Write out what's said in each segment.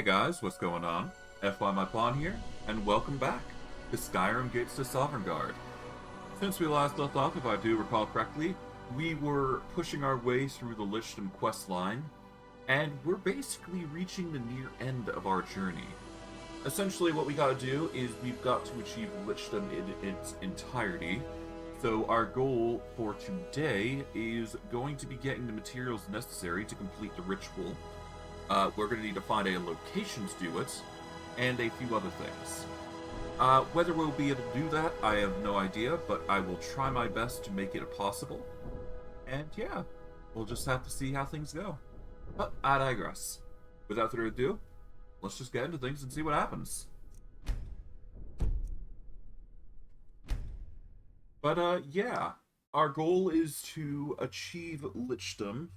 guys, what's going on? FY My Pawn here, and welcome back to Skyrim Gates to Soverngarde. Since we last left off, if I do recall correctly, we were pushing our way through the Lichdom questline, and we're basically reaching the near end of our journey. Essentially what we gotta do is we've got to achieve Lichdom in its entirety, so our goal for today is going to be getting the materials necessary to complete the ritual. We're going to need to find a location to do it, and a few other things. Whether we'll be able to do that, I have no idea, but I will try my best to make it possible. And yeah, we'll just have to see how things go. But I digress. Without further ado, let's just get into things and see what happens. But yeah, our goal is to achieve Lichdom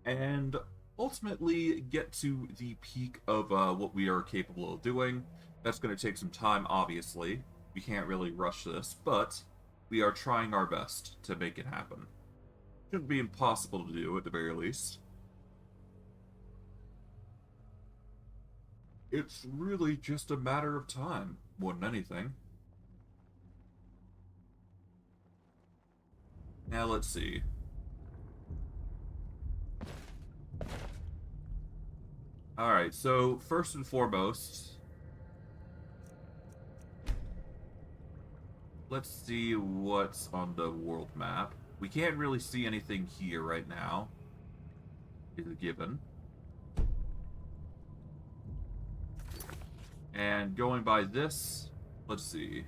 and ultimately get to the peak of what we are capable of doing. That's going to take some time, obviously. We can't really rush this, but we are trying our best to make it happen. Shouldn't be impossible to do, at the very least. It's really just a matter of time, more than anything. Now, let's see. Alright, so first and foremost, let's see what's on the world map. We can't really see anything here right now. Is a given. And going by this, let's see.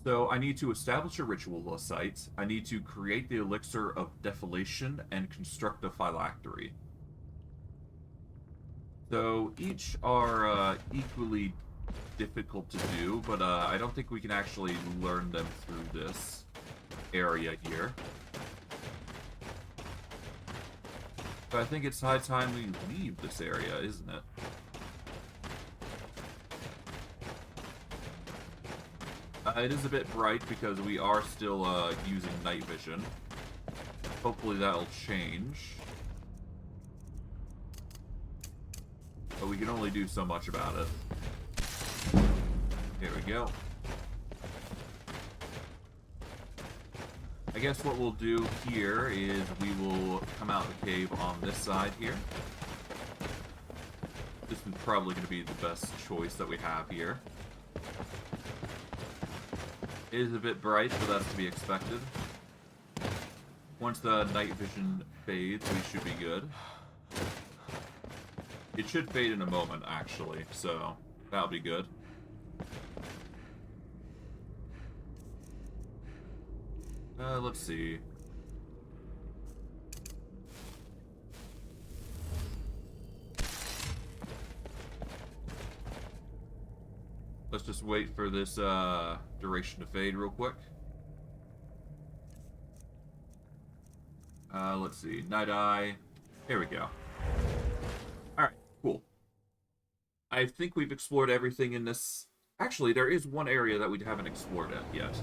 So I need to establish a ritual site, I need to create the elixir of defilation, and construct a phylactery. So each are equally difficult to do, but I don't think we can actually learn them through this area here. But I think it's high time we leave this area, isn't it? It is a bit bright because we are still using night vision. Hopefully that'll change. But we can only do so much about it. Here we go. I guess what we'll do here is we will come out the cave on this side here. This is probably going to be the best choice that we have here. It is a bit bright, but that's to be expected. Once the night vision fades, we should be good. It should fade in a moment, actually, so that'll be good. Let's see. Let's just wait for this duration to fade real quick. Let's see. Night Eye. Here we go. Alright, cool. I think we've explored everything in this. Actually, there is one area that we haven't explored yet.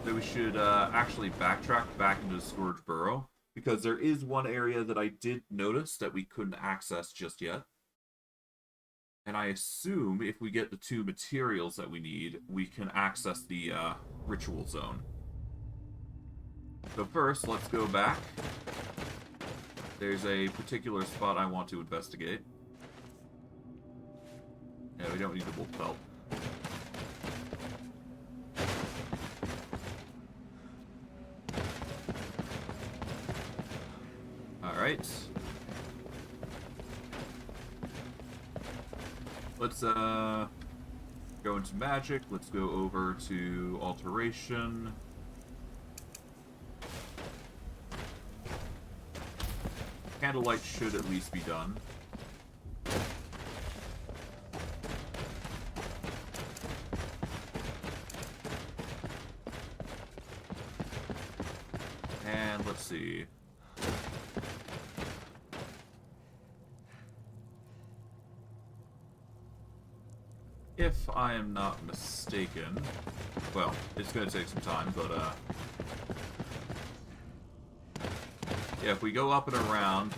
So we should actually backtrack back into the Scourge Burrow, because there is one area that I did notice that we couldn't access just yet. And I assume if we get the 2 materials that we need, we can access the ritual zone. So first, let's go back. There's a particular spot I want to investigate. Yeah, we don't need the wolf pelt. Alright. Let's go into magic. Let's go over to alteration. Candlelight should at least be done. And let's see. If I am not mistaken, well, it's going to take some time, but Yeah, if we go up and around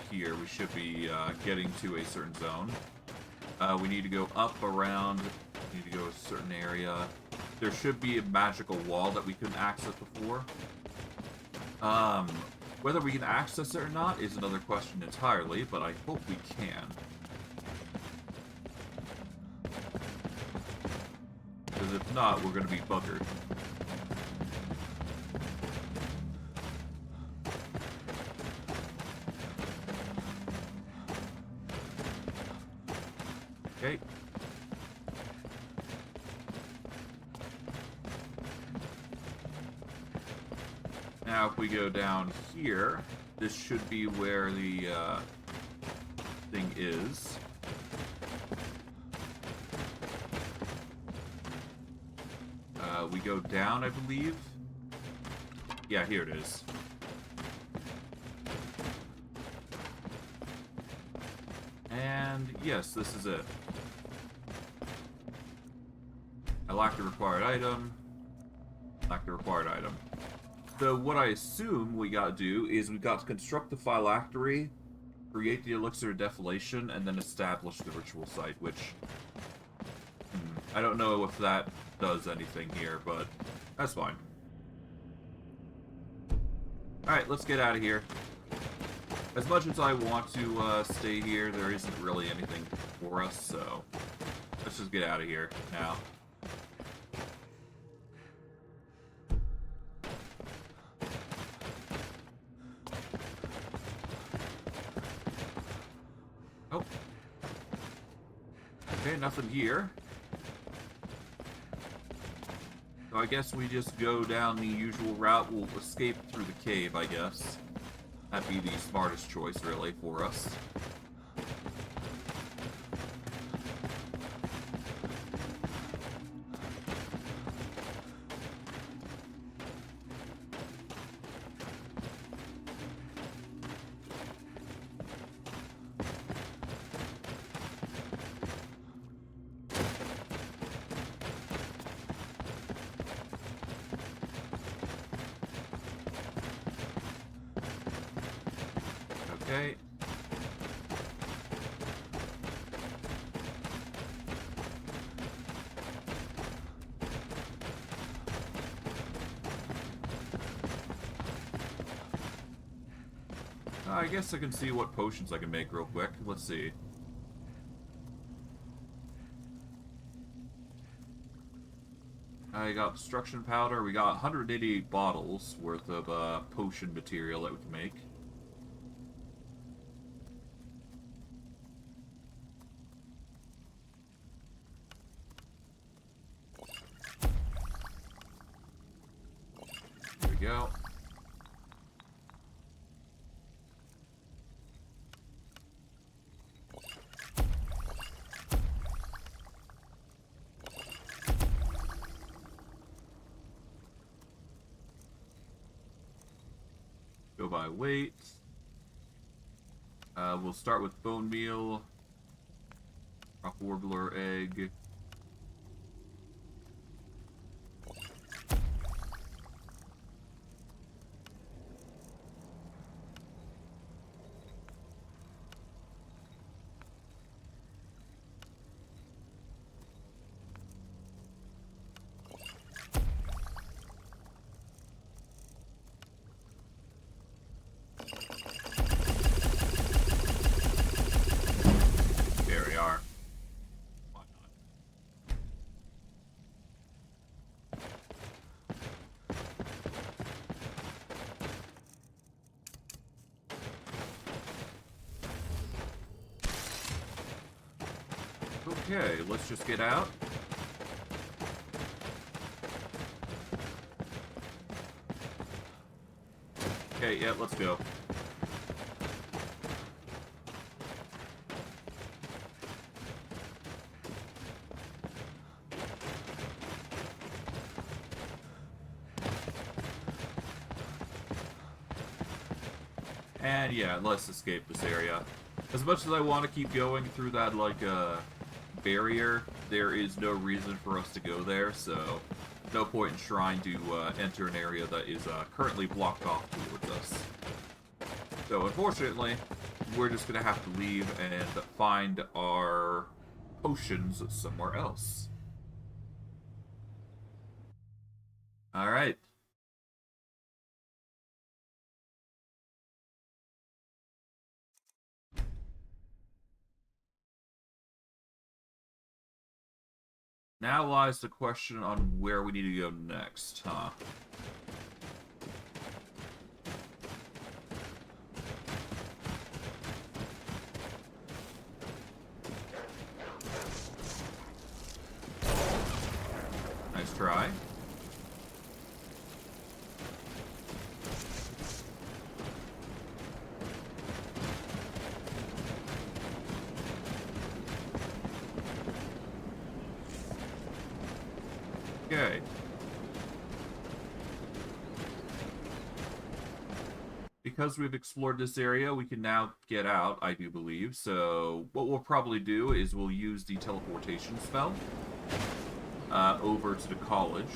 here, we should be getting to a certain zone. We need to go up around, we need to go to a certain area. There should be a magical wall that we couldn't access before. Whether we can access it or not is another question entirely, but I hope we can. Because if not, we're going to be buggered. Okay. Now, if we go down here, this should be where the thing is. We go down, I believe. Yeah, here it is. And yes, this is it. I lack the required item. Lack the required item. So what I assume we gotta do is we got to construct the phylactery, create the elixir of deflation, and then establish the ritual site, which I don't know if that does anything here, but that's fine. Alright, let's get out of here. As much as I want to stay here, there isn't really anything for us, so let's just get out of here now. Oh. Okay, nothing here. So I guess we just go down the usual route. We'll escape through the cave, I guess. That'd be the smartest choice, really, for us. Okay. I guess I can see what potions I can make real quick. Let's see. I got destruction powder. We got 188 bottles worth of potion material that we can make. There we go. Go by weight. We'll start with bone meal, rock warbler egg. Okay, let's just get out. Okay, yeah, let's go. And yeah, let's escape this area. As much as I want to keep going through that, like, barrier, there is no reason for us to go there, so no point in trying to enter an area that is currently blocked off towards us. So unfortunately, we're just gonna have to leave and find our potions somewhere else. Alright. Now lies the question on where we need to go next, huh? Nice try. Okay. Because we've explored this area, we can now get out, I do believe. So what we'll probably do is we'll use the teleportation spell over to the college.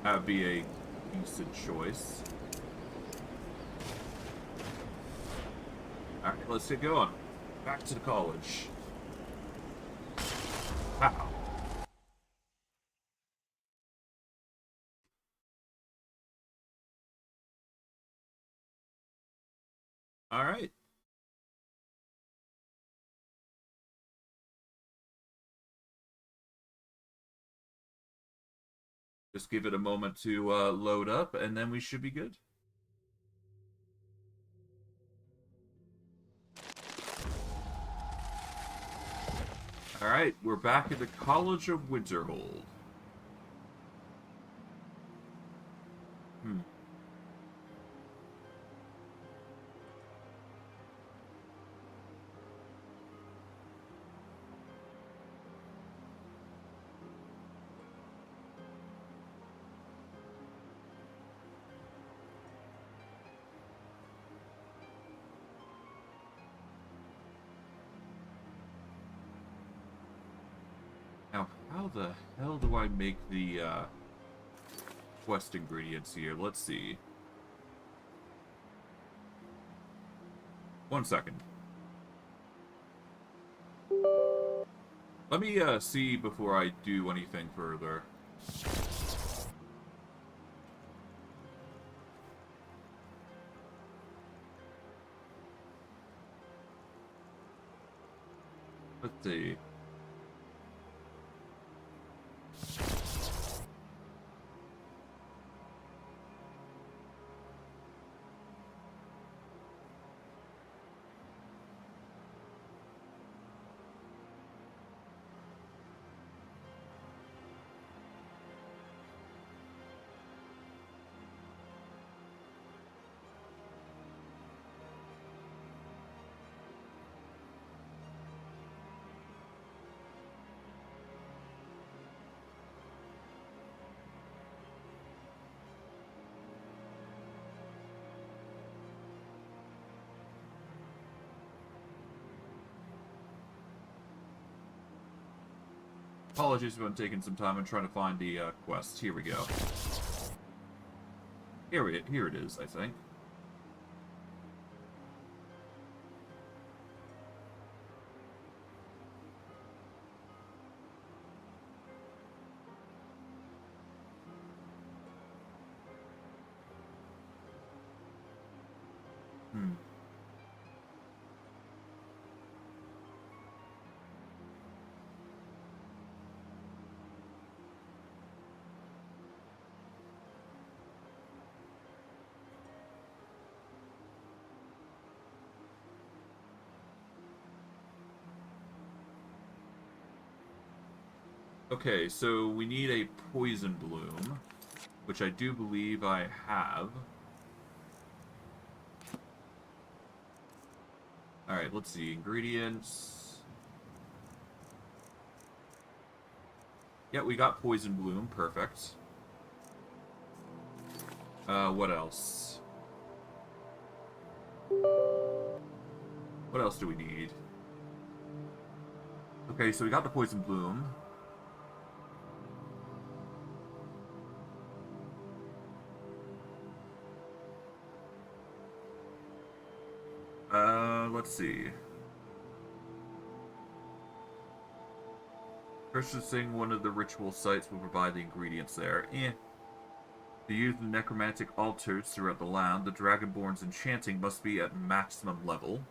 That would be a decent choice. Alright, let's get going. Back to the college. Wow. Alright. Just give it a moment to load up, and then we should be good. Alright, we're back at the College of Winterhold. Now, how the hell do I make the quest ingredients here? Let's see. 1 second. Let me see before I do anything further. Let's see. Apologies for taking some time and trying to find the quest. Here we go. Here it is, I think. Okay, so we need a poison bloom, which I do believe I have. Alright, let's see. Ingredients. Yeah, we got poison bloom. Perfect. What else? What else do we need? Okay, so we got the poison bloom. let's see. Purchasing one of the ritual sites will provide the ingredients there. To use the necromantic altars throughout the land, the Dragonborn's enchanting must be at maximum level.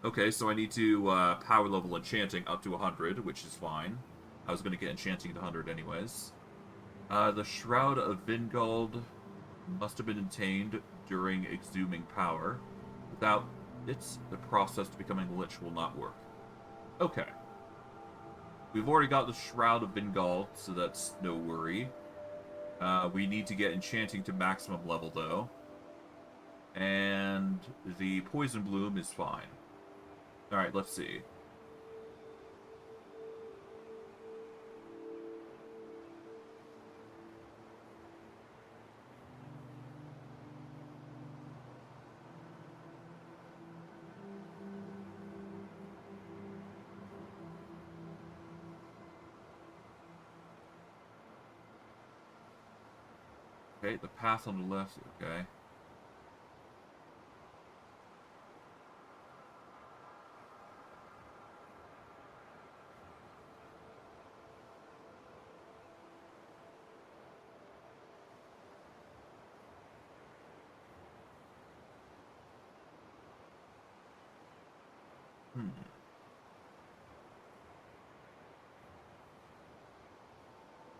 Okay, so I need to power level enchanting up to 100, which is fine. I was going to get enchanting to 100 anyways. The Shroud of Vingald must have been obtained during exhuming power. Without it, the process to becoming a lich will not work. Okay. We've already got the Shroud of Vingald, so that's no worry. We need to get enchanting to maximum level, though. And the Poison Bloom is fine. Alright, let's see. Okay, the path on the left, okay.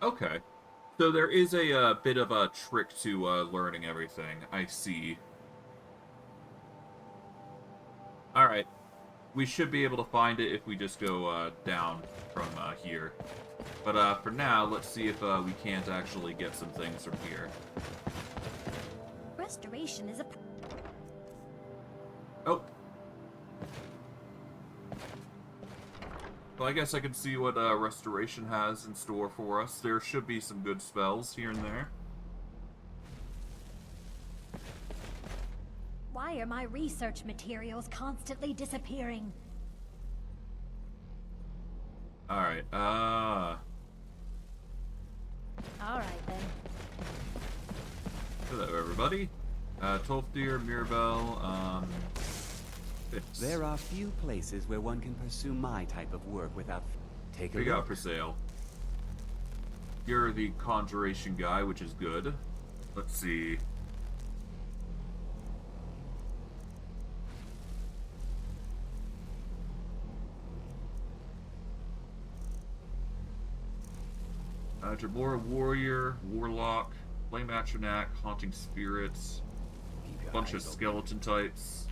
Okay. So there is a bit of a trick to learning everything. I see. Alright. We should be able to find it if we just go down from here. But for now, let's see if we can't actually get some things from here. Restoration is a... Oh. Well, I guess I can see what Restoration has in store for us. There should be some good spells here and there. Why are my research materials constantly disappearing? Alright, Alright then. Hello, everybody. Tolfdir, Mirabelle, There are few places where one can pursue my type of work without... Take a we got look. for sale. You're the conjuration guy, which is good. Let's see. Jabora Warrior, Warlock, Flame Atronak, Haunting Spirits, a bunch of skeleton types.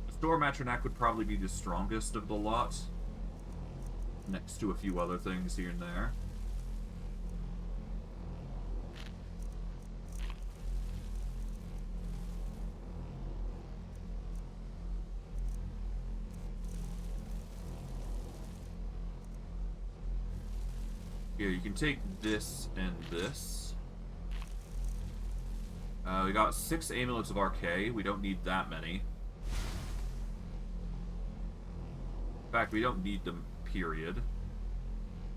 Storm Atronak would probably be the strongest of the lot, next to a few other things here and there. Here, you can take this and this. We got 6 Amulets of Archay. We don't need that many. In fact, we don't need them, period.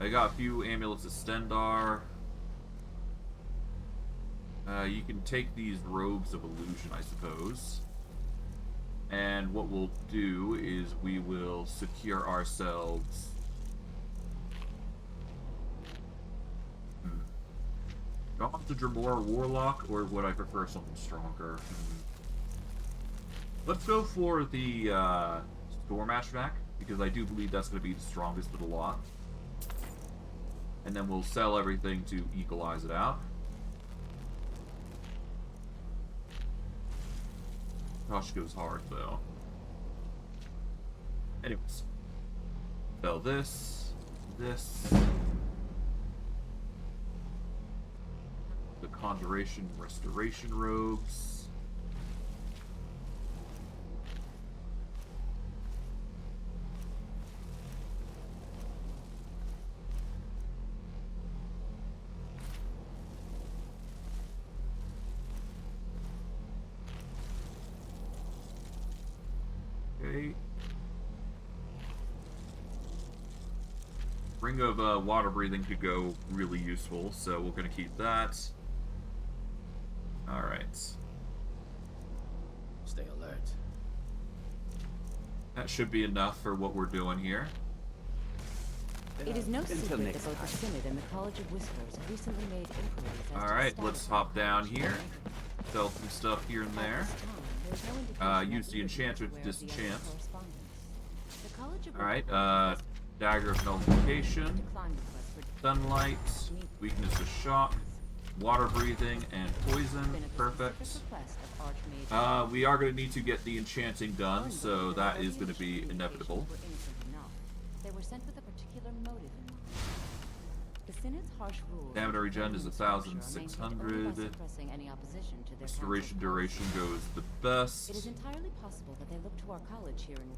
I got a few Amulets of Stendar. You can take these Robes of Illusion, I suppose. And what we'll do is we will secure ourselves... Do I want the Dremora Warlock, or would I prefer something stronger? Let's go for the Storm Atronak, because I do believe that's going to be the strongest of the lot. And then we'll sell everything to equalize it out. Gosh, goes hard, though. Anyways. Sell this. This. The Conjuration Restoration Robes. Okay. Ring of Water Breathing could go really useful, so we're going to keep that. Alright. That should be enough for what we're doing here. It is no Until secret that next both the time. Synod and the College of Whispers have recently made inquiries as to the Alright, status let's of hop the down college. here. Sell some stuff here and At there. this time, there is no indication Use that the either of you enchanter is to aware of the other's disenchant. correspondence. The College of Alright, Whispers Dagger of Nullification, declined requests for Sunlight, Weakness to Shock, Water Breathing, and Poison. been at the Perfect. specific request of Archmage. We are going to need to get the enchanting done, so that is going to be inevitable. Were innocent enough. They were sent with a particular motive in mind. The Synod's harsh rules. Stamina regen is on structure are maintained only 1,600. by suppressing any opposition to their Restoration council duration policy. goes the It is best. entirely possible that they look to our college here in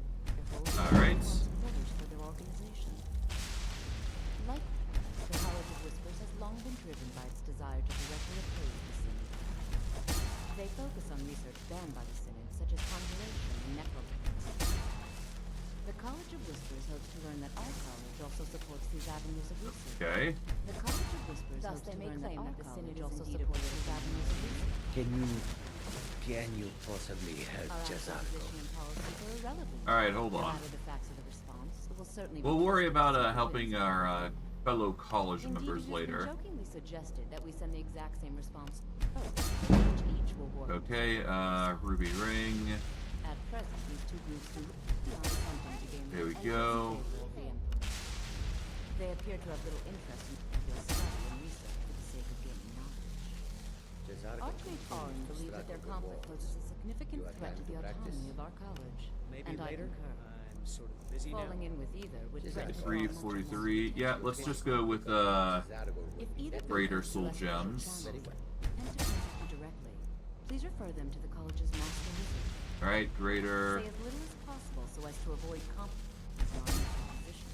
Alright. for their organization. Like the College of Whispers has long been driven by its desire to directly oppose the Synod. They focus on research banned by the Synod, such as conjuration and necromancy. The College of Whispers hopes to learn that our college also supports these avenues of research. Okay. The College of Whispers Thus, hopes they to may learn that claim our that the college Synod also indeed supports these avenues of research. Can you possibly help Our actual Jazarko? position and policies are irrelevant. Alright, hold No on. matter the facts of the response, it will certainly We'll be worry trusted about as helping evidence. our fellow college Indeed, members it has later. been jokingly suggested that we send the exact same response to both, which each will work. Okay, Ruby Ring. At present, these two groups do not attempting to gain There we the go. favor of the Emperor. They appear to have little interest in your study and research for the sake of gaining knowledge. Archmage Orin believes that their conflict poses a significant You are threat to trying the to practice? autonomy of our college. Maybe and later. I concur. I'm sort of busy now. Falling in with either would Just threaten like the 3, balance of 43. one's Yeah, potential. let's just go with If either Greater provides Soul celestial Gems. channels and to contact you directly, please refer them to the college's master wizard. Alright, greater. Say as little as possible so as to avoid conflict on your position.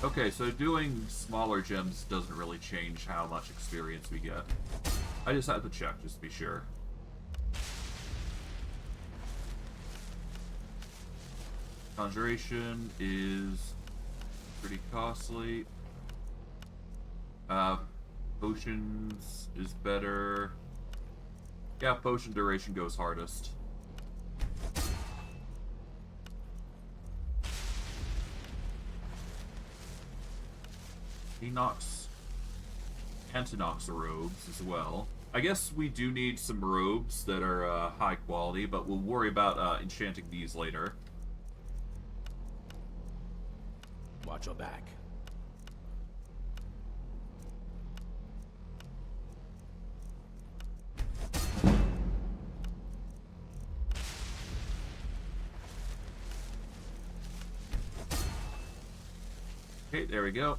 Okay, so doing smaller gems doesn't really change how much experience we get. I just had to check, just to be sure. Conjuration is pretty costly. Potions is better. Yeah, potion duration goes hardest. Enox, Antinox robes as well. I guess we do need some robes that are high quality, but we'll worry about enchanting these later. Watch your back. Okay, there we go.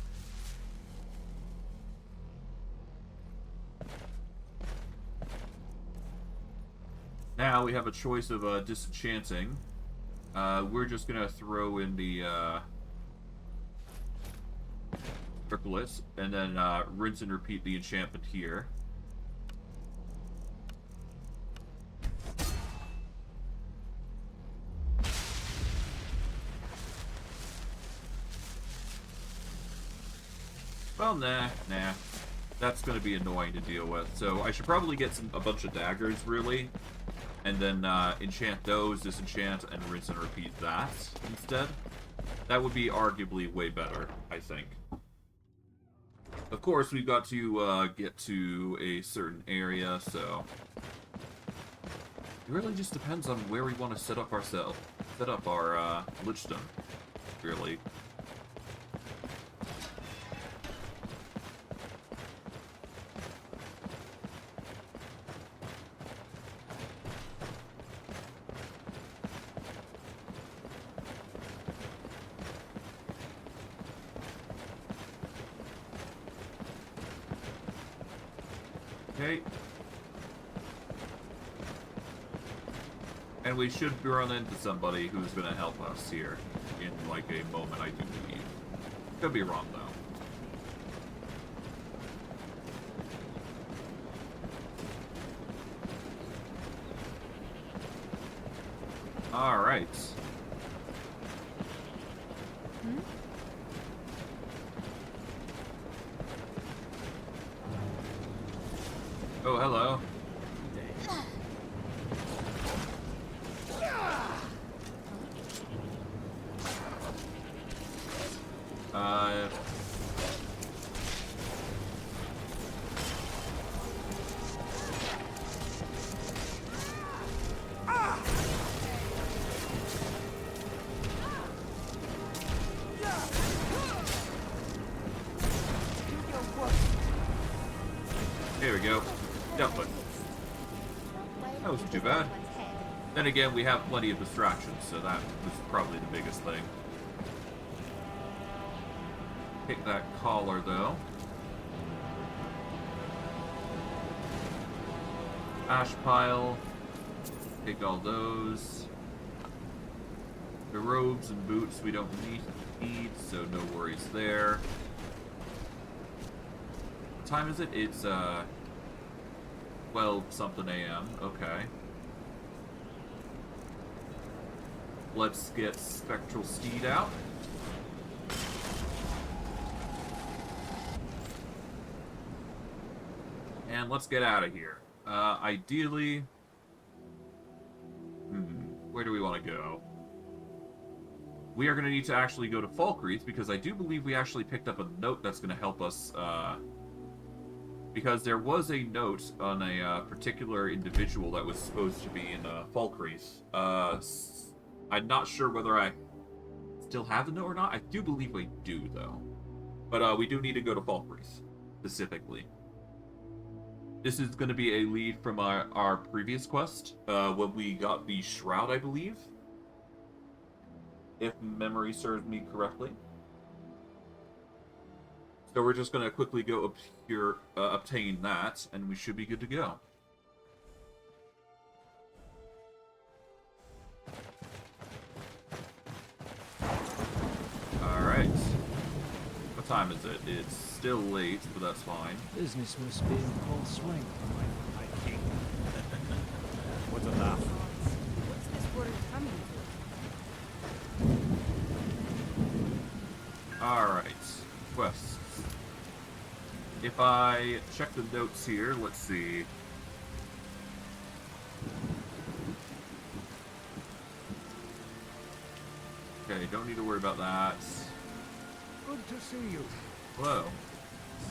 Now we have a choice of disenchanting. We're just gonna throw in the triplets and then rinse and repeat the enchantment here. Well, nah. That's going to be annoying to deal with. So I should probably get a bunch of daggers, really. And then enchant those, disenchant, and rinse and repeat that instead. That would be arguably way better, I think. Of course, we've got to get to a certain area, so... It really just depends on where we want to set up our Lichdom, really. Okay. And we should run into somebody who's going to help us here in, like, a moment, I do believe. Could be wrong, though. All right. Oh, hello. Uh... Here we go. Dealt with. That wasn't too bad. Then again, we have plenty of distractions, so that was probably the biggest thing. Pick that collar, though. Ash pile. Take all those. The robes and boots we don't need, so no worries there. What time is it? It's 12 something a.m. Okay. Let's get Spectral Steed out. And let's get out of here. Ideally... where do we want to go? We are going to need to actually go to Falkreath, because I do believe we actually picked up a note that's going to help us, because there was a note on a particular individual that was supposed to be in Falkreath. I'm not sure whether I still have the note or not. I do believe we do, though. But we do need to go to Falkreath, specifically. This is going to be a lead from our previous quest, when we got the Shroud, I believe. If memory serves me correctly. So we're just going to quickly go up here, obtain that, and we should be good to go. Alright. What time is it? It's still late, but that's fine. Business must be in full swing. My king. What's a laugh? What's this word coming to? Alright. Quests. If I check the notes here, let's see. Okay, don't need to worry about that. Good to see you. Hello.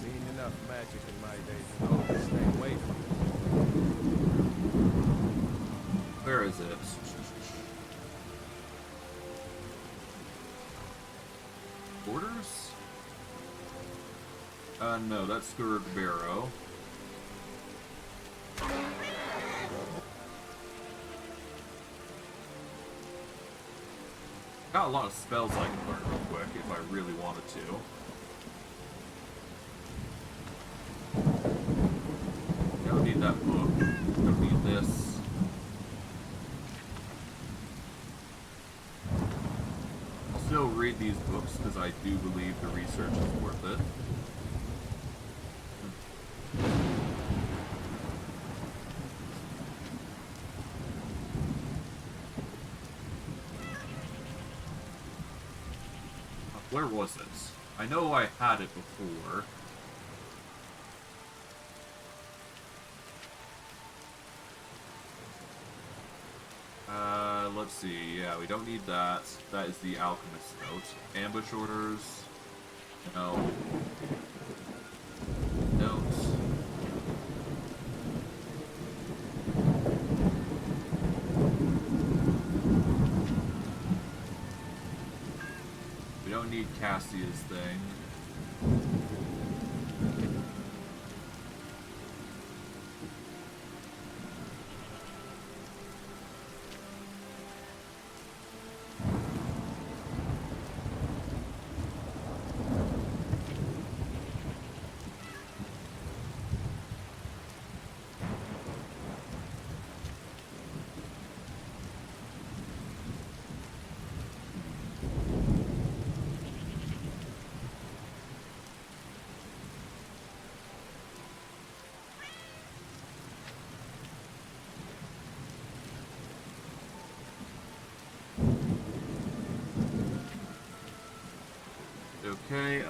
Seen enough magic in my day to know to stay away from it. Where is it? Orders? No, that's Skovngard. Got a lot of spells I can learn real quick if I really wanted to. Don't need that book. Don't need this. I'll still read these books because I do believe the research is worth it. Where was it? I know I had it before. Let's see. Yeah, we don't need that. That is the alchemist note. Ambush orders. No. Don't. We don't need Cassia's thing. Okay,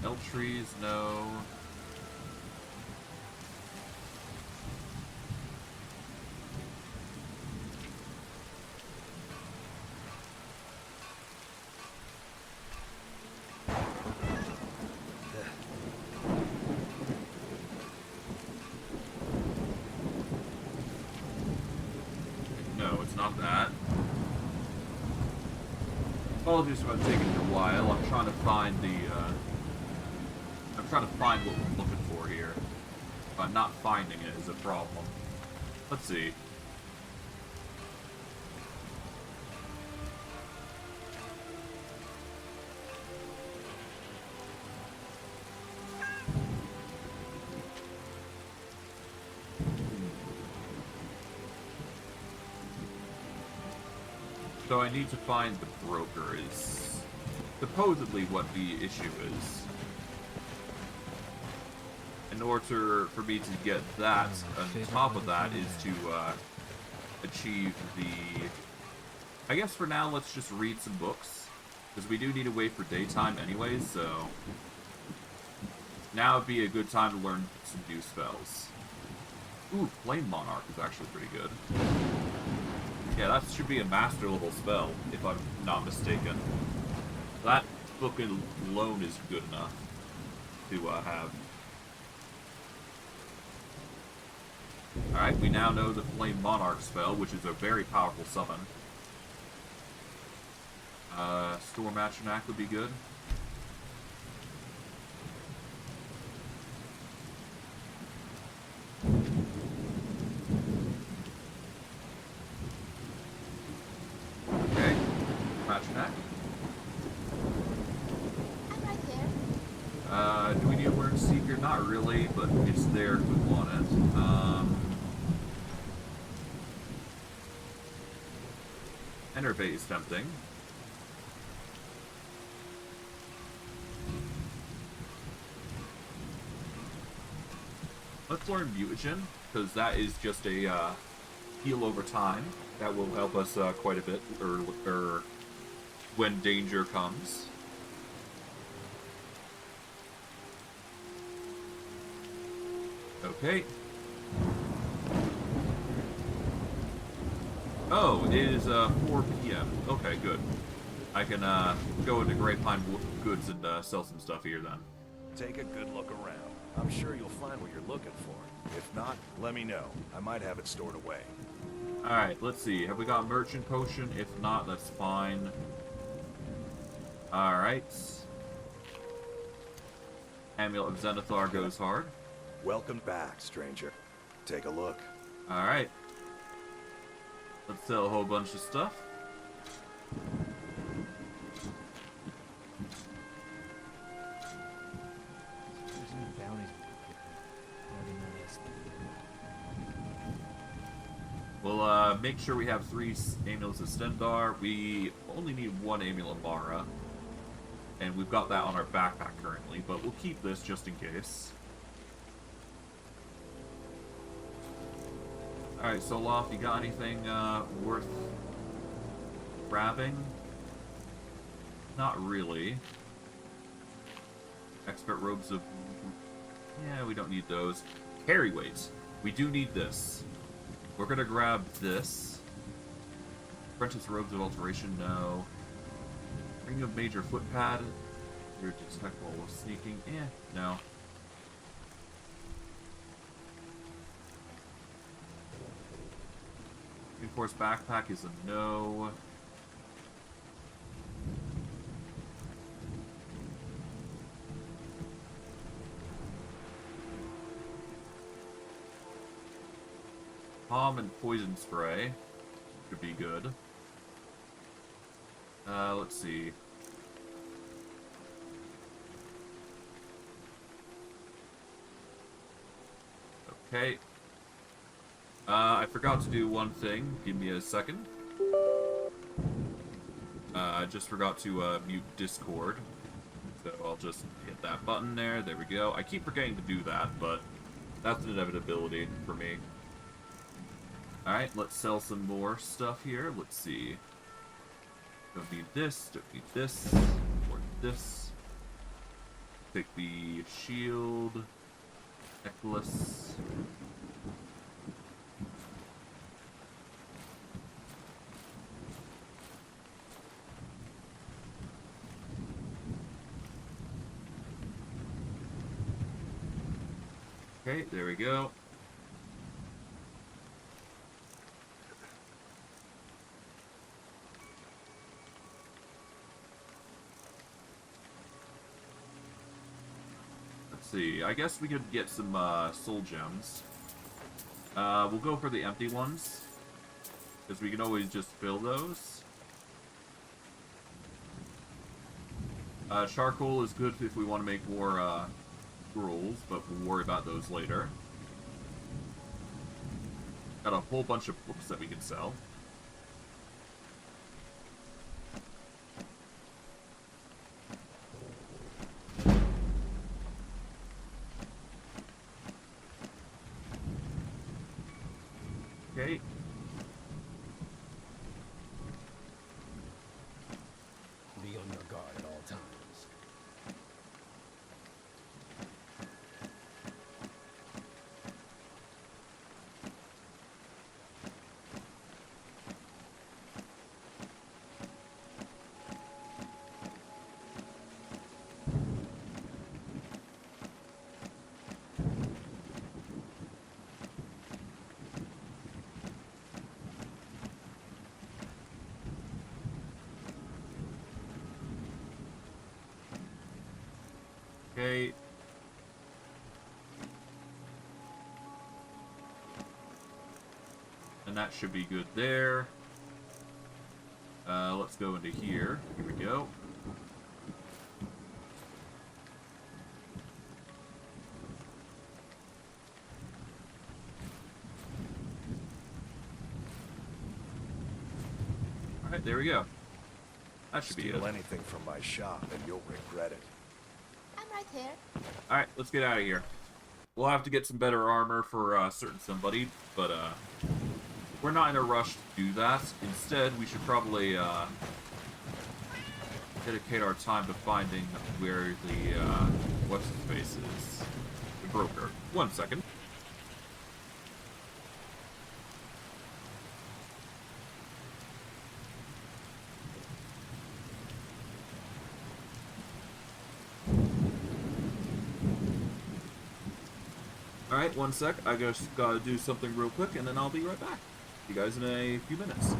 elk trees, no. No, it's not that. Apologies about taking a while. I'm trying to find what we're looking for here. But not finding it is a problem. Let's see. So I need to find the broker is supposedly what the issue is. In order for me to get that, on top of that is to achieve the... I guess for now, let's just read some books. Because we do need to wait for daytime anyways, so... Now would be a good time to learn some new spells. Ooh, Flame Monarch is actually pretty good. Yeah, that should be a master level spell, if I'm not mistaken. That book alone is good enough to have. Alright, we now know the Flame Monarch spell, which is a very powerful summon. Storm Atronach would be good. Okay, Atronach. I'm right there. Do we need a Learn Seeker? Not really, but it's there if we want it. Enervate is tempting. Let's learn Mutagen, because that is just a heal over time. That will help us quite a bit, or when danger comes. Okay. Oh, it is 4 p.m. Okay, good. I can go into Grapevine Goods and sell some stuff here then. Take a good look around. I'm sure you'll find what you're looking for. If not, let me know. I might have it stored away. Alright, let's see. Have we got Merchant Potion? If not, that's fine. Alright. Amulet of Zenithar goes hard. Welcome back, stranger. Take a look. Alright. Let's sell a whole bunch of stuff. There's any bounties. Organized. We'll make sure we have 3 Amulets of Stendar. We only need 1 Amulet of Mara. And we've got that on our backpack currently, but we'll keep this just in case. Alright, Soloff, you got anything worth grabbing? Not really. Expert Robes of... Yeah, we don't need those. Carry weights. We do need this. We're gonna grab this. Apprentice Robes of Alteration, no. Ring of Major Footpad. You're detectable with sneaking. No. Reinforced Backpack is a no. Palm and Poison Spray could be good. Let's see. Okay. I forgot to do one thing. Give me a second. I just forgot to mute Discord. So I'll just hit that button there. There we go. I keep forgetting to do that, but that's an inevitability for me. Alright, let's sell some more stuff here. Let's see. Don't need this, don't need this, or this. Take the shield, necklace. Okay, there we go. Let's see, I guess we could get some soul gems. We'll go for the empty ones, because we can always just fill those. Charcoal is good if we want to make more scrolls, but we'll worry about those later. Got a whole bunch of books that we can sell. Okay. Be on your guard at all times. Okay. And that should be good there. Let's go into here. Here we go. Alright, there we go. That should be Steal good. anything from my shop and you'll regret it. I'm right here. Alright, let's get out of here. We'll have to get some better armor for a certain somebody, but we're not in a rush to do that. Instead, we should probably dedicate our time to finding where the what's his face is. The broker. 1 second. Alright, 1 sec. I just gotta do something real quick, and then I'll be right back. See you guys in a few minutes.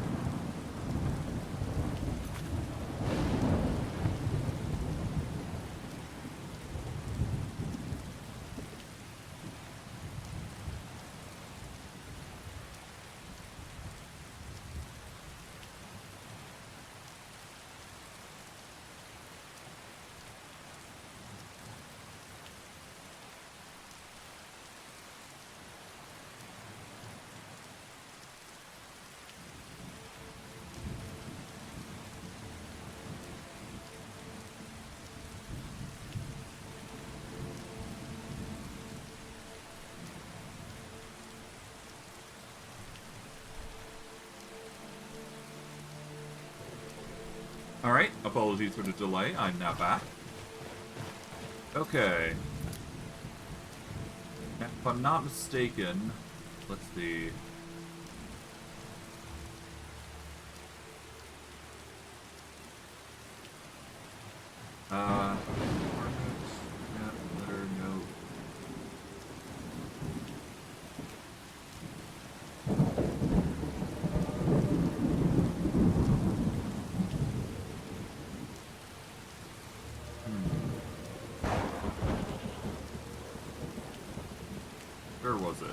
Alright, apologies for the delay. I'm now back. Okay. If I'm not mistaken, let's see. Letter, note. Where was it?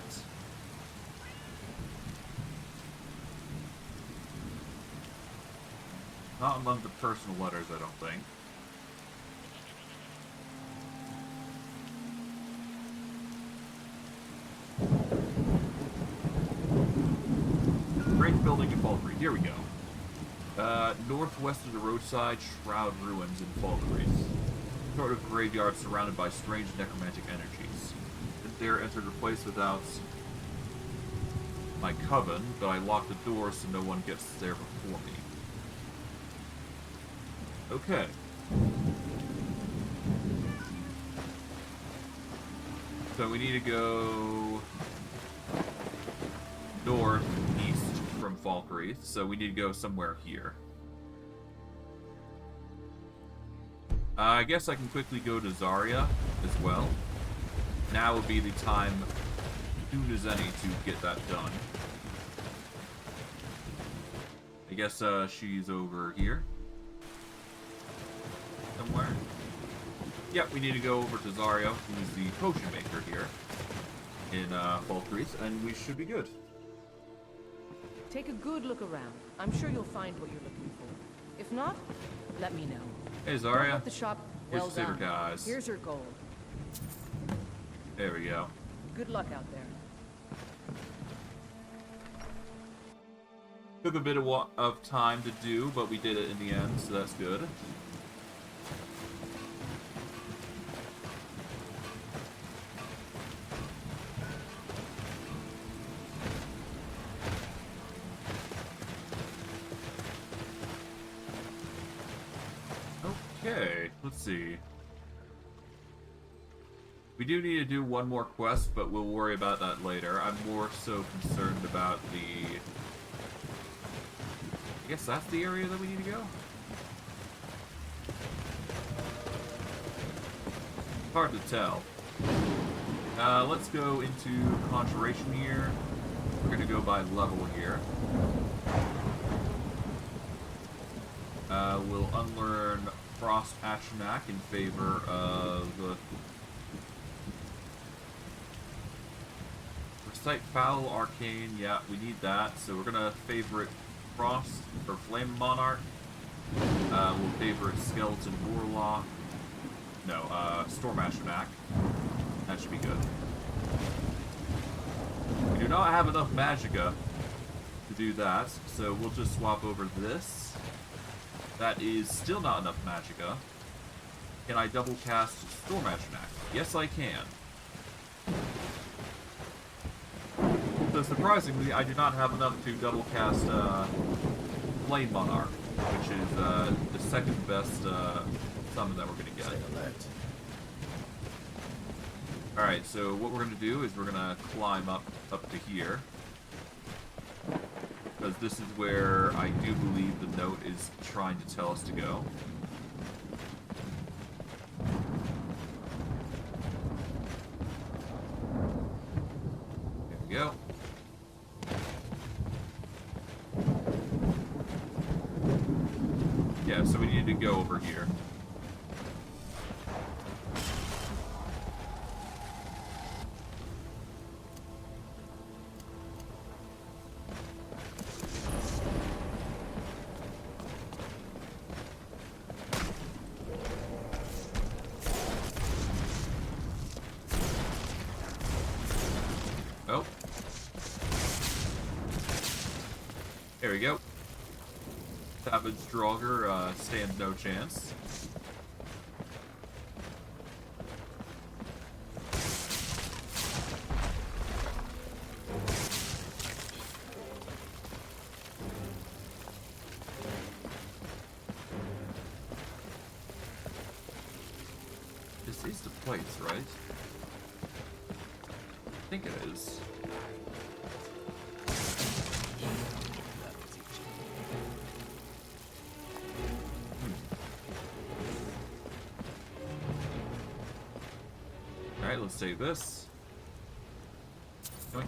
Not among the personal letters, I don't think. Great building in Falkreath. Here we go. Northwest of the roadside, Shroud Ruins in Falkreath. Sort of graveyard surrounded by strange necromantic energies. There entered a place without my coven, but I locked the door so no one gets there before me. Okay. So we need to go northeast from Falkreath, so we need to go somewhere here. I guess I can quickly go to Zarya as well. Now would be the time, soon as any, to get that done. I guess she's over here. Somewhere. Yep, we need to go over to Zarya, who's the potion maker here in Falkreath, and we should be good. Take a good look around. I'm sure you'll find what you're looking for. If not, let me know. Hey, Don't Zarya. let the shop. Here's Well the saber, done. guys. Here's your gold. There we go. Good luck out there. Took a bit of time to do, but we did it in the end, so that's good. Okay, let's see. We do need to do one more quest, but we'll worry about that later. I'm more so concerned about the... I guess that's the area that we need to go? Hard to tell. Let's go into Conjuration here. We're gonna go by level here. We'll unlearn Frost Ashenak in favor of... Recite Foul Arcane, yeah, we need that. So we're gonna favorite Frost or Flame Monarch. We'll favorite Skeleton Warlock. No, Storm Ashenak. That should be good. We do not have enough Magicka to do that, so we'll just swap over this. That is still not enough Magicka. Can I double cast Storm Ashenak? Yes, I can. So surprisingly, I do not have enough to double cast Flame Monarch, which is the second best summon that we're going to get. Alright, so what we're going to do is we're going to climb up to here. Because this is where I do believe the note is trying to tell us to go. There we go. Yeah, so we need to go over here. Oh. There we go. Savage Draugr stands no chance. This is the place, right? I think it is. Alright, let's save this. Yoink.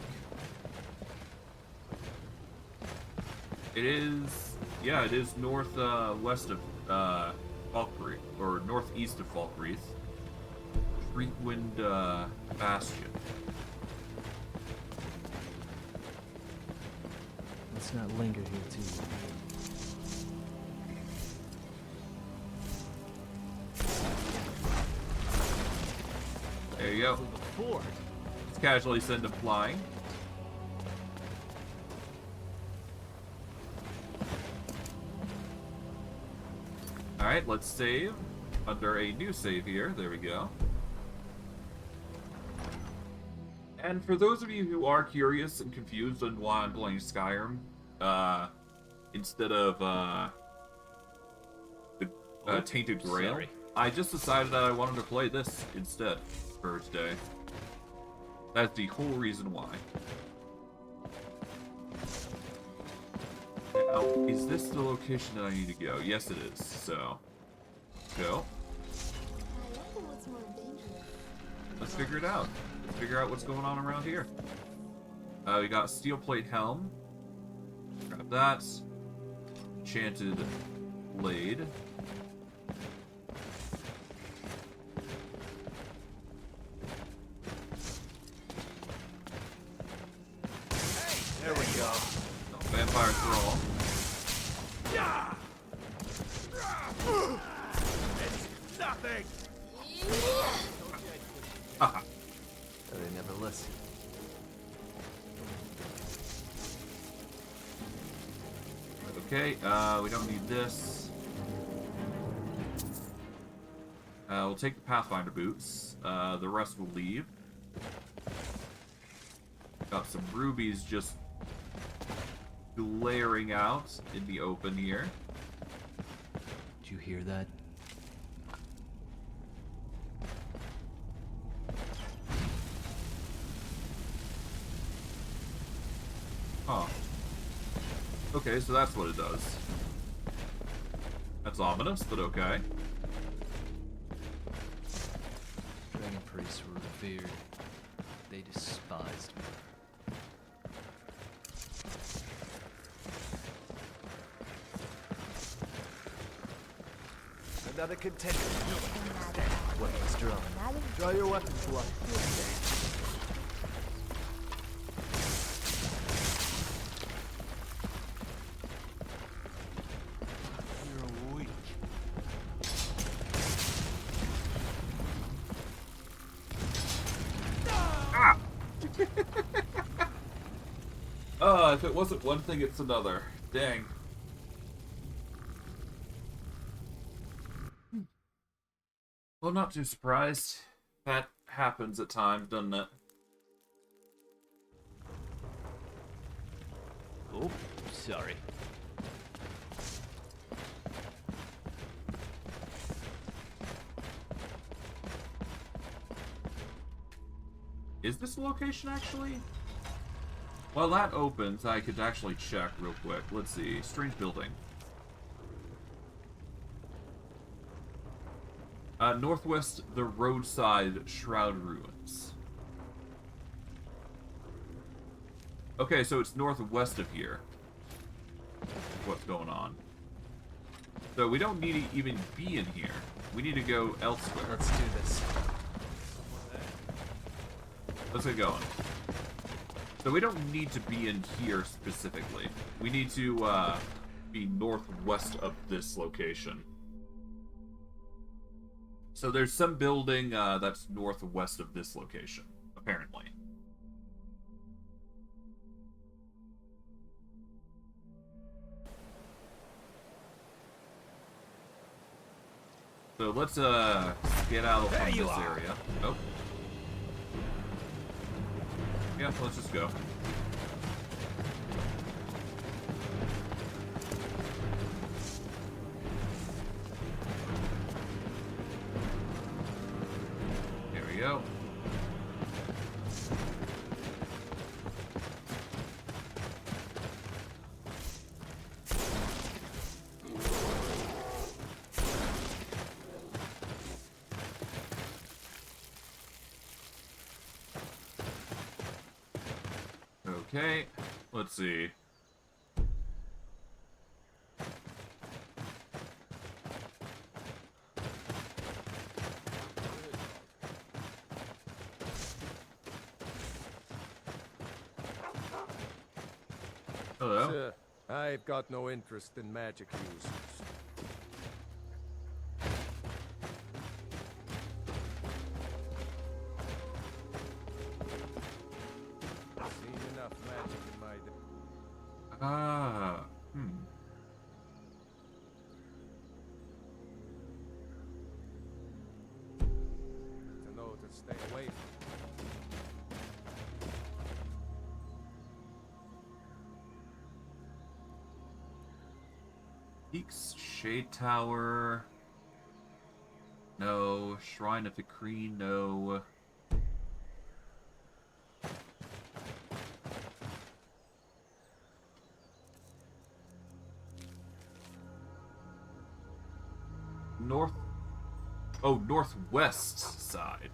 It is... yeah, it is west of Falkreath, or northeast of Falkreath. Gravewind Bastion. Let's not linger here too long. There you go. Let's casually send him flying. Alright, let's save under a new save here. There we go. And for those of you who are curious and confused on why I'm playing Skyrim, instead of the Tainted Grail, sorry. I just decided that I wanted to play this instead for today. That's the whole reason why. Now, is this the location that I need to go? Yes, it is. So, go. Let's figure it out. Let's figure out what's going on around here. We got a steel plate helm. Grab that. Enchanted blade. There we go. No, vampire thrall. It's nothing. Haha. They never listen. Okay, we don't need this. We'll take the Pathfinder boots. The rest will leave. Got some rubies just glaring out in the open here. Did you hear that? Huh. Okay, so that's what it does. That's ominous, but okay. Dragon priests were revered. They despised me. Another contender. Weapons drawn. Draw your weapons, Blood. You're weak. If it wasn't one thing, it's another. Dang. Well, I'm not too surprised. That happens at times, doesn't it? Oh, sorry. Is this the location, actually? While that opens, I could actually check real quick. Let's see. Strange building. Northwest, the roadside Shroud Ruins. Okay, so it's northwest of here. What's going on? So we don't need to even be in here. We need to go elsewhere. Let's do this. Let's get going. So we don't need to be in here specifically. We need to be northwest of this location. So there's some building that's northwest of this location, apparently. So let's get out of this area. Oh. Yeah, let's just go. There we go. Okay, let's see. Hello. Sir, I've got no interest in magic users. Seen enough magic in my day. To know to stay away from. Peaks, Shade Tower. No. Shrine of Decree, no. Northwest side.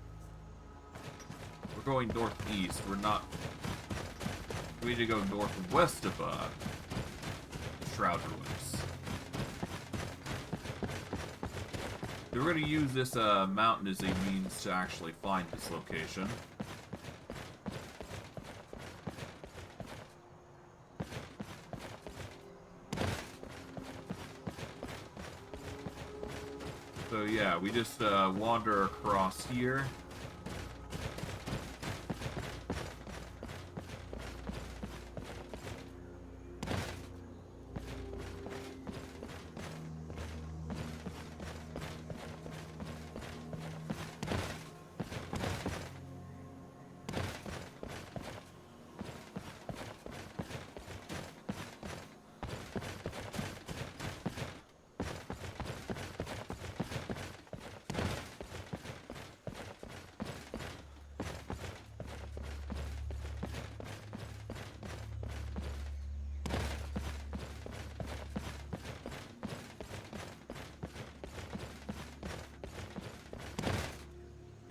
We're going northeast. We're not. We need to go northwest of Shroud Ruins. We're going to use this mountain as a means to actually find this location. So yeah, we just wander across here.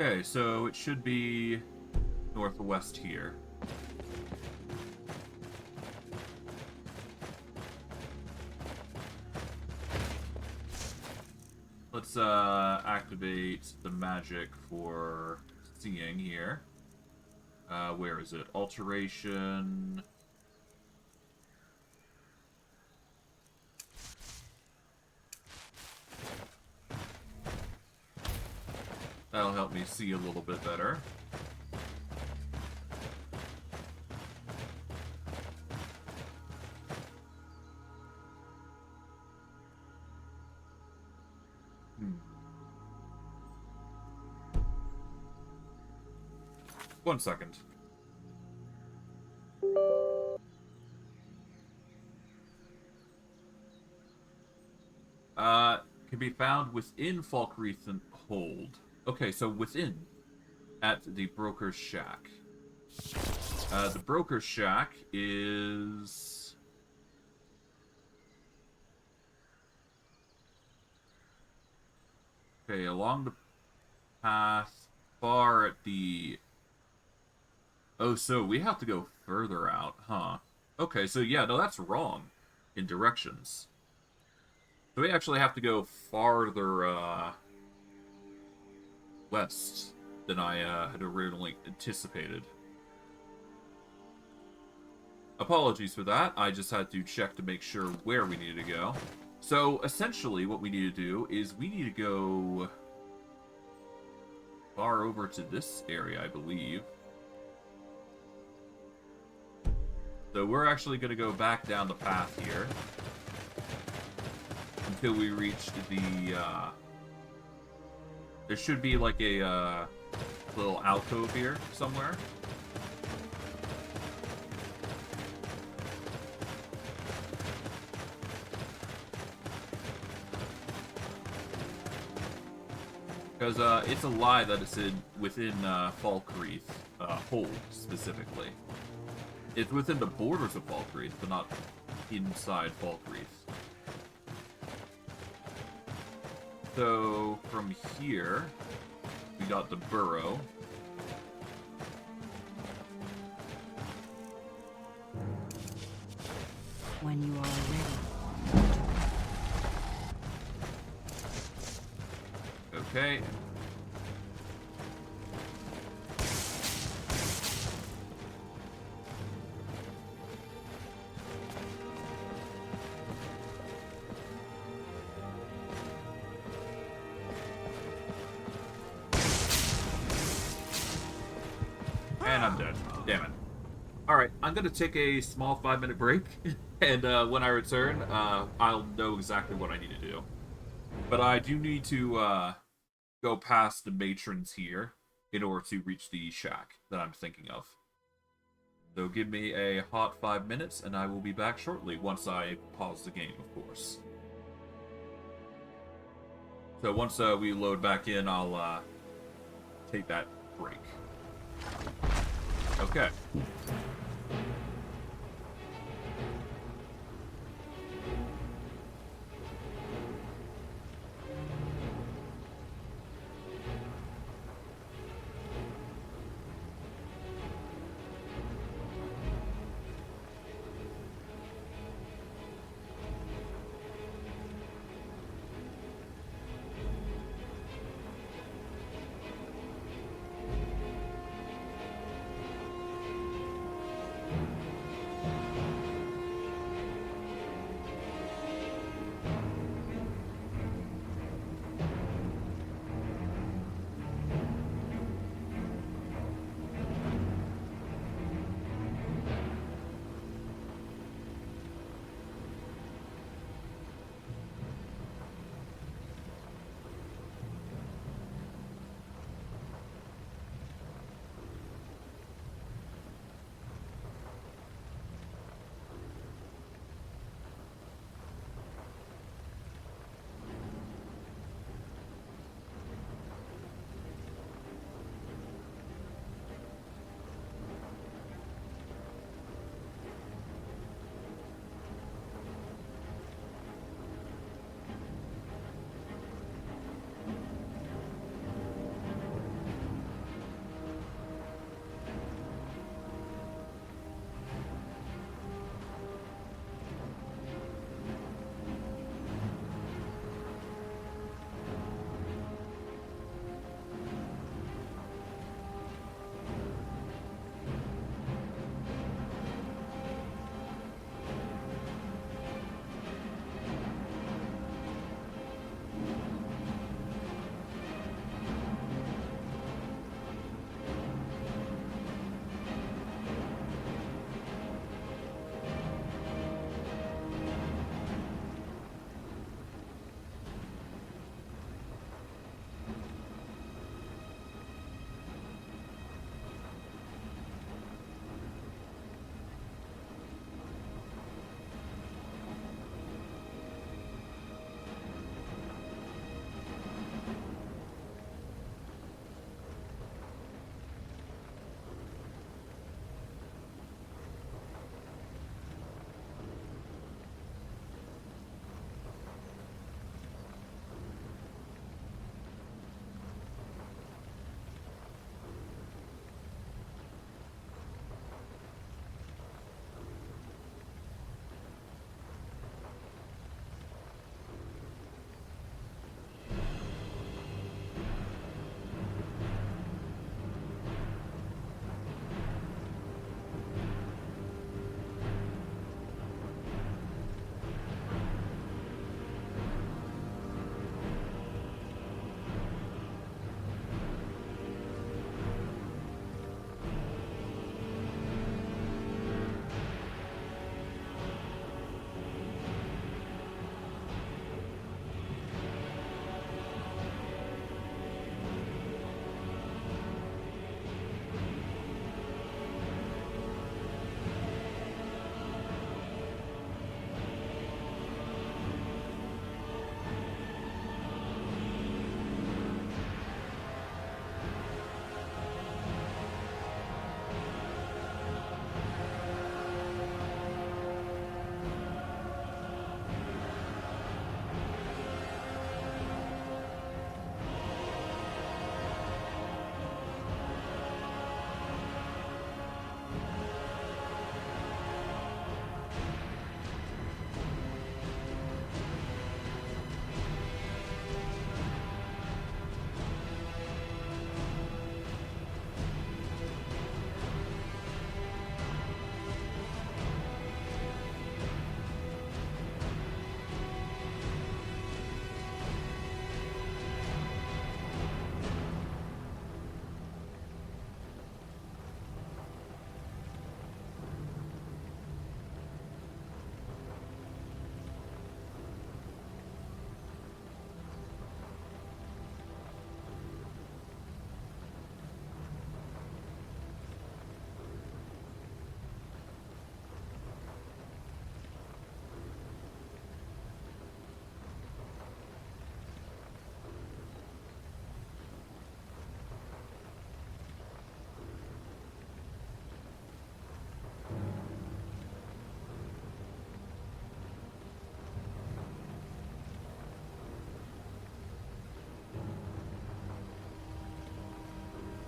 Okay, so it should be northwest here. Let's activate the magic for seeing here. Where is it? Alteration. That'll help me see a little bit better. One second. Can be found within Falkreath and Hold. Okay, so within, at the Broker's Shack. The Broker's Shack is... Okay, along the path, far at the... Oh, so we have to go further out, huh? Okay, so yeah, no, that's wrong in directions. So we actually have to go farther, west than I had originally anticipated. Apologies for that. I just had to check to make sure where we needed to go. So essentially what we need to do is we need to go far over to this area, I believe. So we're actually going to go back down the path here until we reach the there should be like a little alcove here somewhere. Because it's a lie that it's within Falkreath, Hold specifically. It's within the borders of Falkreath, but not inside Falkreath. So, from here, we got the burrow. When you are ready. Okay. And I'm dead. Damn it. Alright, I'm gonna take a small 5-minute break, and when I return, I'll know exactly what I need to do. But I do need to go past the matrons here in order to reach the shack that I'm thinking of. So give me a hot 5 minutes, and I will be back shortly once I pause the game, of course. So once we load back in, I'll take that break. Okay.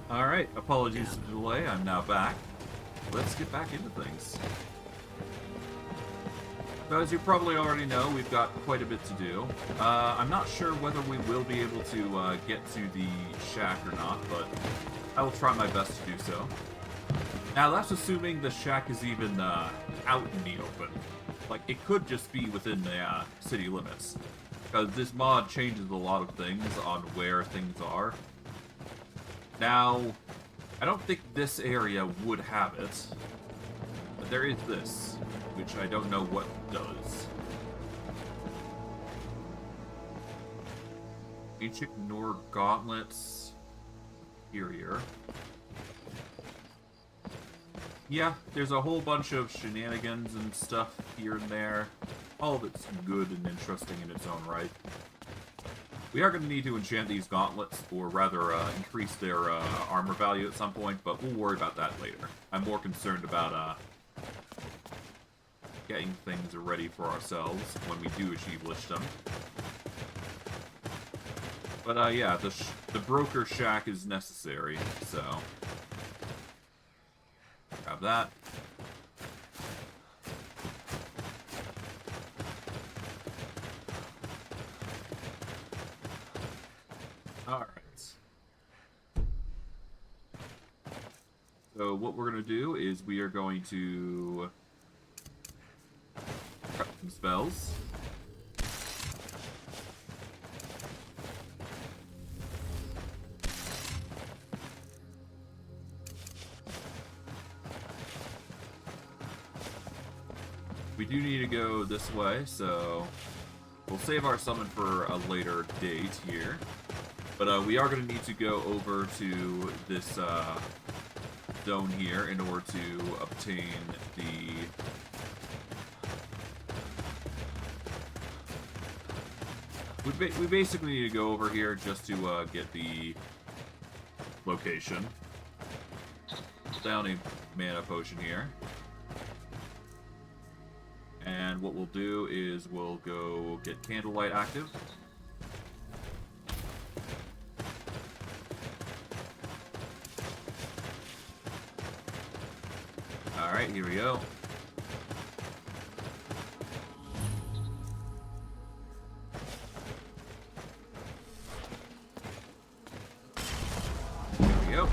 Alright, apologies for the delay. I'm now back. Let's get back into things. So as you probably already know, we've got quite a bit to do. I'm not sure whether we will be able to get to the shack or not, but I will try my best to do so. Now, that's assuming the shack is even out in the open. Like, it could just be within the city limits. Because this mod changes a lot of things on where things are. Now, I don't think this area would have it. But there is this, which I don't know what does. Ancient Nord gauntlets. Superior. Yeah, there's a whole bunch of shenanigans and stuff here and there. All of it's good and interesting in its own right. We are going to need to enchant these gauntlets, or rather increase their armor value at some point, but we'll worry about that later. I'm more concerned about getting things ready for ourselves when we do achieve Lichdom. But yeah, the broker shack is necessary, so grab that. Alright. So what we're going to do is we are going to prep some spells. We do need to go this way, so we'll save our summon for a later date here. But we are going to need to go over to this zone here in order to obtain the we basically need to go over here just to get the location. Down a mana potion here. And what we'll do is we'll go get Candlelight active. Alright, here we go. Here we go.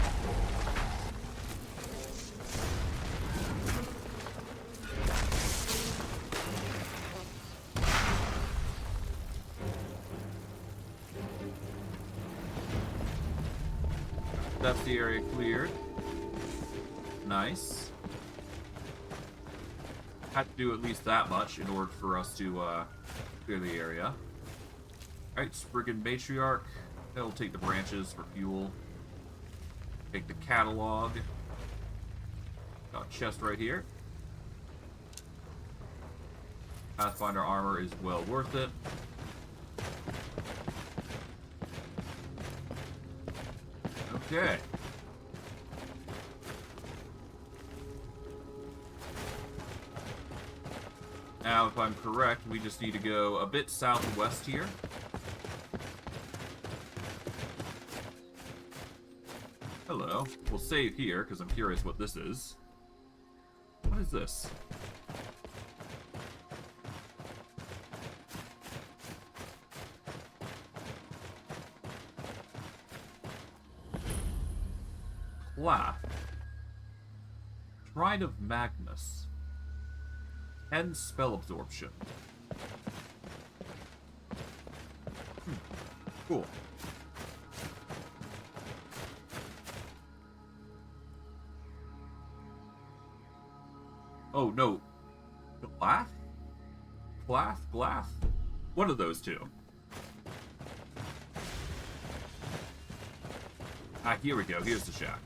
That's the area cleared. Nice. Had to do at least that much in order for us to clear the area. Alright, Spriggan Matriarch. That'll take the branches for fuel. Take the catalog. Got a chest right here. Pathfinder armor is well worth it. Okay. Now, if I'm correct, we just need to go a bit southwest here. Hello. We'll save here, because I'm curious what this is. What is this? Clath. Shrine of Magnus. 10 spell absorption. Cool. Oh, no. Glath? Glath? Glath? One of those two. Ah, here we go. Here's the shack.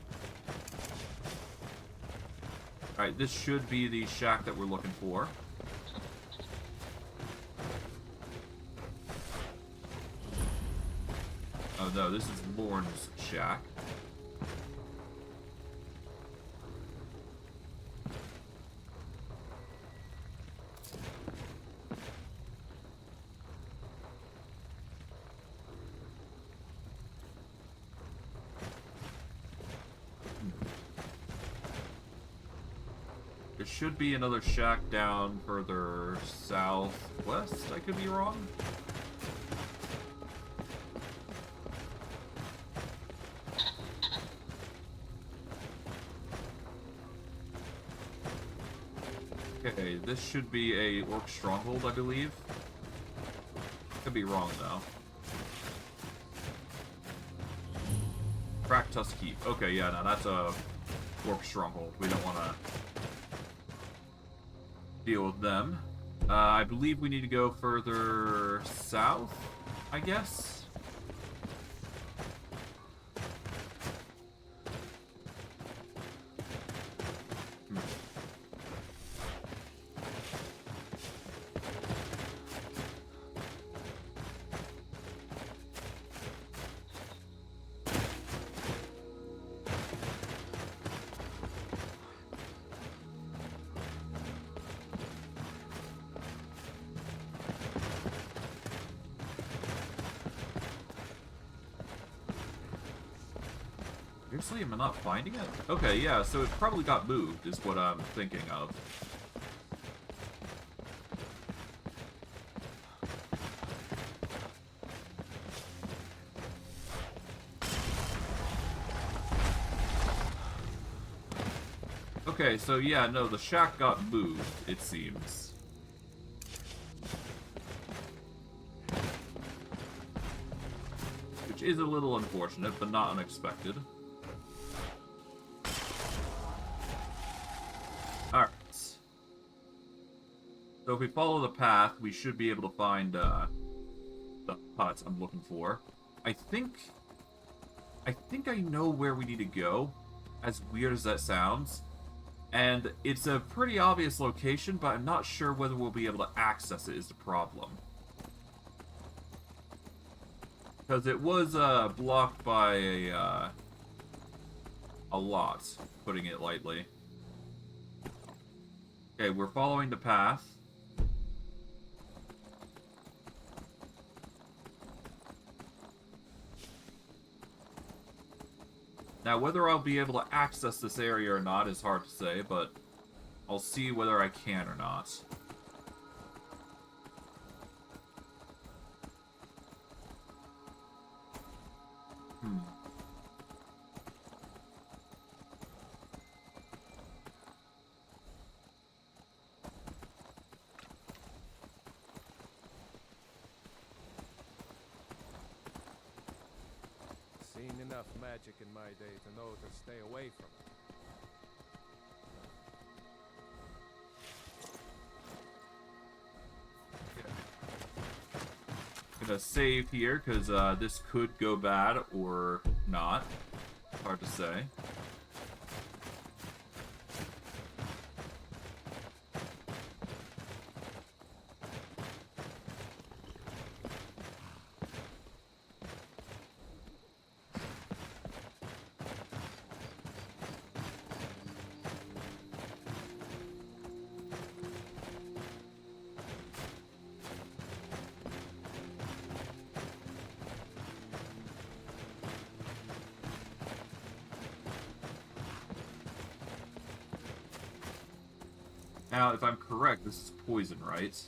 Alright, this should be the shack that we're looking for. Oh no, this is Lorne's shack. There should be another shack down further southwest. I could be wrong. Okay, this should be a orc stronghold, I believe. Could be wrong, though. Cracktusk Keep. Okay, yeah, no, that's a orc stronghold. We don't want to deal with them. I believe we need to go further south, I guess. Seriously, am I not finding it? Okay, yeah, so it probably got moved, is what I'm thinking of. Okay, so yeah, no, the shack got moved, it seems. Which is a little unfortunate, but not unexpected. Alright. So if we follow the path, we should be able to find the huts I'm looking for. I think I know where we need to go, as weird as that sounds. And it's a pretty obvious location, but I'm not sure whether we'll be able to access it is the problem. Because it was blocked by a lot, putting it lightly. Okay, we're following the path. Now, whether I'll be able to access this area or not is hard to say, but I'll see whether I can or not. Seen enough magic in my day to know to stay away from it. Gonna save here because this could go bad or not. Hard to say. Now, if I'm correct, this is poison, right?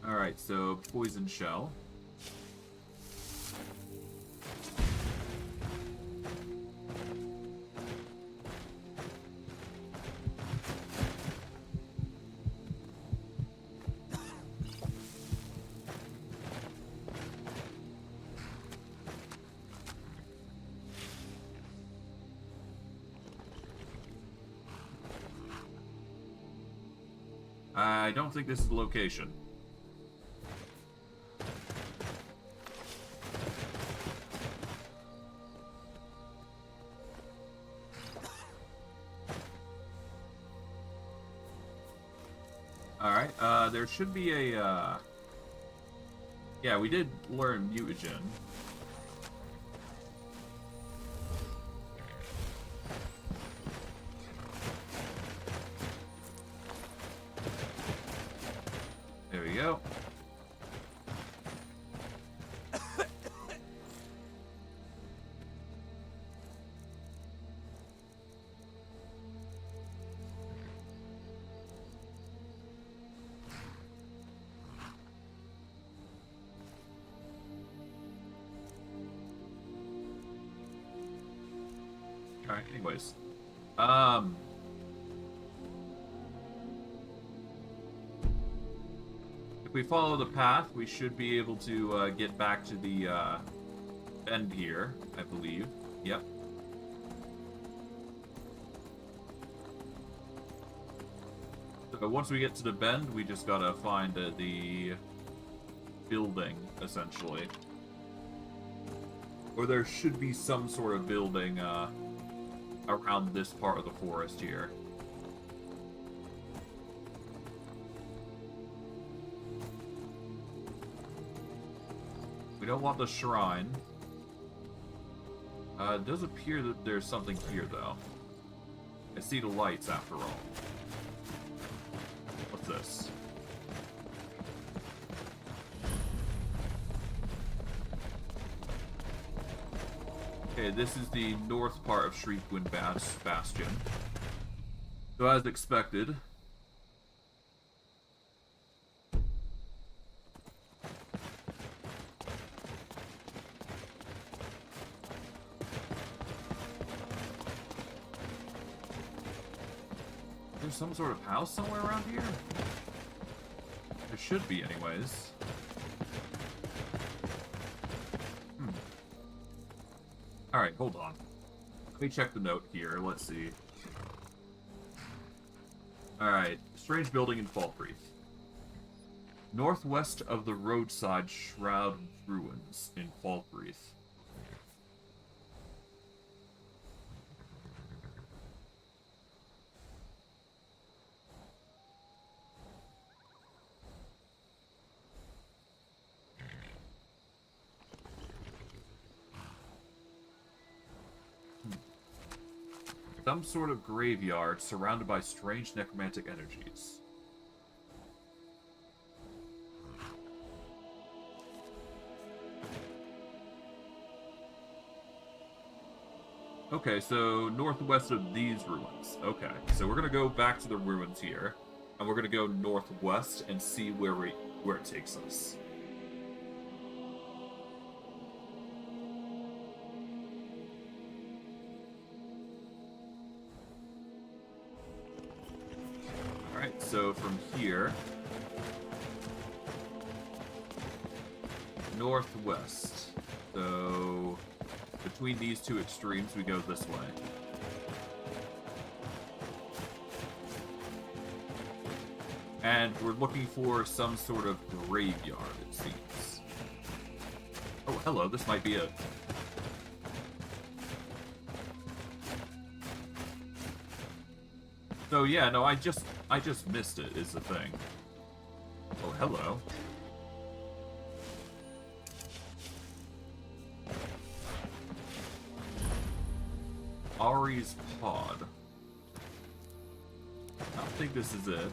Alright, so poison shell. I don't think this is the location. Alright, there should be a, yeah, we did learn mutagen. There we go. Alright, anyways. If we follow the path, we should be able to get back to the end here, I believe. Yep. So once we get to the bend, we just gotta find the building, essentially. Or there should be some sort of building around this part of the forest here. We don't want the shrine. It does appear that there's something here, though. I see the lights, after all. What's this? Okay, this is the north part of Gravewind Bastion. So as expected, there's some sort of house somewhere around here? There should be, anyways. Alright, hold on. Let me check the note here. Let's see. Alright. Strange building in Falkreath. Northwest of the roadside shroud ruins in Falkreath. Some sort of graveyard surrounded by strange necromantic energies. Okay, so northwest of these ruins. Okay, so we're gonna go back to the ruins here, and we're gonna go northwest and see where it takes us. So from here, northwest. So between these two extremes, we go this way. And we're looking for some sort of graveyard, it seems. Oh, hello, this might be it. So yeah, no, I just missed it, is the thing. Oh, hello. Ari's Pod. I don't think this is it.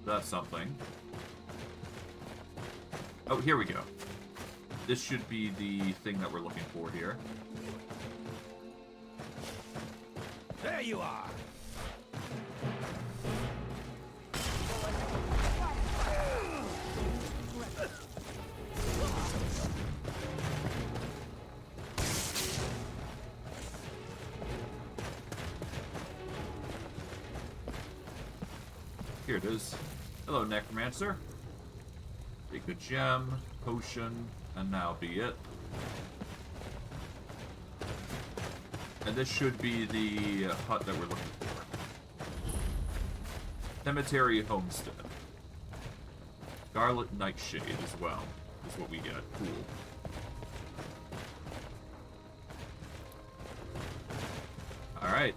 That's something. Oh, here we go. This should be the thing that we're looking for here. There you are! Here it is. Hello, Necromancer. Take a gem, potion, and now be it. And this should be the hut that we're looking for. Cemetery Homestead. Scarlet Nightshade as well, is what we get. Cool. Alright.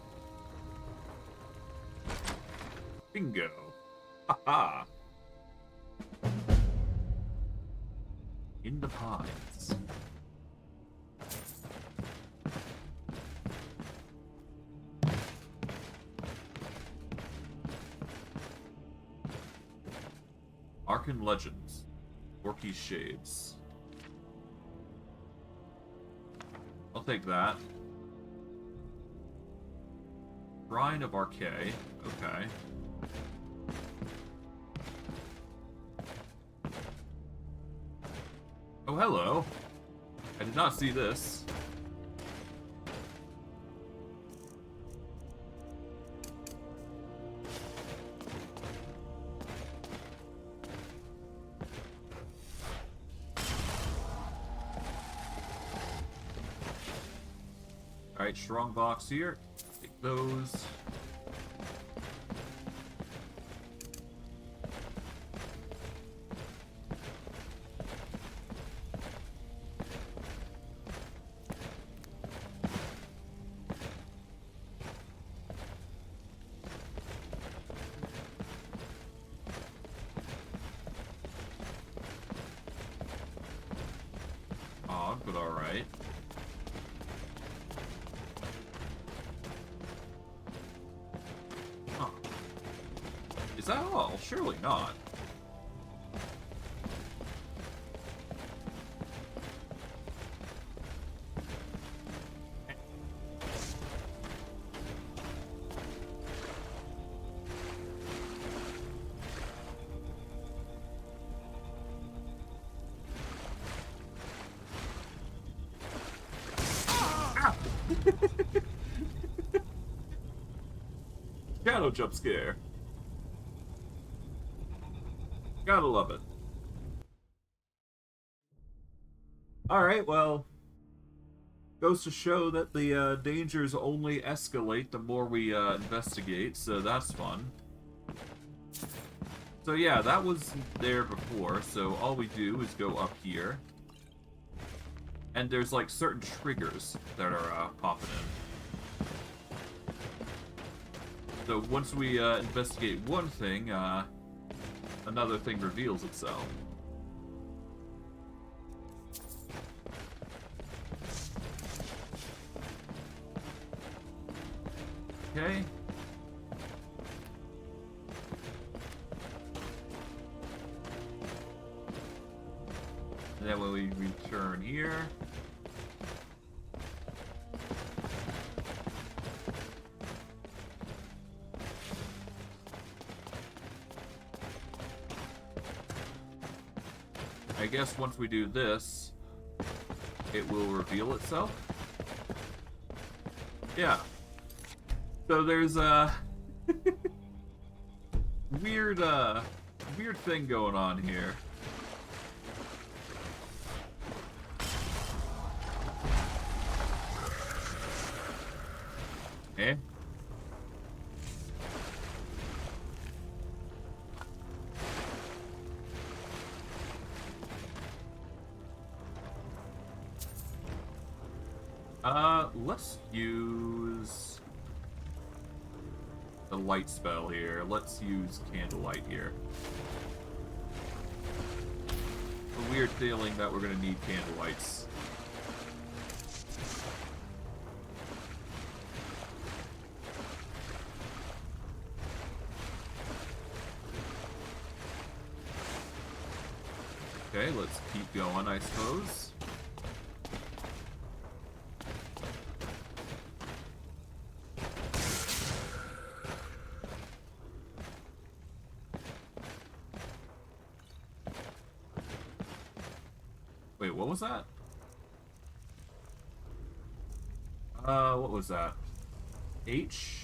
Bingo. Haha. In the pines. Arcan Legends. Orky Shades. I'll take that. Shrine of Archay. Okay. Oh, hello. I did not see this. Alright, strong box here. Take those. Odd, but alright. Huh. Is that all? Surely not. Shadow jump scare. Gotta love it. Alright, well, goes to show that the dangers only escalate the more we investigate, so that's fun. So yeah, that was there before, so all we do is go up here. And there's like certain triggers that are popping in. So once we investigate one thing, another thing reveals itself. Okay. And then when we return here, I guess once we do this, it will reveal itself. Yeah. So there's a weird thing going on here. Okay. Let's use the light spell here. Let's use candlelight here. A weird feeling that we're gonna need candlelights. Okay, let's keep going, I suppose. Wait, what was that? What was that? H?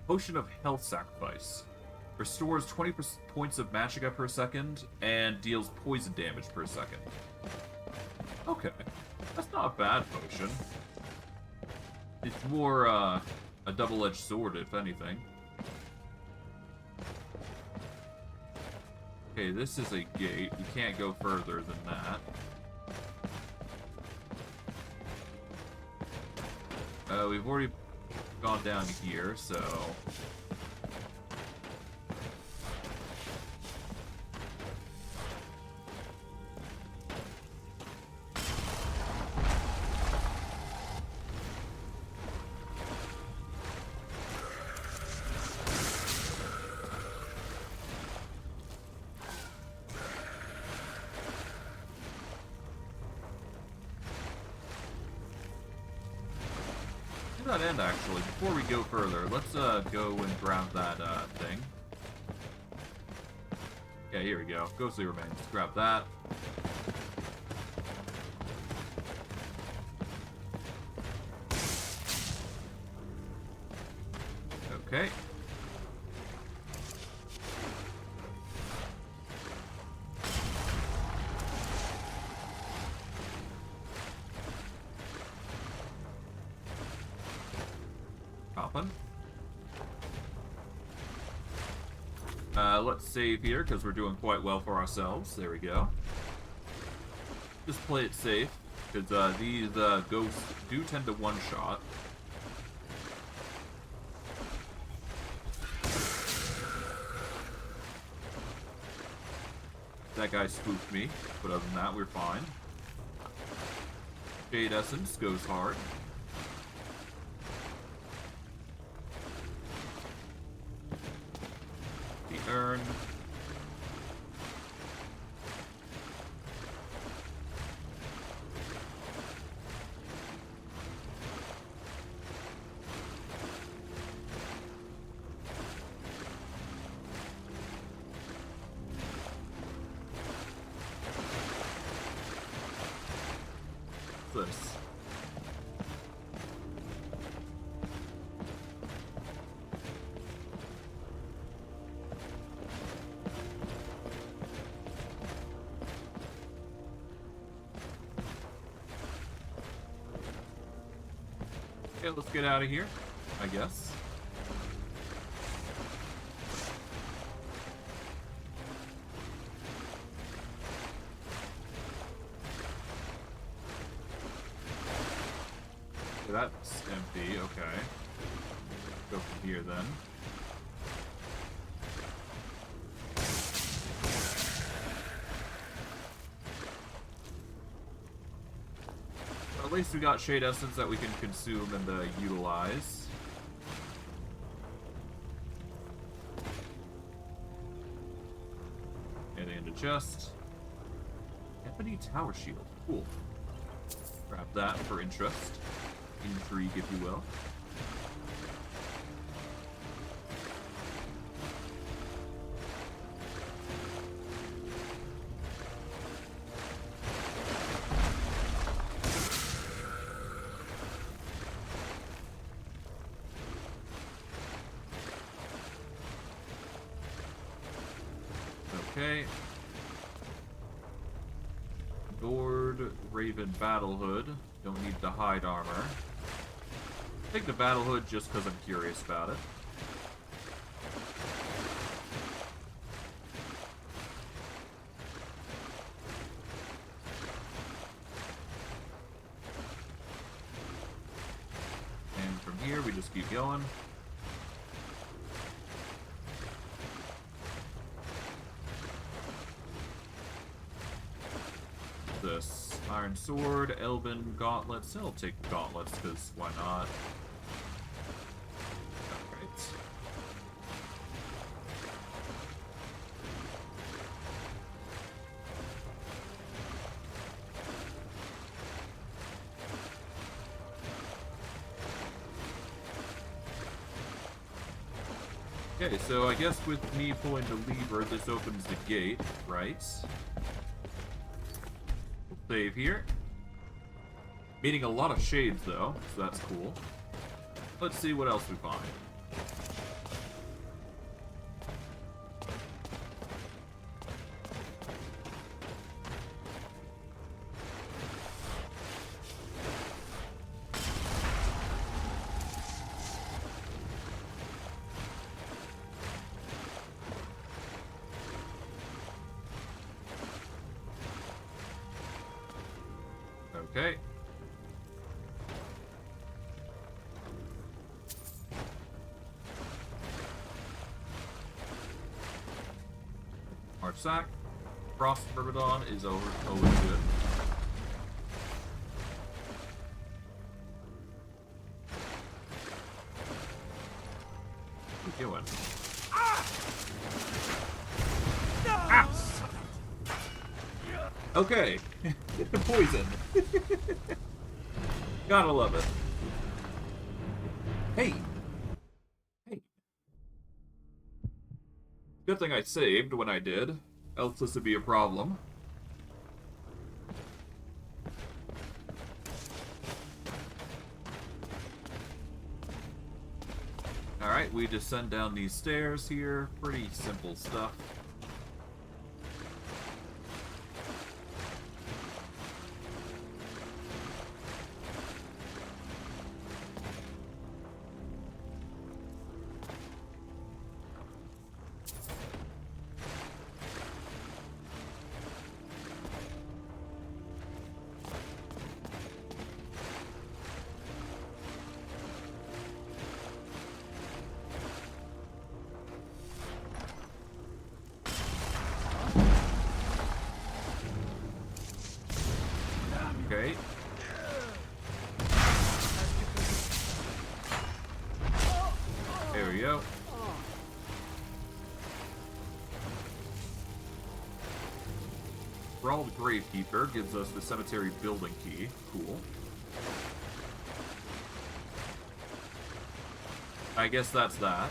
Potion of Health Sacrifice. Restores 20 points of magicka per second and deals poison damage per second. Okay. That's not a bad potion. It's more a double-edged sword, if anything. Okay, this is a gate. We can't go further than that. We've already gone down here, so... To that end, actually, before we go further, let's go and grab that thing. Yeah, here we go. Ghostly Remains. Grab that. Okay. Poppin'. Let's save here, because we're doing quite well for ourselves. There we go. Just play it safe, because these ghosts do tend to one-shot. That guy spooked me, but other than that, we're fine. Jade Essence goes hard. The urn. This. Okay, let's get out of here, I guess. That's empty, okay. Go from here then. At least we got Shade Essence that we can consume and utilize. Anything in the chest. Ebony Tower Shield, cool. Grab that for interest. Intrigue, if you will. Okay. Gourd, Raven, Battle Hood. Don't need the hide armor. Take the Battle Hood just because I'm curious about it. And from here, we just keep going. This Iron Sword, Elven Gauntlets. I'll take Gauntlets because why not? Okay, so I guess with me pulling the lever, this opens the gate, right? We'll save here. Meeting a lot of shades, though, so that's cool. Let's see what else we find. Okay. March sack. Frost Myrmidon is always good. What are you doing? Ah! Okay. Poison. Gotta love it. Hey! Hey. Good thing I saved when I did. Else this would be a problem. Alright, we descend down these stairs here. Pretty simple stuff. Okay. There we go. Brawl the Gravekeeper gives us the cemetery building key. Cool. I guess that's that.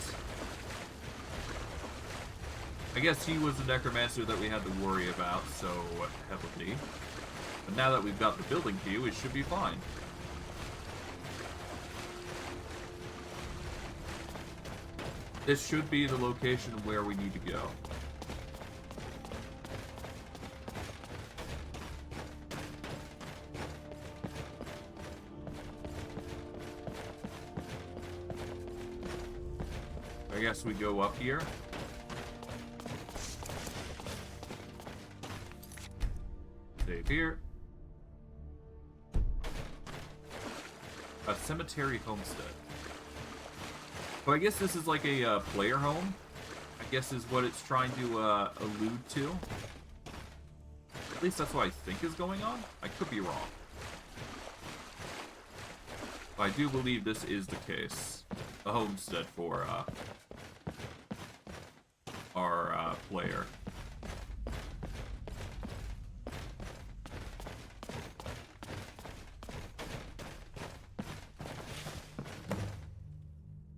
I guess he was the necromancer that we had to worry about so heavily. But now that we've got the building key, we should be fine. This should be the location where we need to go. I guess we go up here. Save here. A cemetery homestead. So I guess this is like a player home. I guess is what it's trying to allude to. At least that's what I think is going on. I could be wrong. But I do believe this is the case. A homestead for our player.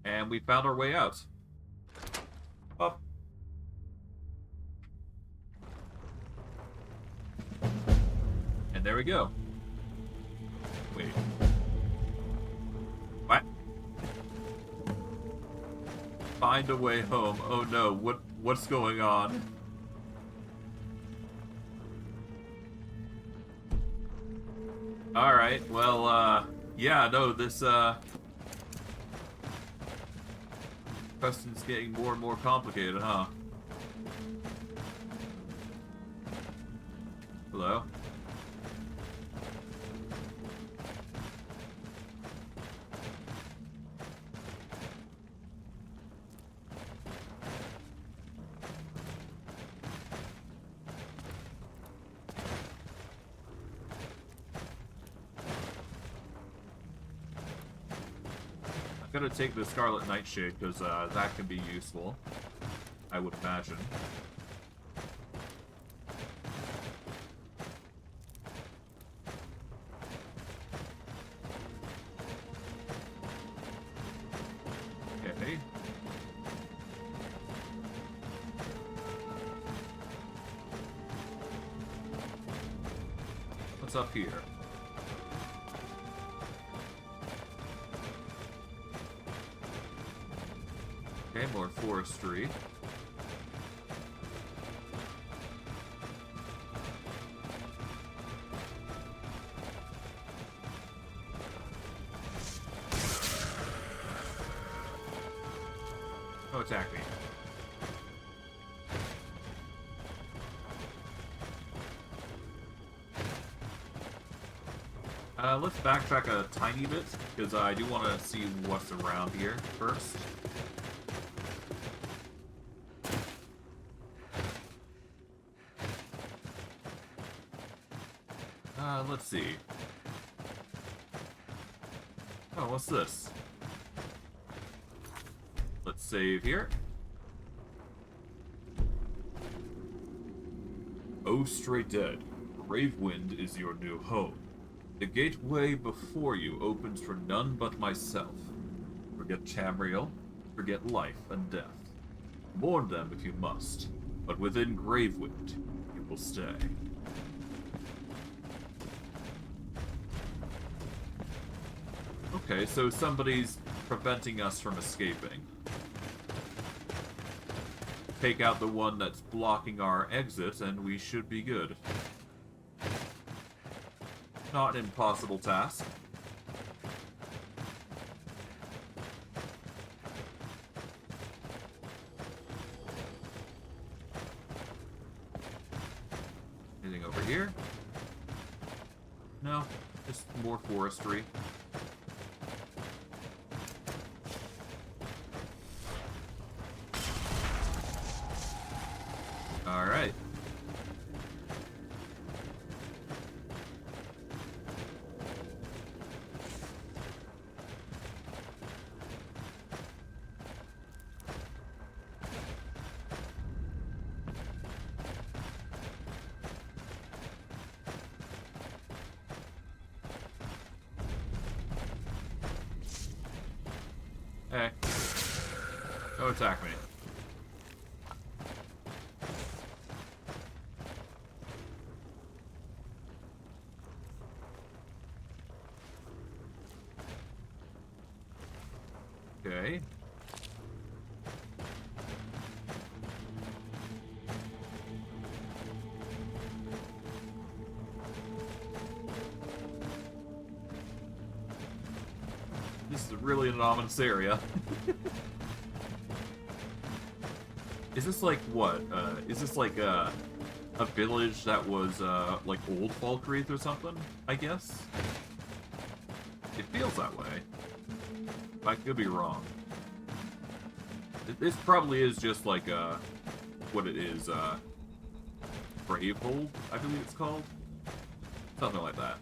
And we found our way out. Up. And there we go. Wait. What? Find a way home. Oh no, what's going on? Alright, well, yeah, no, this, question's getting more and more complicated, huh? Hello? I'm gonna take the Scarlet Nightshade because that can be useful, I would imagine. Okay. What's up here? Okay, more forestry. Oh, attack me. Let's backtrack a tiny bit, because I do want to see what's around here first. Let's see. Oh, what's this? Let's save here. Oh, stray dead. Gravewind is your new home. The gateway before you opens for none but myself. For Forget Tamriel, forget life and death. Mourn them if you must, but within Gravewind, you will stay. Okay, so somebody's preventing us from escaping. Take out the one that's blocking our exit, and we should be good. Not an impossible task. Anything over here? No, just more forestry. Alright. Hey. Don't attack me. Okay. This is really an ominous area. Is this like what? Is this like a village that was like old Falkreath or something? I guess. It feels that way. I could be wrong. This probably is just like what it is, Gravehold, I believe it's called. Something like that.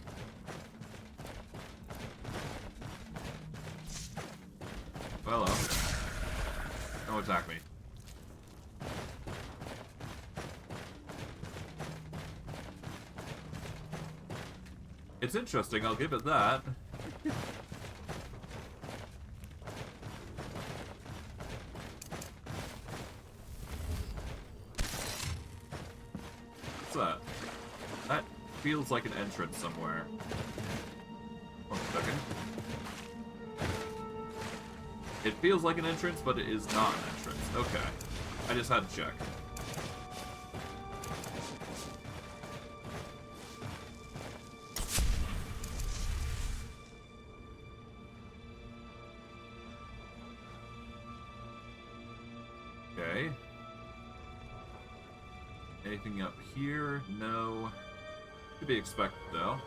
Hello. Don't attack me. It's interesting, I'll give it that. What's that? That feels like an entrance somewhere. 1 second. It feels like an entrance, but it is not an entrance. Okay. I just had to check. Okay. Anything up here? No. To be expected, though.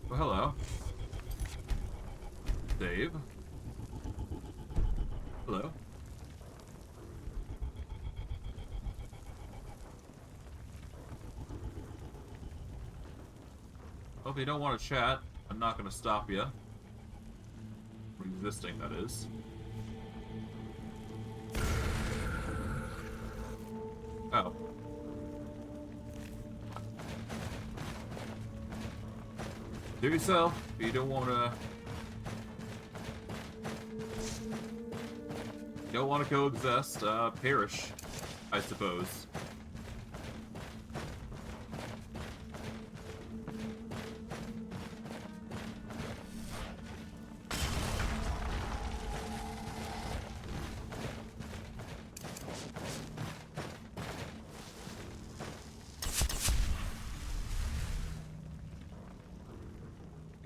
Well, hello. Dave. Hello. Well, if you don't want to chat, I'm not going to stop you. Resisting, that is. Oh. Do yourself, if you don't want to... Don't want to coexist, perish, I suppose.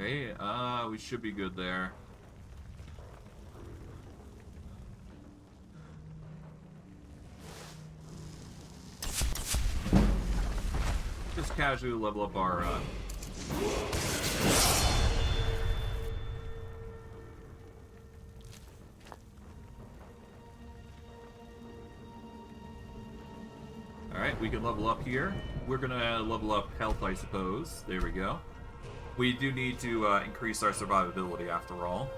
Okay, we should be good there. Just casually level up our, Alright, we can level up here. We're gonna level up health, I suppose. There we go. We do need to increase our survivability after all.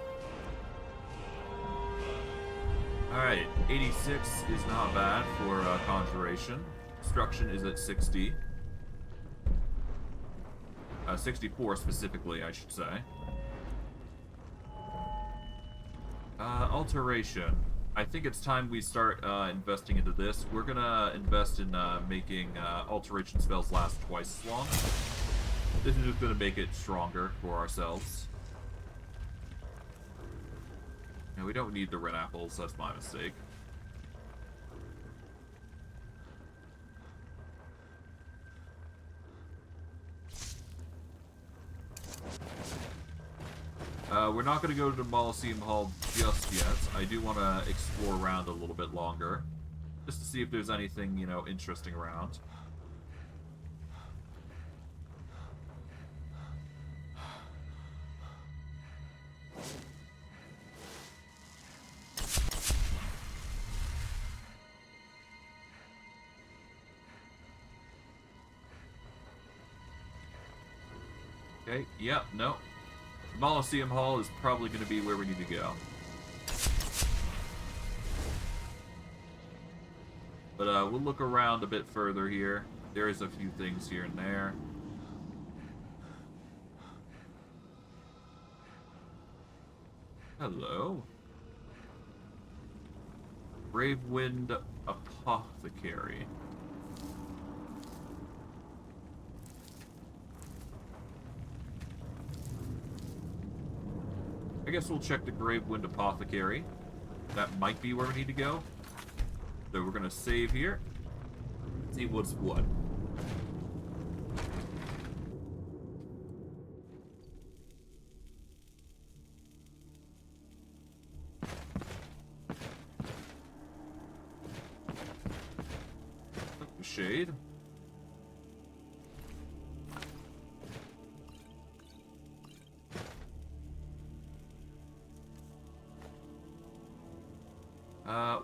Alright, 86 is not bad for conjuration. Destruction is at 60. 64 specifically, I should say. Alteration. I think it's time we start investing into this. We're gonna invest in making alteration spells last twice as long. This is just gonna make it stronger for ourselves. And we don't need the red apples, that's my mistake. We're not going to go to the Molosseum Hall just yet. I do want to explore around a little bit longer. Just to see if there's anything, you know, interesting around. Okay, yep, no. Molosseum Hall is probably going to be where we need to go. But we'll look around a bit further here. There is a few things here and there. Hello. Gravewind Apothecary. I guess we'll check the Gravewind Apothecary. That might be where we need to go. So we're gonna save here. See what's what. Shade.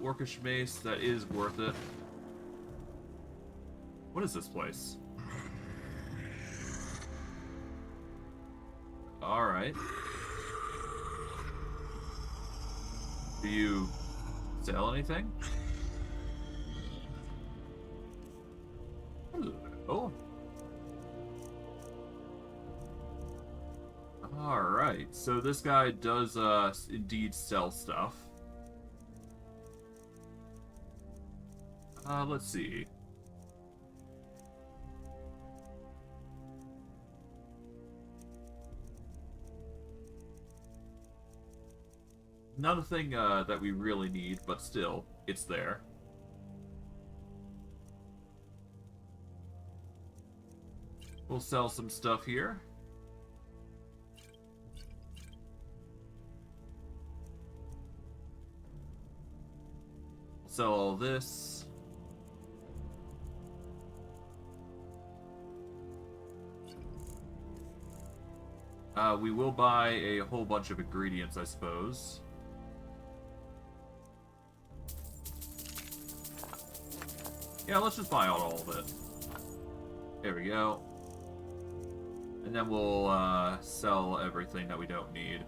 Orcish Mace, that is worth it. What is this place? Alright. Do you sell anything? Hello. Alright, so this guy does indeed sell stuff. Let's see. Nothing that we really need, but still, it's there. We'll sell some stuff here. We'll sell all this. We will buy a whole bunch of ingredients, I suppose. Yeah, let's just buy all of it. There we go. And then we'll sell everything that we don't need.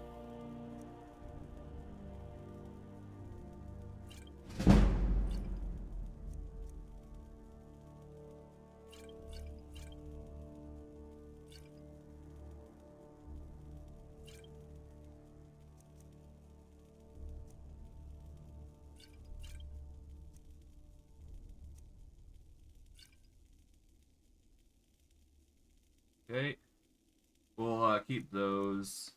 Okay, we'll keep those.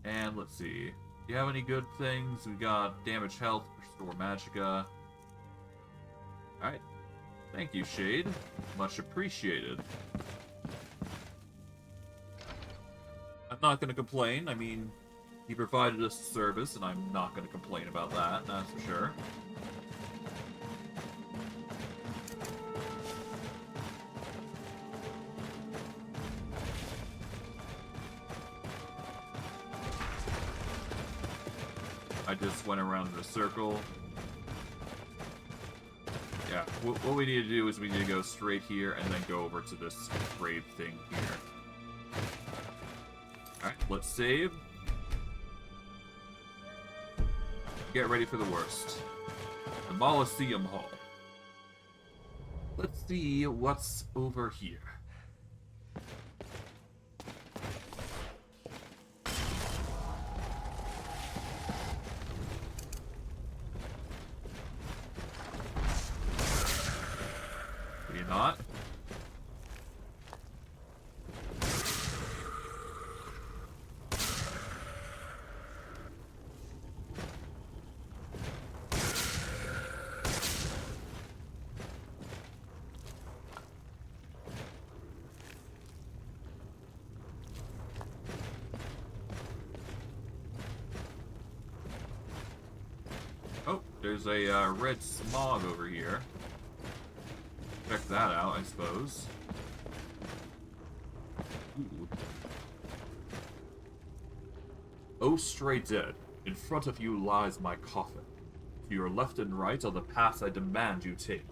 And let's see. Do you have any good things? We got damage health, restore magicka. Alright. Thank you, Shade. Much appreciated. I'm not gonna complain. I mean, he provided us a service, and I'm not gonna complain about that, that's for sure. I just went around in a circle. Yeah, what we need to do is we need to go straight here and then go over to this grave thing here. Alright, let's save. Get ready for the worst. The Molosseum Hall. Let's see what's over here. Maybe not. Oh, there's a red smog over here. Check that out, I suppose. Ooh. Oh, stray dead, in front of you lies my coffin. To your left and right are the paths I demand you take.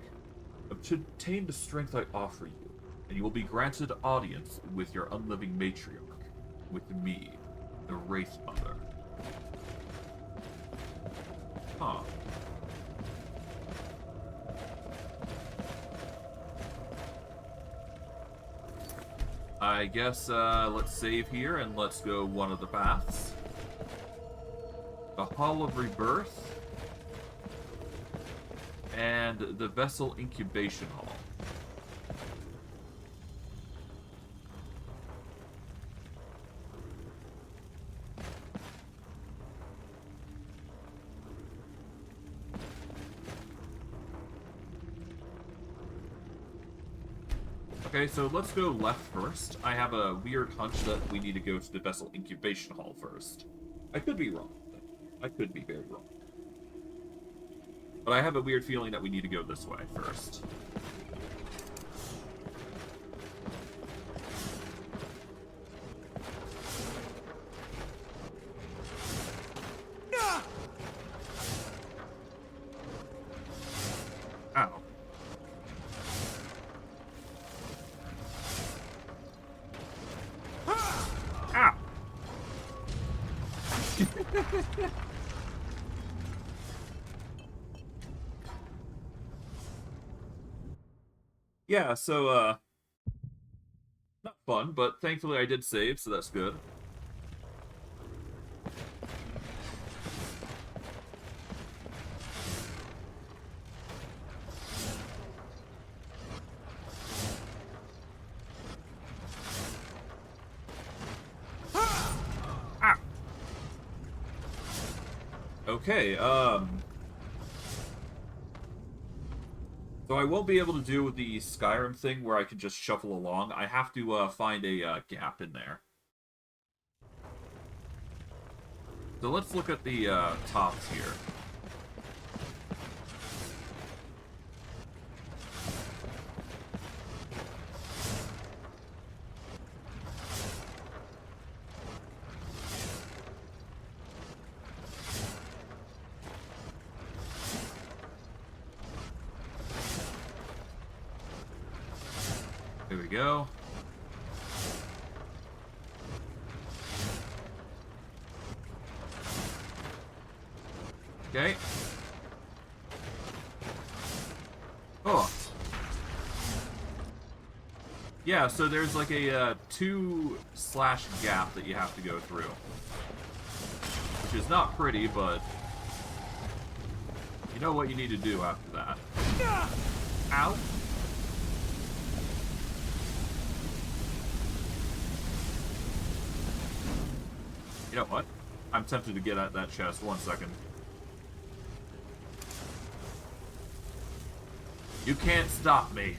Obtain the strength I offer you, and you will be granted audience with your unliving matriarch, with me, the Wraith Mother. Huh. I guess, let's save here and let's go one of the paths. The Hall of Rebirth. And the Vessel Incubation Hall. Okay, so let's go left first. I have a weird hunch that we need to go to the Vessel Incubation Hall first. I could be wrong. I could be very wrong. But I have a weird feeling that we need to go this way first. Ow. Ow! Yeah, so, not fun, but thankfully I did save, so that's good. Ah! Okay, so I won't be able to do the Skyrim thing where I can just shuffle along. I have to find a gap in there. So let's look at the tops here. There we go. Okay. Oh. Yeah, so there's like a 2/ gap that you have to go through. Which is not pretty, but you know what you need to do after that. Ow. You know what? I'm tempted to get at that chest. 1 second. You can't stop me.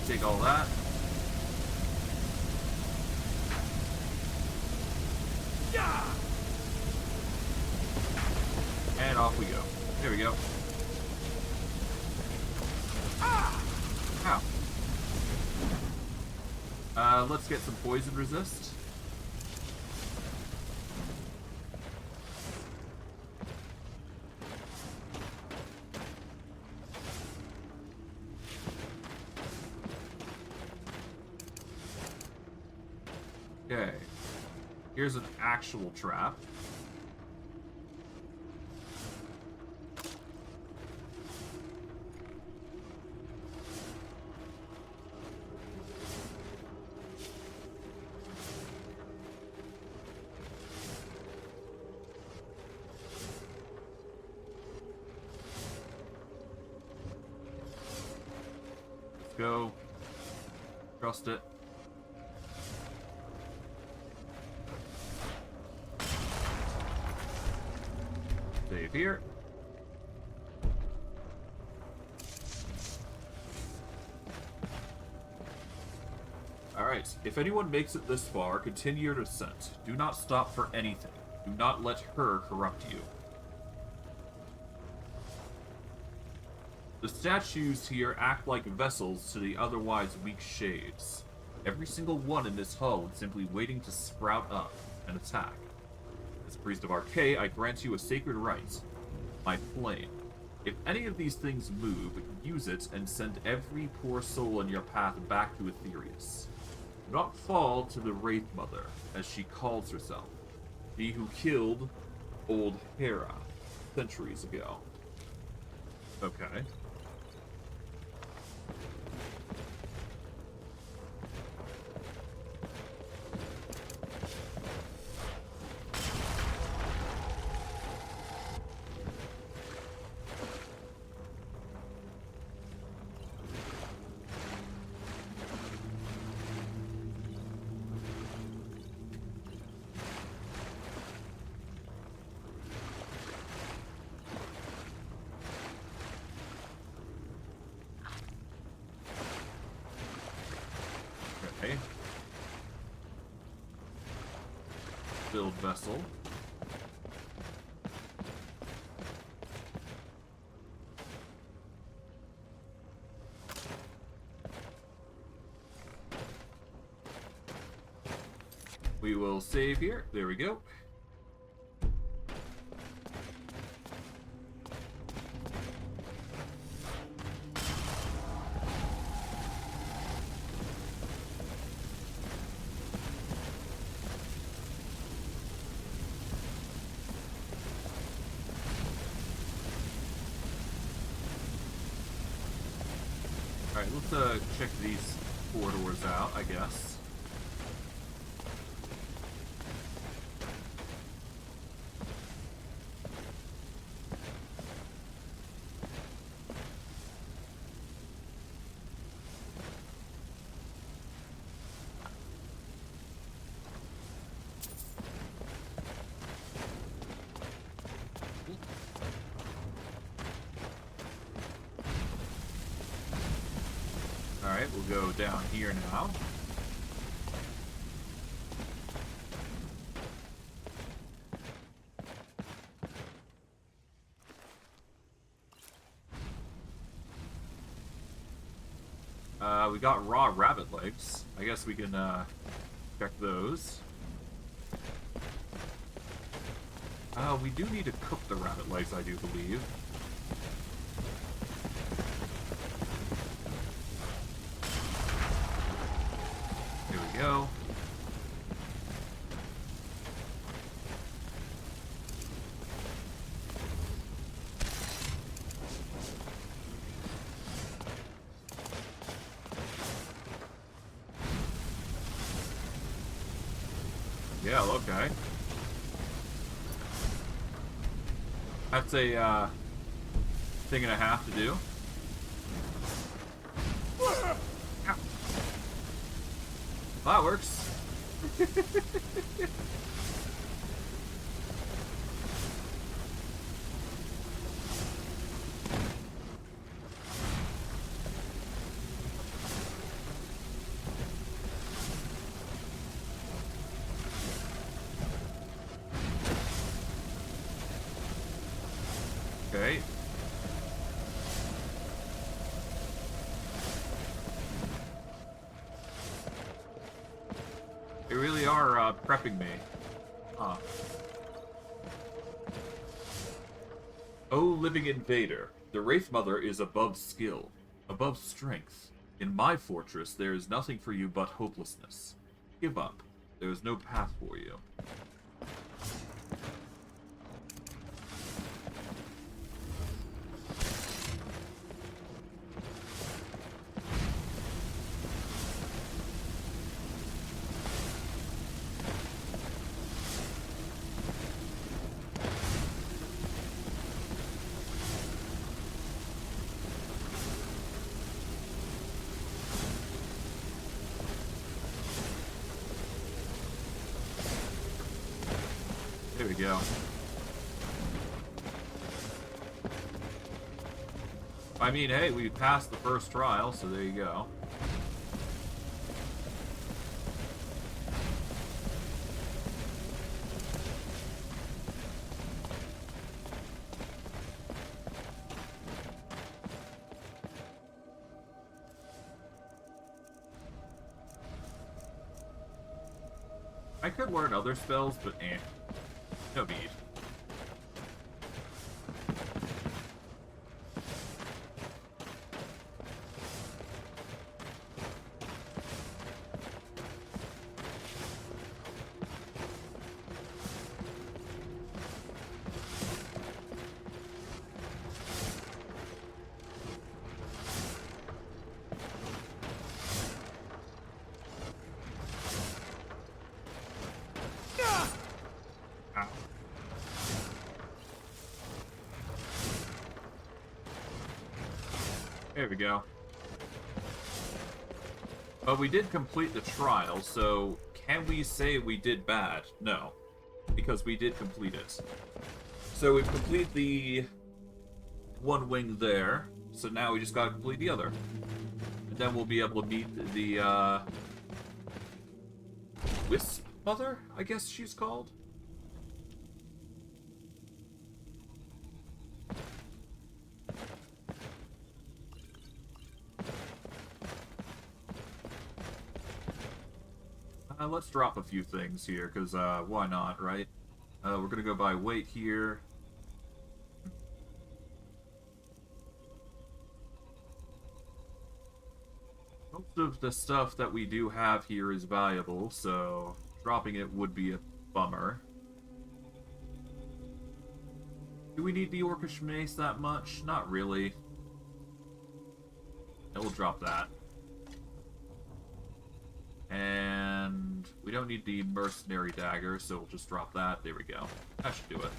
Take all that. And off we go. There we go. Ow. Let's get some poison resist. Okay. Here's an actual trap. Let's go. Trust it. Save here. Alright, if anyone makes it this far, continue your descent. Do not stop for anything. Do not let her corrupt you. The statues here act like vessels to the otherwise weak shades. Every single one in this hall is simply waiting to sprout up and attack. As Priest of Archay, I grant you a sacred right. My flame. If any of these things move, use it and send every poor soul in your path back to Aetherius. Do not fall to the Wraith Mother, as she calls herself. She who killed old Hera centuries ago. Okay. Okay. Build vessel. We will save here. There we go. Alright, let's check these corridors out, I guess. Alright, we'll go down here now. We got raw rabbit legs. I guess we can check those. We do need to cook the rabbit legs, I do believe. Here we go. Yeah, okay. That's a thing and a half to do. Ow. That works. They really are prepping me. Huh. O living invader, the Wraith Mother is above skill, above strength. In my fortress, there is nothing for you but hopelessness. Give up. There is no path for you. There we go. I mean, hey, we passed the first trial, so there you go. I could learn other spells, but eh. No need. There we go. But we did complete the trial, so can we say we did bad? No, because we did complete it. So we've completed the one wing there, so now we just gotta complete the other. And then we'll be able to meet the, Wisp Mother, I guess she's called? Let's drop a few things here, because, why not, right? We're gonna go by weight here. Most of the stuff that we do have here is valuable, so dropping it would be a bummer. Do we need the Orcish Mace that much? Not really. Yeah, we'll drop that. And we don't need the Mercenary Dagger, so we'll just drop that. There we go. That should do it.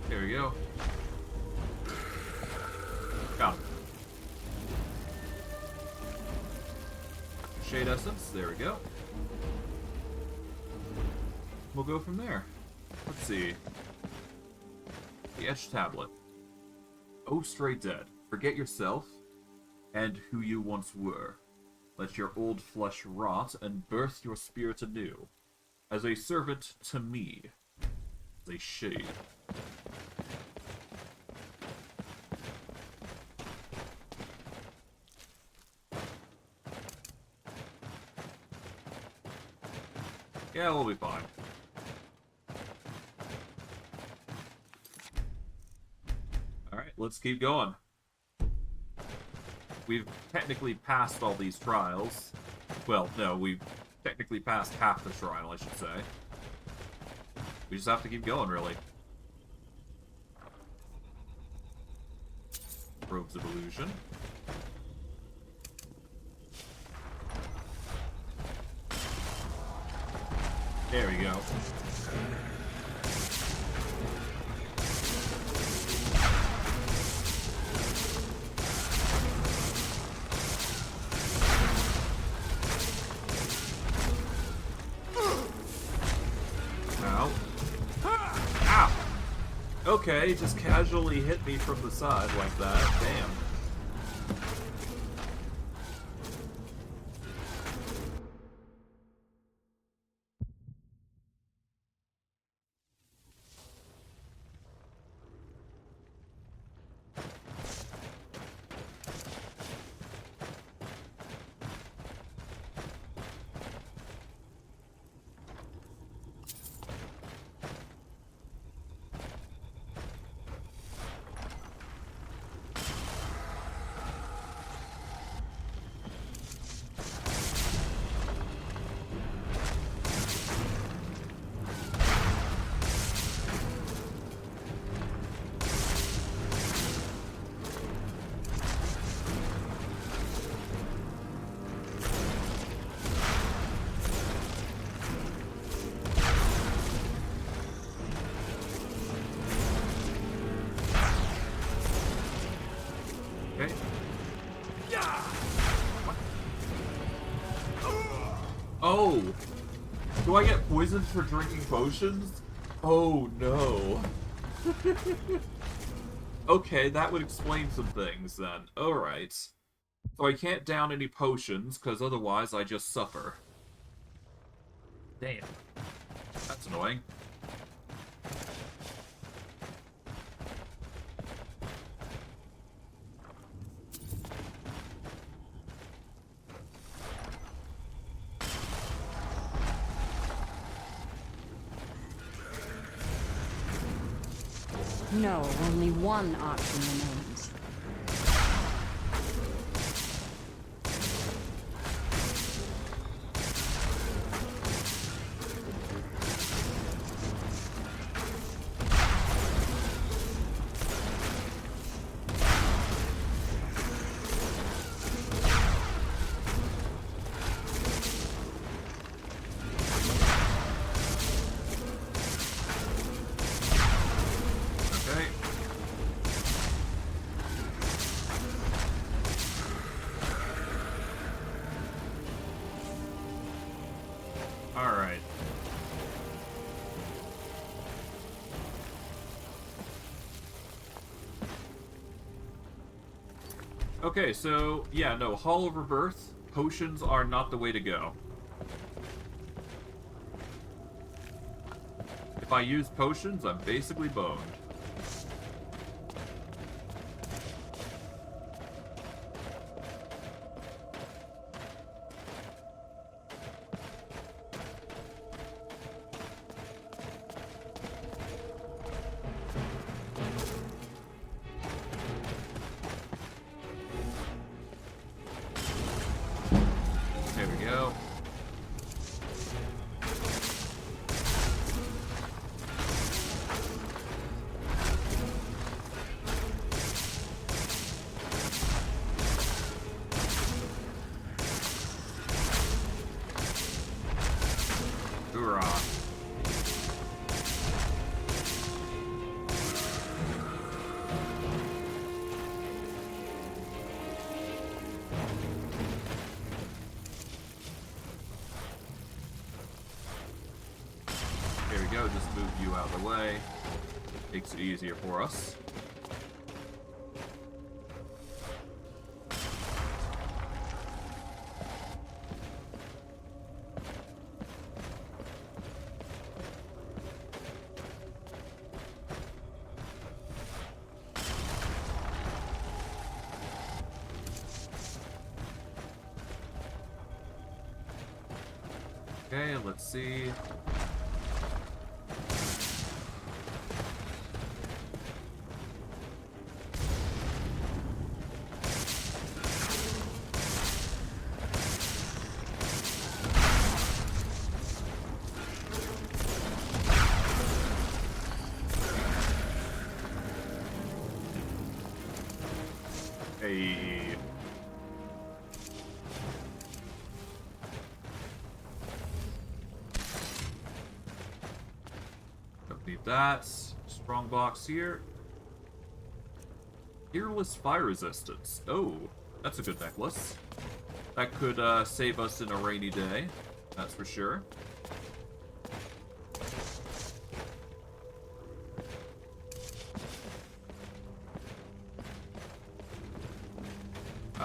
There we go. Got it. Shade Essence, there we go. We'll go from there. Let's see. The Etched Tablet. Oh, stray dead. Forget yourself and who you once were. Let your old flesh rot and birth your spirit anew. As a servant to me. As a shade. Yeah, we'll be fine. Alright, let's keep going. We've technically passed all these trials. Well, no, we've technically passed half the trial, I should say. We just have to keep going, really. Robes of Illusion. There we go. Ow. Okay, just casually hit me from the side like that. Damn. Oh! Do I get poisoned for drinking potions? Oh no. Okay, that would explain some things then. Alright. So I can't down any potions, because otherwise I just suffer. Damn. That's annoying. No, only one option remains. Okay, so, yeah, no, Hall of Rebirth, potions are not the way to go. If I use potions, I'm basically boned. Just move you out of the way. Makes it easier for us. Okay, let's see. Don't need that. Strong box here. Fearless fire resistance. Oh, that's a good necklace. That could save us in a rainy day. That's for sure.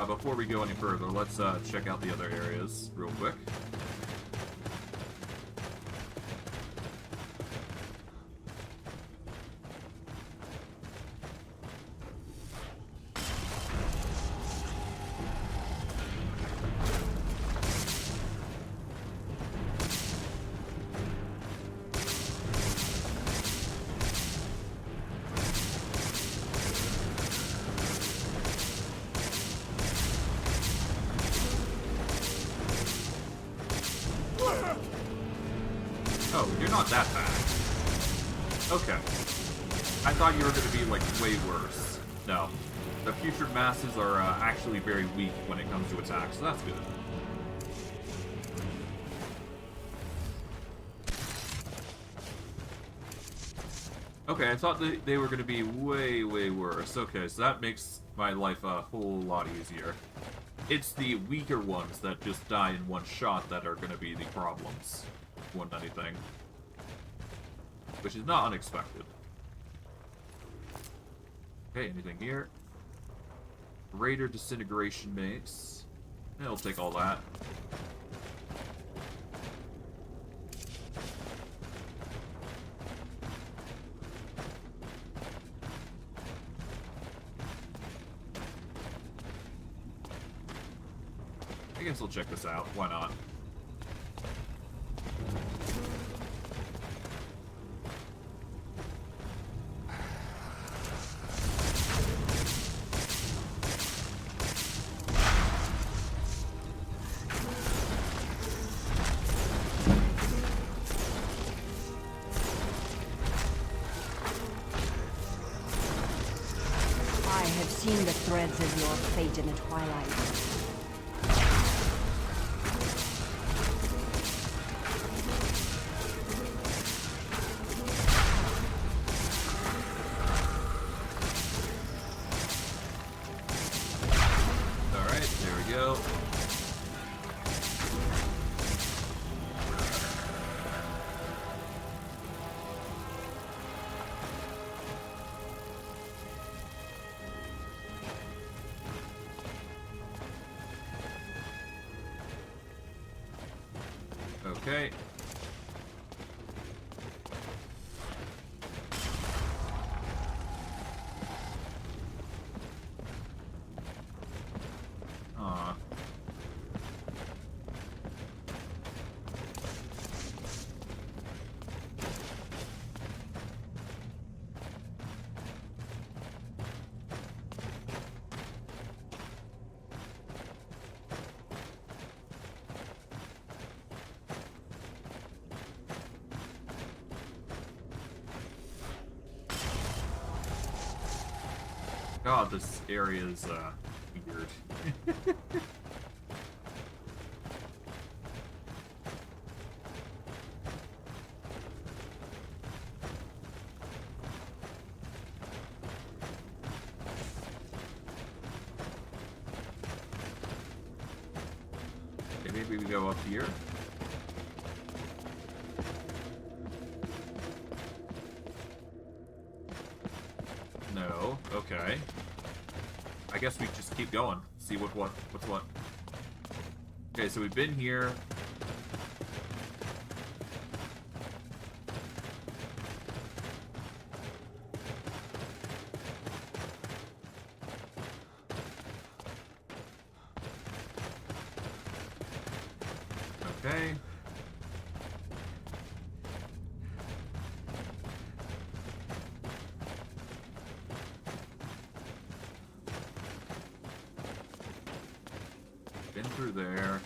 Before we go any further, let's check out the other areas real quick. Oh, you're not that bad. Okay. I thought you were going to be, like, way worse. No. The Putrid Masses are actually very weak when it comes to attacks, so that's good. Okay, I thought they were going to be way, way worse. Okay, so that makes my life a whole lot easier. It's the weaker ones that just die in one shot that are going to be the problems. More than anything. Which is not unexpected. Okay, anything here? Raider Disintegration Mace. It'll take all that. I guess we'll check this out. Why not? I have seen the threads of your fate in the twilight. Okay. Aw. God, this area is, weird. Okay, maybe we go up here. No, okay. I guess we just keep going. See what's what. Okay, so we've been here. Okay. Been through there.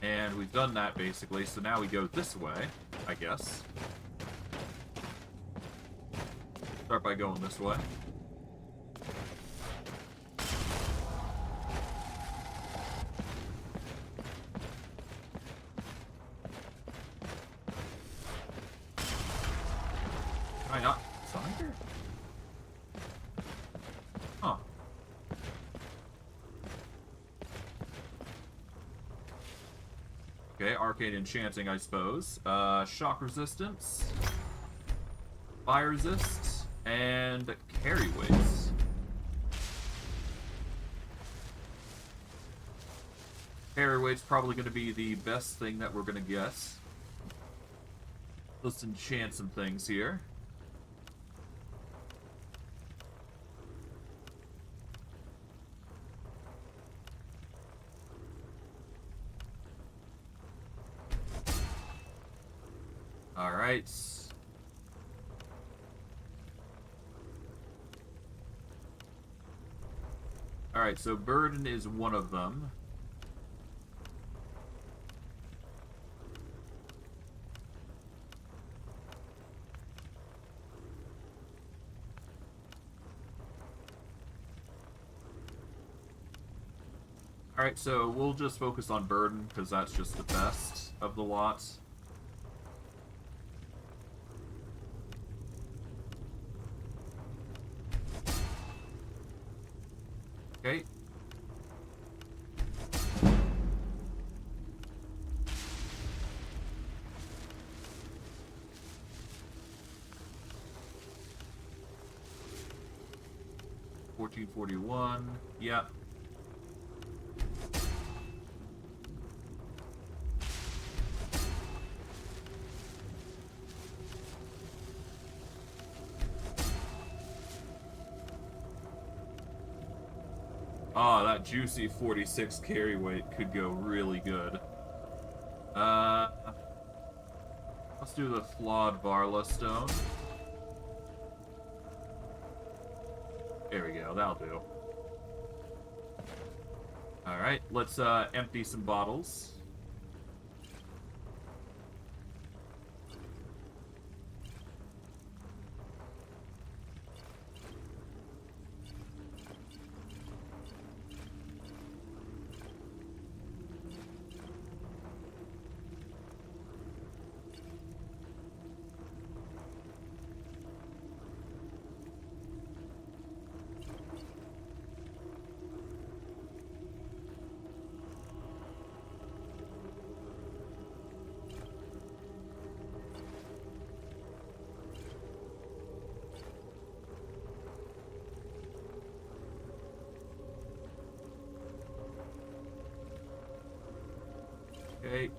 And we've done that basically, so now we go this way, I guess. Start by going this way. Okay, arcane enchanting, I suppose. Shock resistance, fire resist, and carry weights. Carry weight's probably going to be the best thing that we're going to get. Let's enchant some things here. Alright. Alright, so burden is one of them. Alright, so we'll just focus on burden, because that's just the best of the lot. Okay. $14.41. Yep. Oh, that juicy 46 carry weight could go really good. Let's do the flawed Varla stone. There we go, that'll do. Alright, let's empty some bottles. Okay.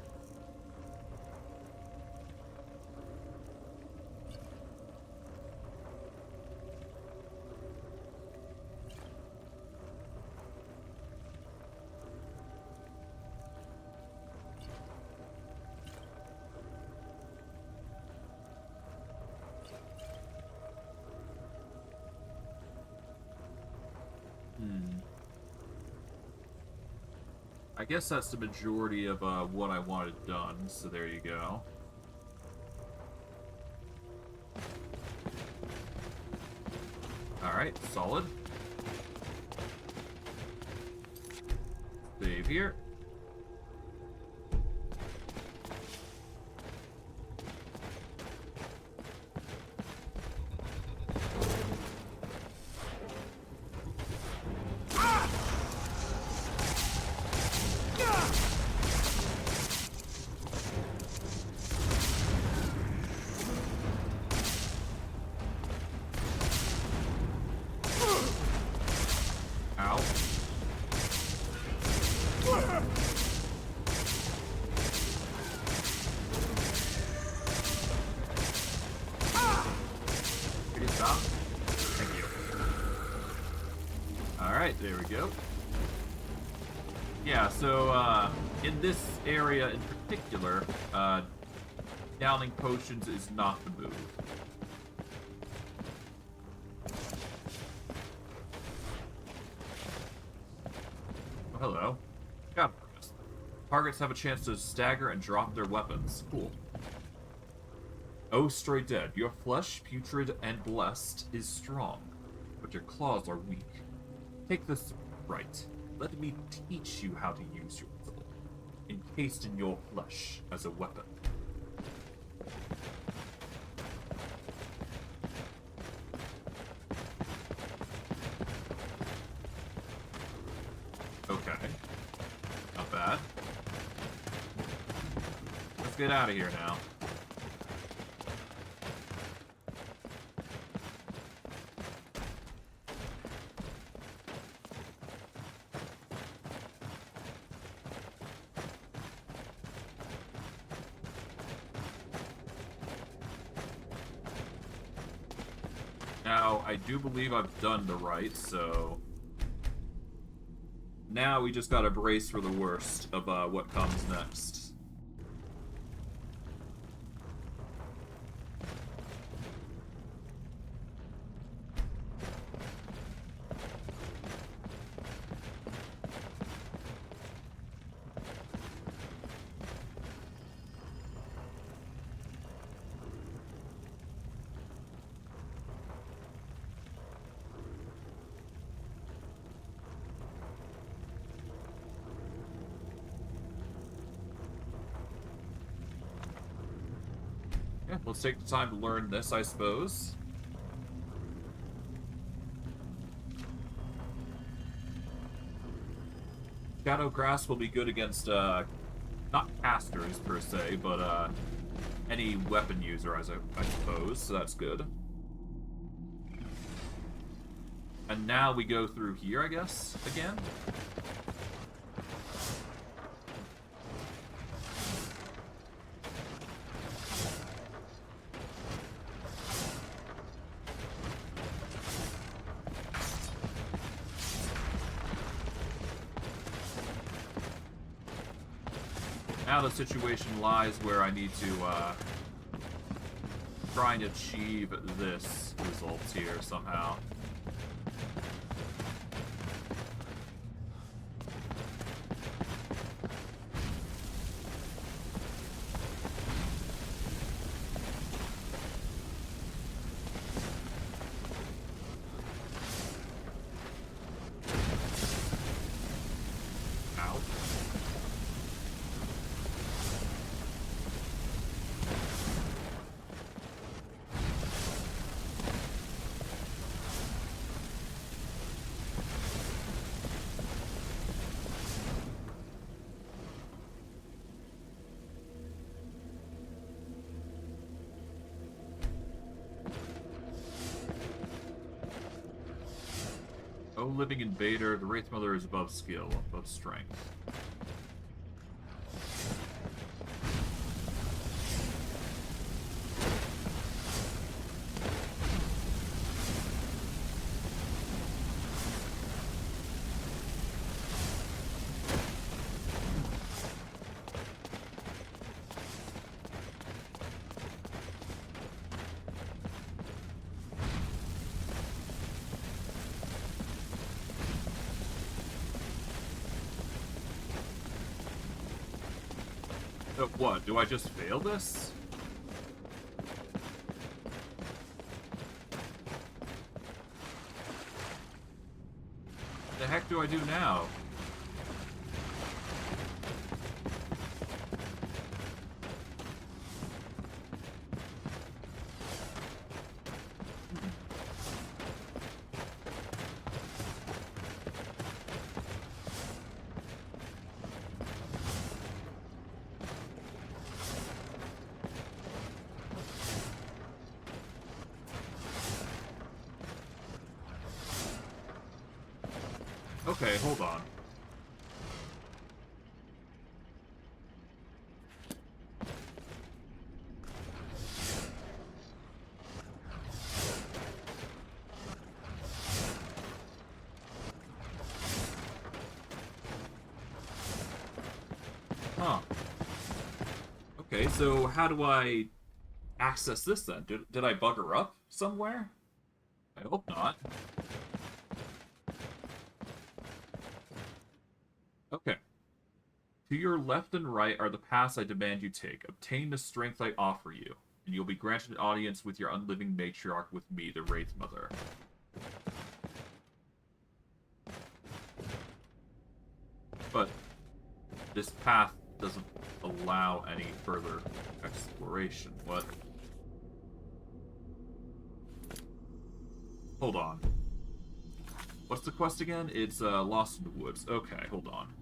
I guess that's the majority of what I wanted done, so there you go. Alright, solid. Save here. There we go. Yeah, so in this area in particular, downing potions is not the move. Oh, hello. God, targets have a chance to stagger and drop their weapons. Cool. Oh, stray dead, your flesh, putrid and blessed, is strong, but your claws are weak. Take this right. Let me teach you how to use your soul, encased in your flesh as a weapon. Okay. Not bad. get out of here now. Now, I do believe I've done the right, so... Now we just gotta brace for the worst of what comes next. Yeah, let's take the time to learn this, I suppose. Shadow Grasp will be good against, not casters, per se, but, any weapon user, I suppose, so that's good. And now we go through here, I guess, again? Now the situation lies where I need to try and achieve this result here somehow. Oh, living invader, the Wraith Mother is above skill, above strength. What? Do I just fail this? What the heck do I do now? Okay, hold on. Huh. Okay, so how do I access this then? Did I bugger up somewhere? I hope not. Okay. To your left and right are the paths I demand you take. Obtain the strength I offer you, and you'll be granted an audience with your unliving matriarch with me, the Wraith Mother. But this path doesn't allow any further exploration. What? Hold on. What's the quest again? It's Lost in the Woods. Okay, hold on.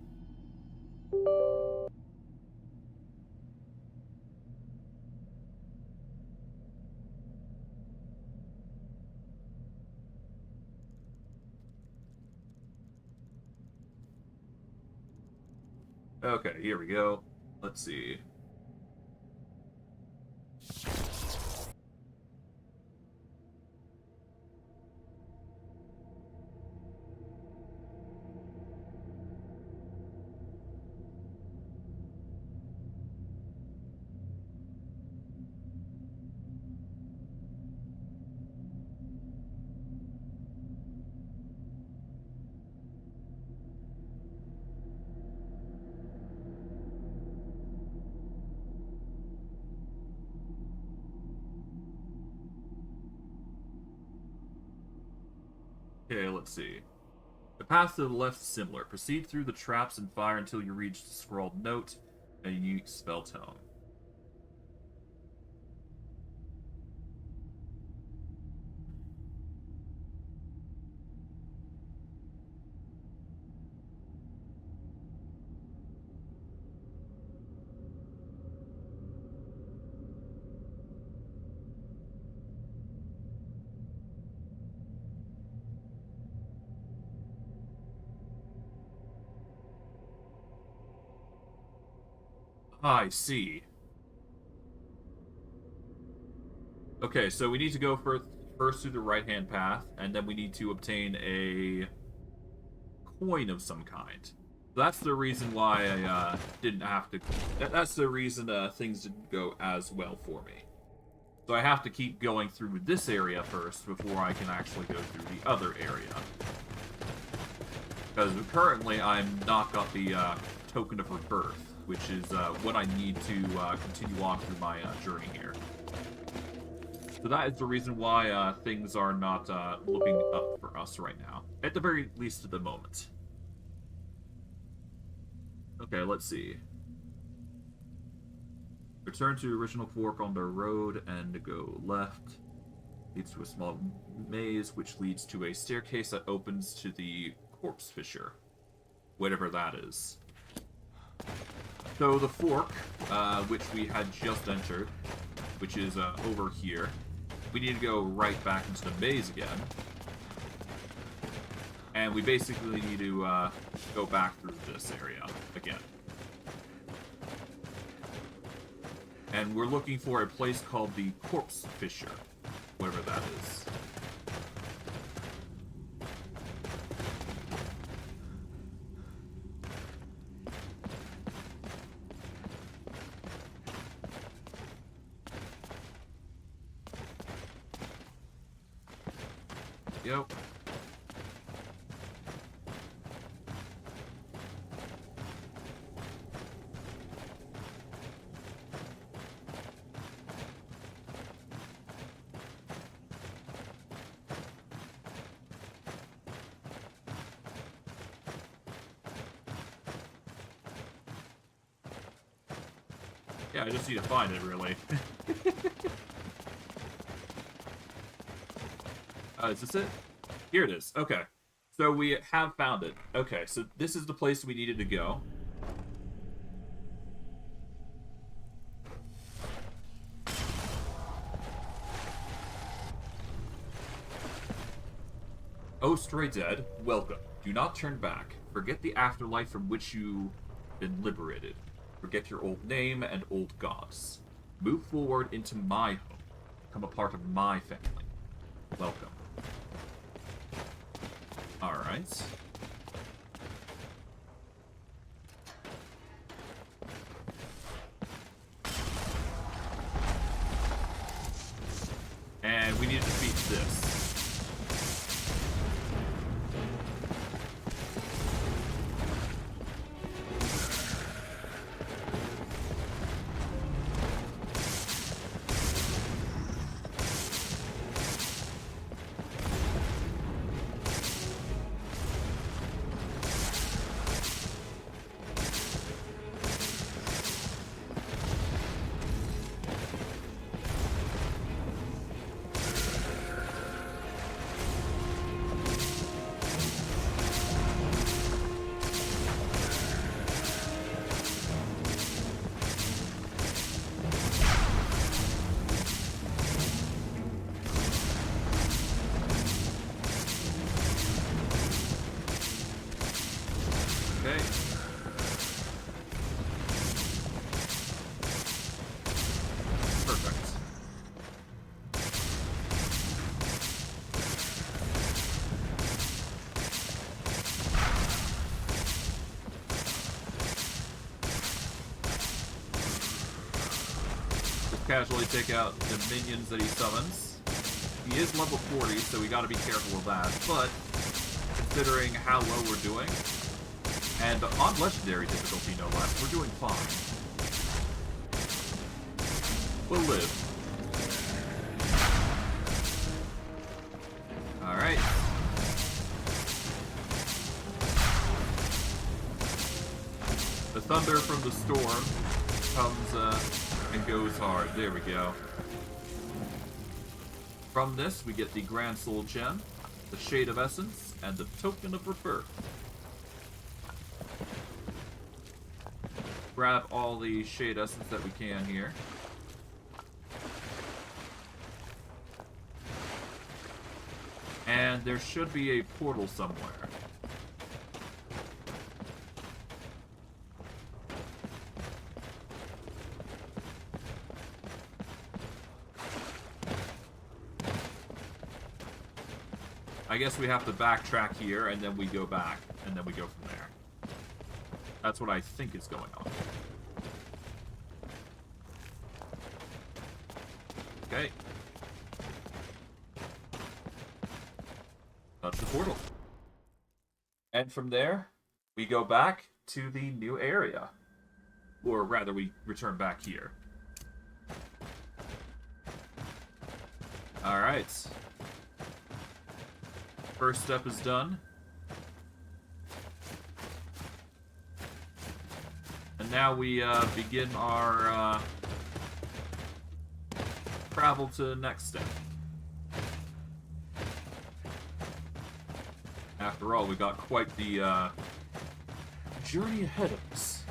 Okay, here we go. Let's see. Okay, let's see. The path to the left is similar. Proceed through the traps and fire until you reach the scrawled note and a unique spell tone. I see. Okay, so we need to go first through the right-hand path, and then we need to obtain a coin of some kind. That's the reason why I didn't have to... That's the reason things didn't go as well for me. So I have to keep going through this area first before I can actually go through the other area. Because currently I'm not got the token of rebirth, which is what I need to continue on through my journey here. So that is the reason why things are not looking up for us right now. At the very least at the moment. Okay, let's see. Return to the original fork on the road and go left. Leads to a small maze, which leads to a staircase that opens to the corpse fissure. Whatever that is. So the fork, which we had just entered, which is over here, we need to go right back into the maze again. And we basically need to go back through this area again. And we're looking for a place called the Corpse Fissure, whatever that is. Yep. Yeah, I just need to find it, really. Is this it? Here it is. Okay. So we have found it. Okay, so this is the place we needed to go. Oh, stray dead, welcome. Do not turn back. Forget the afterlife from which you've been liberated. Forget your old name and old gods. Move forward into my home. Become a part of my family. Welcome. Alright. And we need to defeat this. casually take out the minions that he summons. He is level 40, so we gotta be careful of that, but considering how low we're doing, and on Legendary difficulty no less, we're doing fine. We'll live. Alright. The thunder from the storm comes and goes hard. There we go. From this, we get the Grand Soul Gem, the Shade of Essence, and the Token of Rebirth. Grab all the Shade Essence that we can here. And there should be a portal somewhere. I guess we have to backtrack here, and then we go back, and then we go from there. That's what I think is going on. Okay. Touch the portal. And from there, we go back to the new area. Or rather, we return back here. Alright. First step is done. And now we begin our travel to the next step. After all, we got quite the journey ahead of us.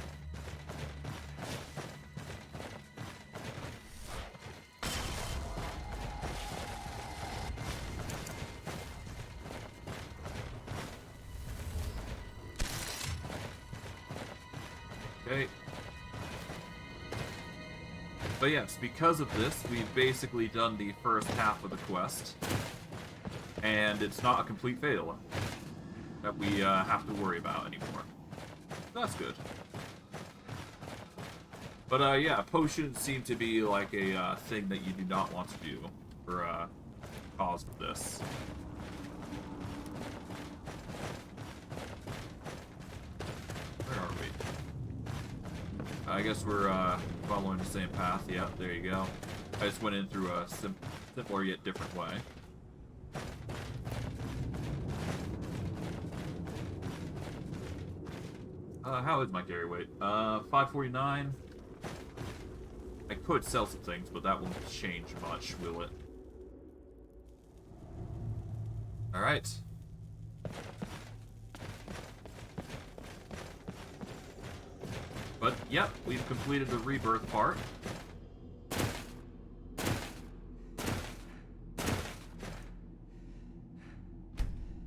Okay. But yes, because of this, we've basically done the first half of the quest. And it's not a complete fail that we have to worry about anymore. That's good. But yeah, potions seem to be like a thing that you do not want to do for cause of this. Where are we? I guess we're following the same path. Yeah, there you go. I just went in through a simpler yet different way. How is my carry weight? 549. I could sell some things, but that won't change much, will it? Alright. But, yep, we've completed the rebirth part.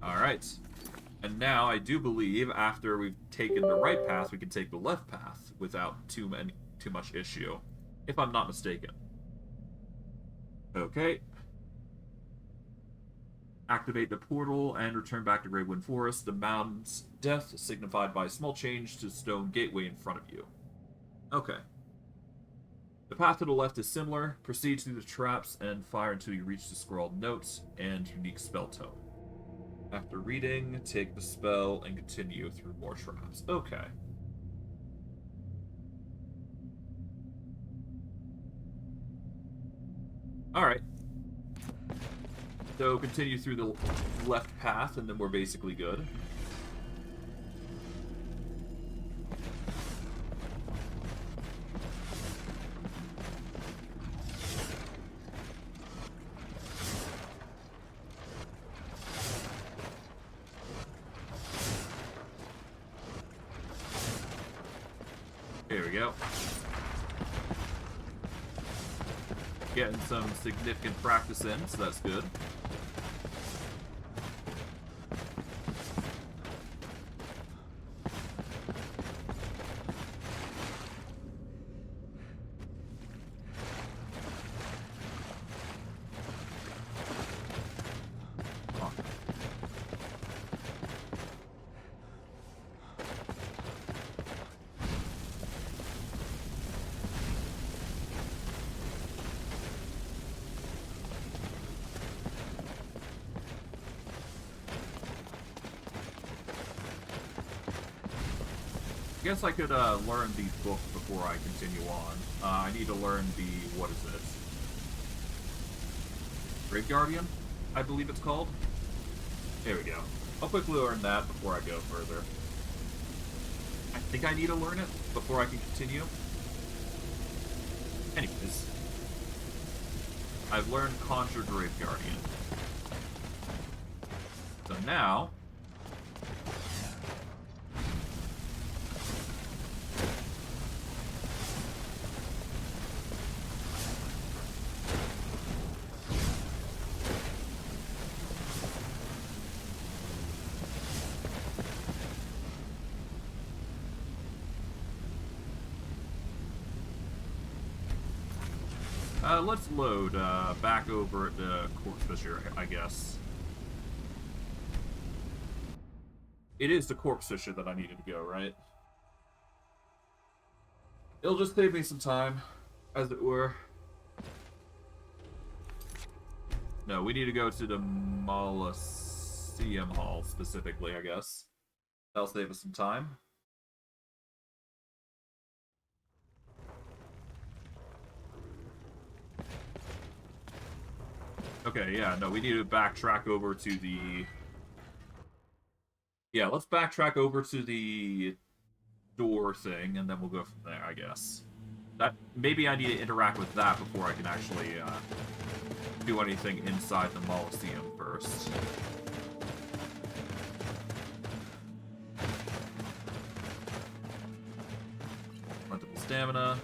Alright. And now, I do believe, after we've taken the right path, we can take the left path without too much issue. If I'm not mistaken. Okay. Activate the portal and return back to Gravewind Forest. The mountain's death is signified by a small change to the stone gateway in front of you. Okay. The path to the left is similar. Proceed through the traps and fire until you reach the scrawled notes and unique spell tome. After reading, take the spell and continue through more traps. Okay. Alright. So continue through the left path and then we're basically good. There we go. Getting some significant practice in, so that's good. I guess I could learn these books before I continue on. I need to learn the, what is it? Grave Guardian, I believe it's called. There we go. I'll quickly learn that before I go further. I think I need to learn it before I can continue. Anyways. I've learned Conjure Grave Guardian. So now... let's load back over at the Corpse Fisher, I guess. It is the Corpse Fisher that I needed to go, right? It'll just save me some time, as it were. No, we need to go to the Molosseum Hall, specifically, I guess. That'll save us some time. Okay, yeah, no, we need to backtrack over to the... Yeah, let's backtrack over to the door thing, and then we'll go from there, I guess. That maybe I need to interact with that before I can actually do anything inside the Molosseum first. Plentiful stamina.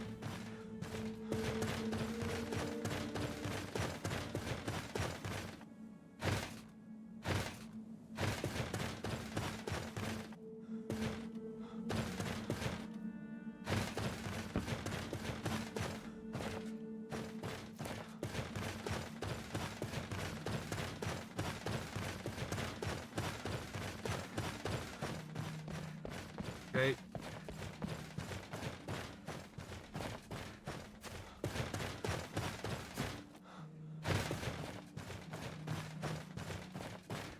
Okay.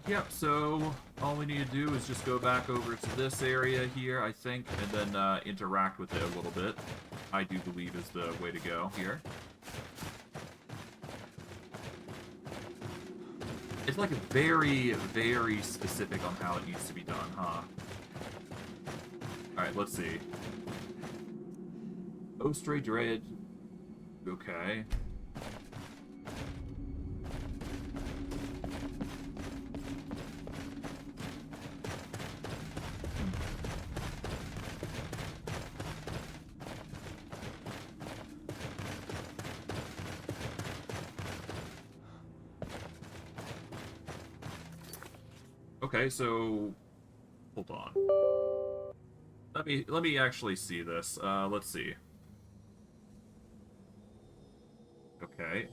Yep, so all we need to do is just go back over to this area here, I think, and then interact with it a little bit. I do believe is the way to go here. It's like very, very specific on how it needs to be done, huh? Alright, let's see. Oh, Stray Dread. Okay. Okay, so hold on. Let me actually see this. Let's see. Okay.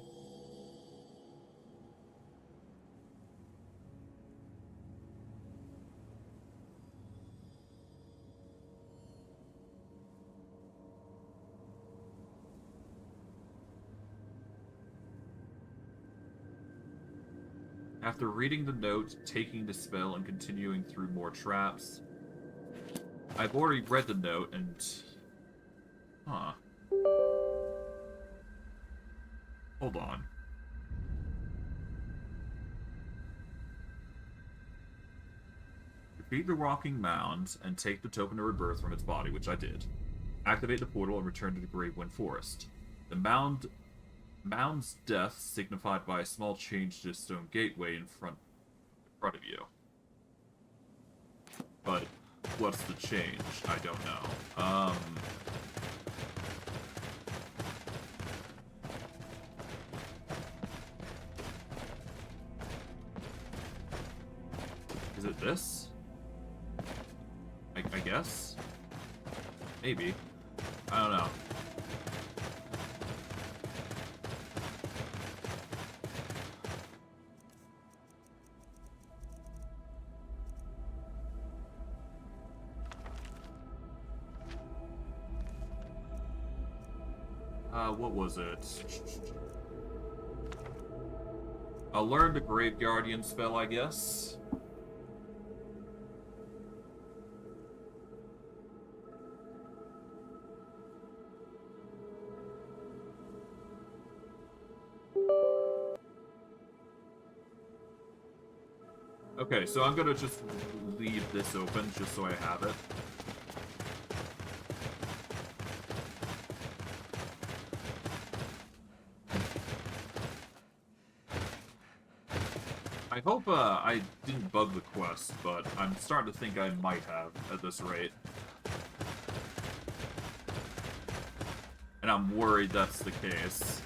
After reading the note, taking the spell, and continuing through more traps, I've already read the note and... Huh. Hold on. Defeat the Rocking Mound and take the token of rebirth from its body, which I did. Activate the portal and return to the Gravewind Forest. The mound's death signified by a small change to the stone gateway in front of you. But what's the change? I don't know. Is it this? I guess? Maybe. I don't know. What was it? I'll learn the Grave Guardian spell, I guess. Okay, so I'm gonna just leave this open just so I have it. I hope I didn't bug the quest, but I'm starting to think I might have at this rate. And I'm worried that's the case.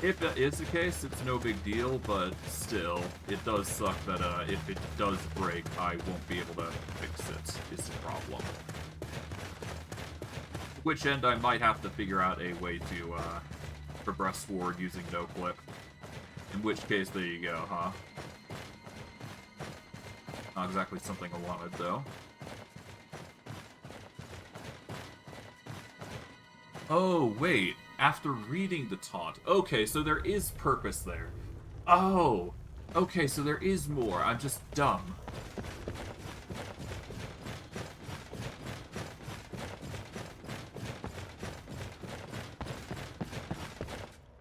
If that is the case, it's no big deal, but still, it does suck that if it does break, I won't be able to fix it, is the problem. Which end I might have to figure out a way to progress forward using no-clip. In which case, there you go, huh? Not exactly something I wanted, though. Oh, wait. After reading the taunt. Okay, so there is purpose there. Oh! Okay, so there is more. I'm just dumb.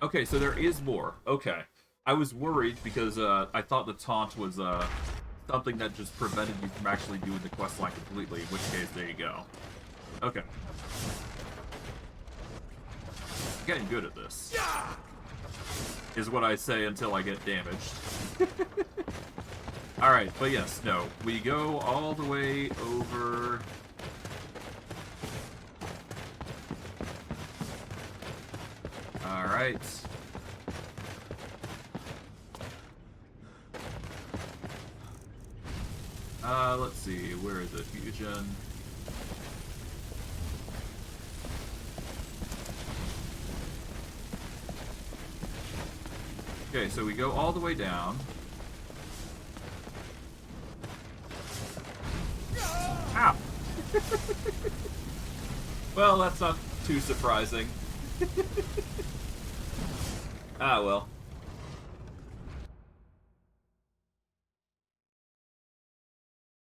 Okay, so there is more. Okay. I was worried because I thought the taunt was something that just prevented you from actually doing the questline completely, in which case, there you go. Okay. I'm getting good at this. Is what I say until I get damaged. Alright, but yes, no. We go all the way over... Alright. Let's see, where is it? Fusion. Okay, so we go all the way down. Ow! Well, that's not too surprising. Ah, well.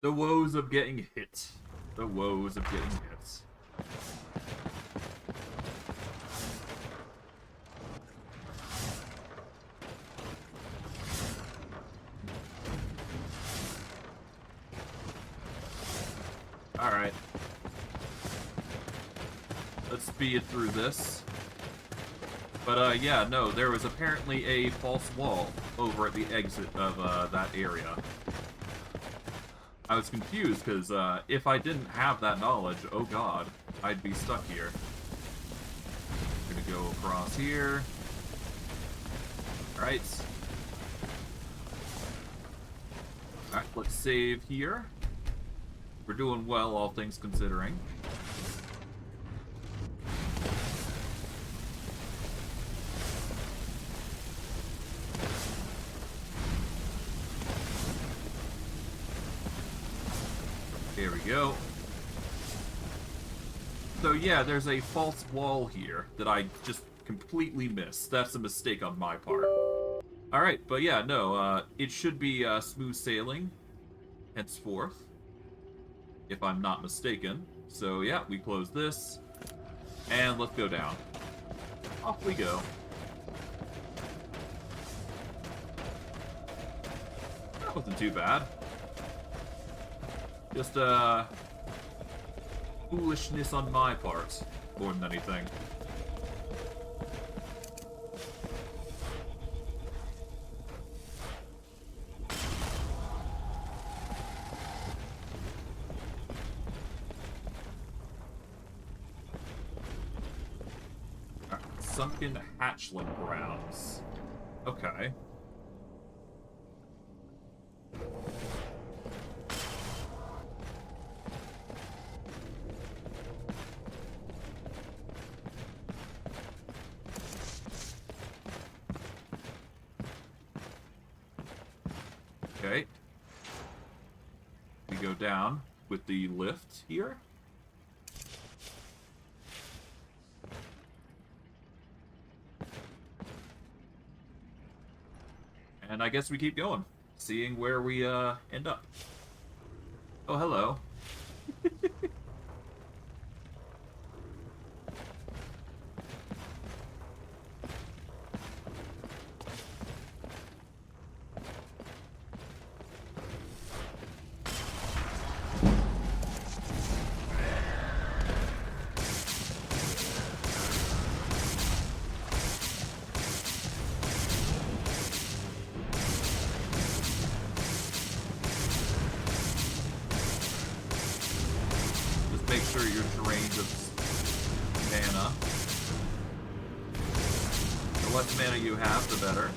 The woes of getting hit. The woes of getting hit. Alright. Let's speed through this. But, yeah, no, there was apparently a false wall over at the exit of, that area. I was confused, because, if I didn't have that knowledge, oh god, I'd be stuck here. I'm gonna go across here. Alright. Alright, let's save here. We're doing well, all things considering. There we go. So yeah, there's a false wall here that I just completely missed. That's a mistake on my part. Alright, but yeah, no, it should be smooth sailing henceforth, if I'm not mistaken. So yeah, we close this, and let's go down. Off we go. That wasn't too bad. Just, foolishness on my part, more than anything. Sunken hatchling grounds. Okay. Okay. We go down with the lift here. And I guess we keep going, seeing where we end up. Oh, hello. mana. The less mana you have, the better.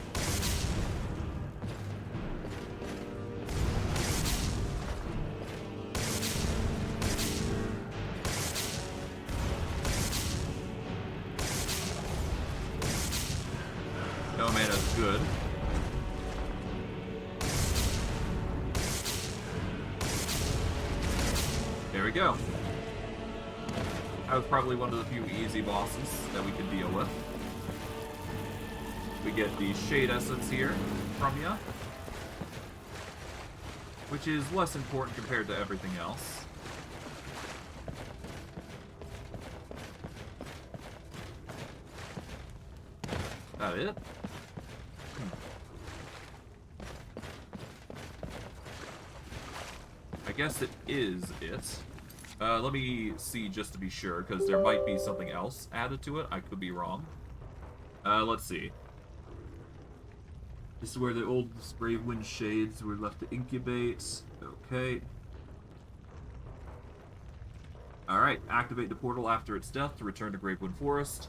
No mana is good. There we go. That was probably one of the few easy bosses that we could deal with. We get the Shade Essence here from ya, which is less important compared to everything else. That it? I guess it is it. Let me see just to be sure, because there might be something else added to it. I could be wrong. Let's see. This is where the old Gravewind shades were left to incubate. Okay. Alright, activate the portal after its death to return to Gravewind Forest.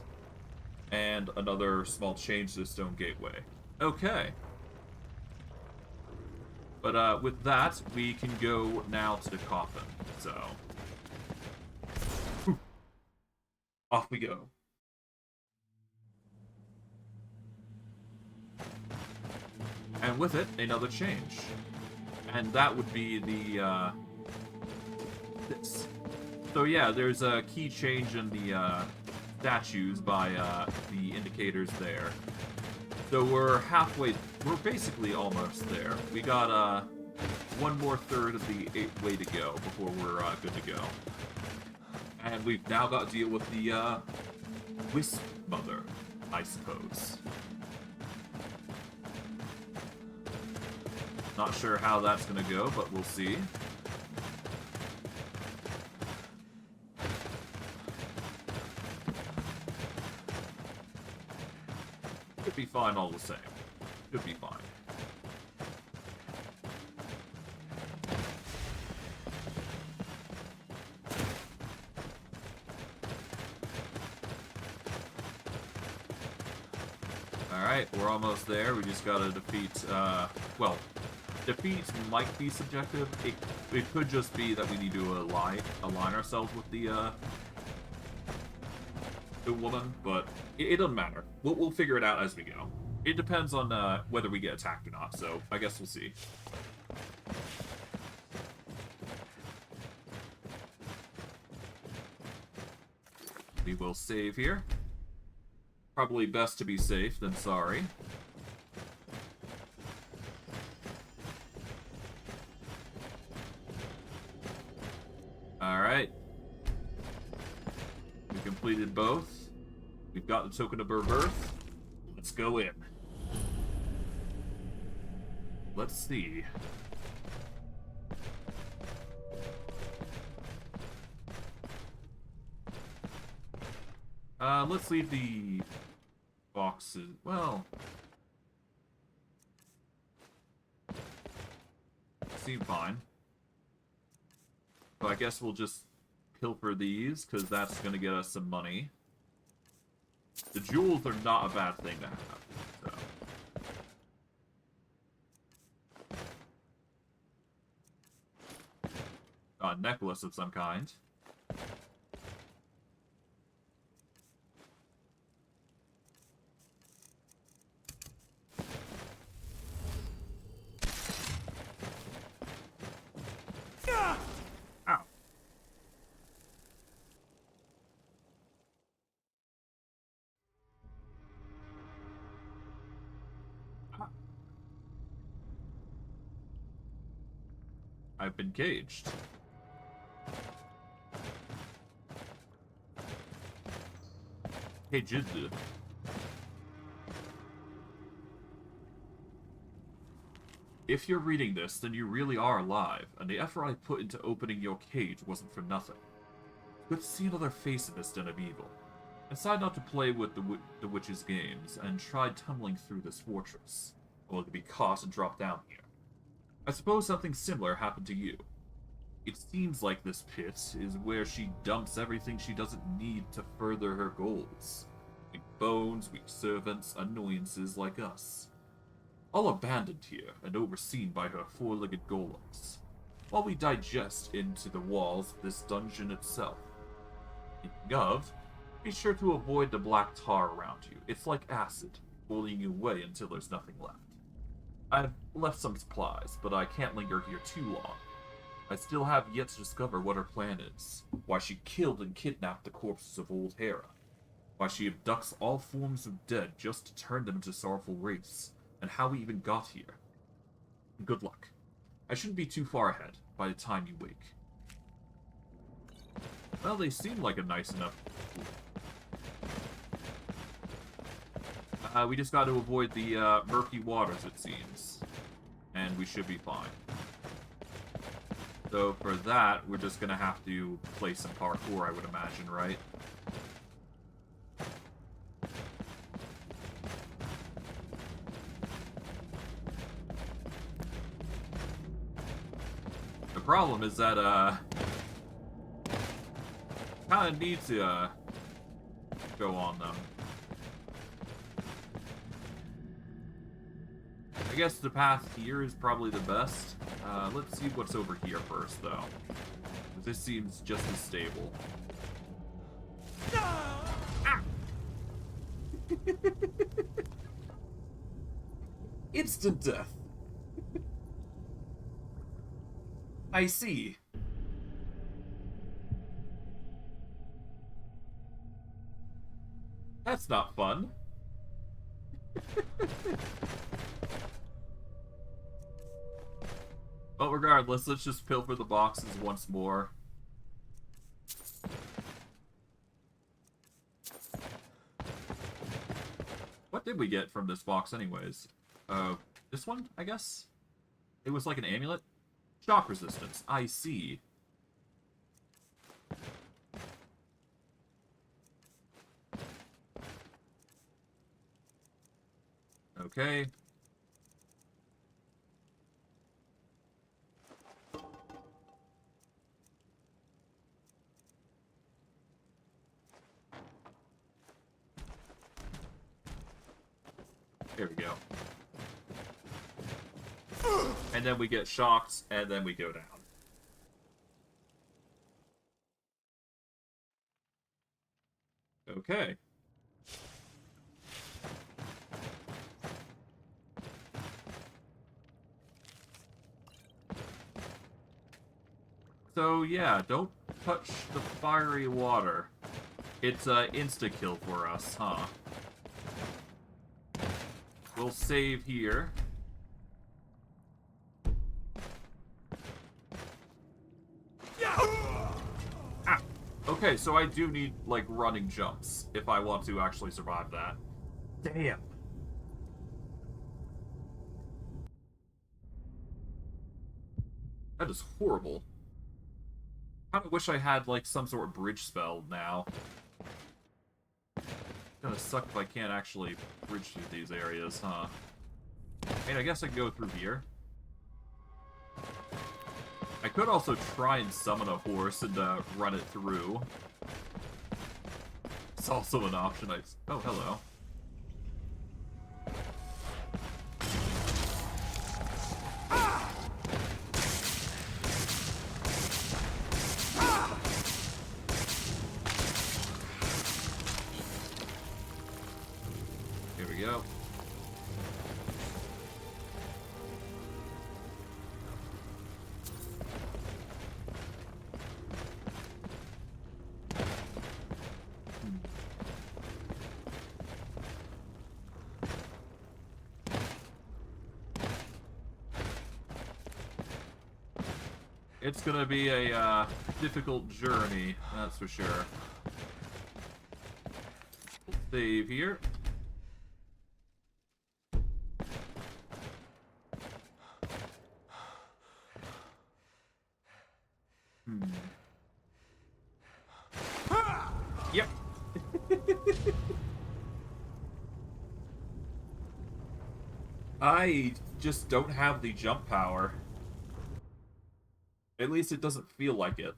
And another small change to the Stone Gateway. Okay. But with that, we can go now to the coffin. So, off we go. And with it, another change. And that would be the, this. So yeah, there's a key change in the, statues by, the indicators there. So we're halfway, we're basically almost there. We got, one more third of the way to go before we're, good to go. And we've now got to deal with the, Wisp Mother, I suppose. Not sure how that's gonna go, but we'll see. Could be fine all the same. Could be fine. Alright, we're almost there. We just gotta defeat, well, defeat might be subjective. It could just be that we need to align ourselves with the woman, but it doesn't matter. We'll figure it out as we go. It depends on whether we get attacked or not, so I guess we'll see. We will save here. Probably best to be safe than sorry. Alright. We completed both. We've got the token of her birth. Let's go in. Let's see. Let's leave the boxes. Well, seem fine. So I guess we'll just pilfer these, because that's going to get us some money. The jewels are not a bad thing to have, so. A necklace of some kind. Ow. I've been caged. Caged. If you're reading this, then you really are alive, and the effort I put into opening your cage wasn't for nothing. Good to see another face in this den of evil. I decided not to play with the witch's games, and tried tumbling through this fortress, only to be caught and dropped down here. I suppose something similar happened to you. It seems like this pit is where she dumps everything she doesn't need to further her goals. Weak bones, weak servants, annoyances like us. All abandoned here and overseen by her four-legged golems, while we digest into the walls of this dungeon itself. Speaking of, be sure to avoid the black tar around you. It's like acid, pulling you away until there's nothing left. I've left some supplies, but I can't linger here too long. I still have yet to discover what her plan is, why she killed and kidnapped the corpses of old Hera, why she abducts all forms of dead just to turn them into sorrowful wraiths, and how we even got here. Good luck. I shouldn't be too far ahead by the time you wake. Well, they seem like a nice enough... we just got to avoid the murky waters, it seems. And we should be fine. So for that, we're just going to have to play some parkour, I would imagine, right? The problem is that, kind of need to, go on them. I guess the path here is probably the best. Let's see what's over here first, though. This seems just as stable. Ah! Instant death. I see. That's not fun. But regardless, let's just pilfer the boxes once more. What did we get from this box anyways? This one, I guess? It was like an amulet? Shock resistance, I see. Okay. There we go. And then we get shocked, and then we go down. Okay. So yeah, don't touch the fiery water. It's a insta-kill for us, huh? We'll save here. Ah! Okay, so I do need, like, running jumps if I want to actually survive that. Damn. That is horrible. I kinda wish I had, like, some sort of bridge spell now. Gonna suck if I can't actually bridge through these areas, huh? I mean, I guess I can go through here. I could also try and summon a horse and run it through. It's also an option. Oh, hello. Here we go. It's gonna be a difficult journey, that's for sure. Save here. Yep. I just don't have the jump power. At least it doesn't feel like it.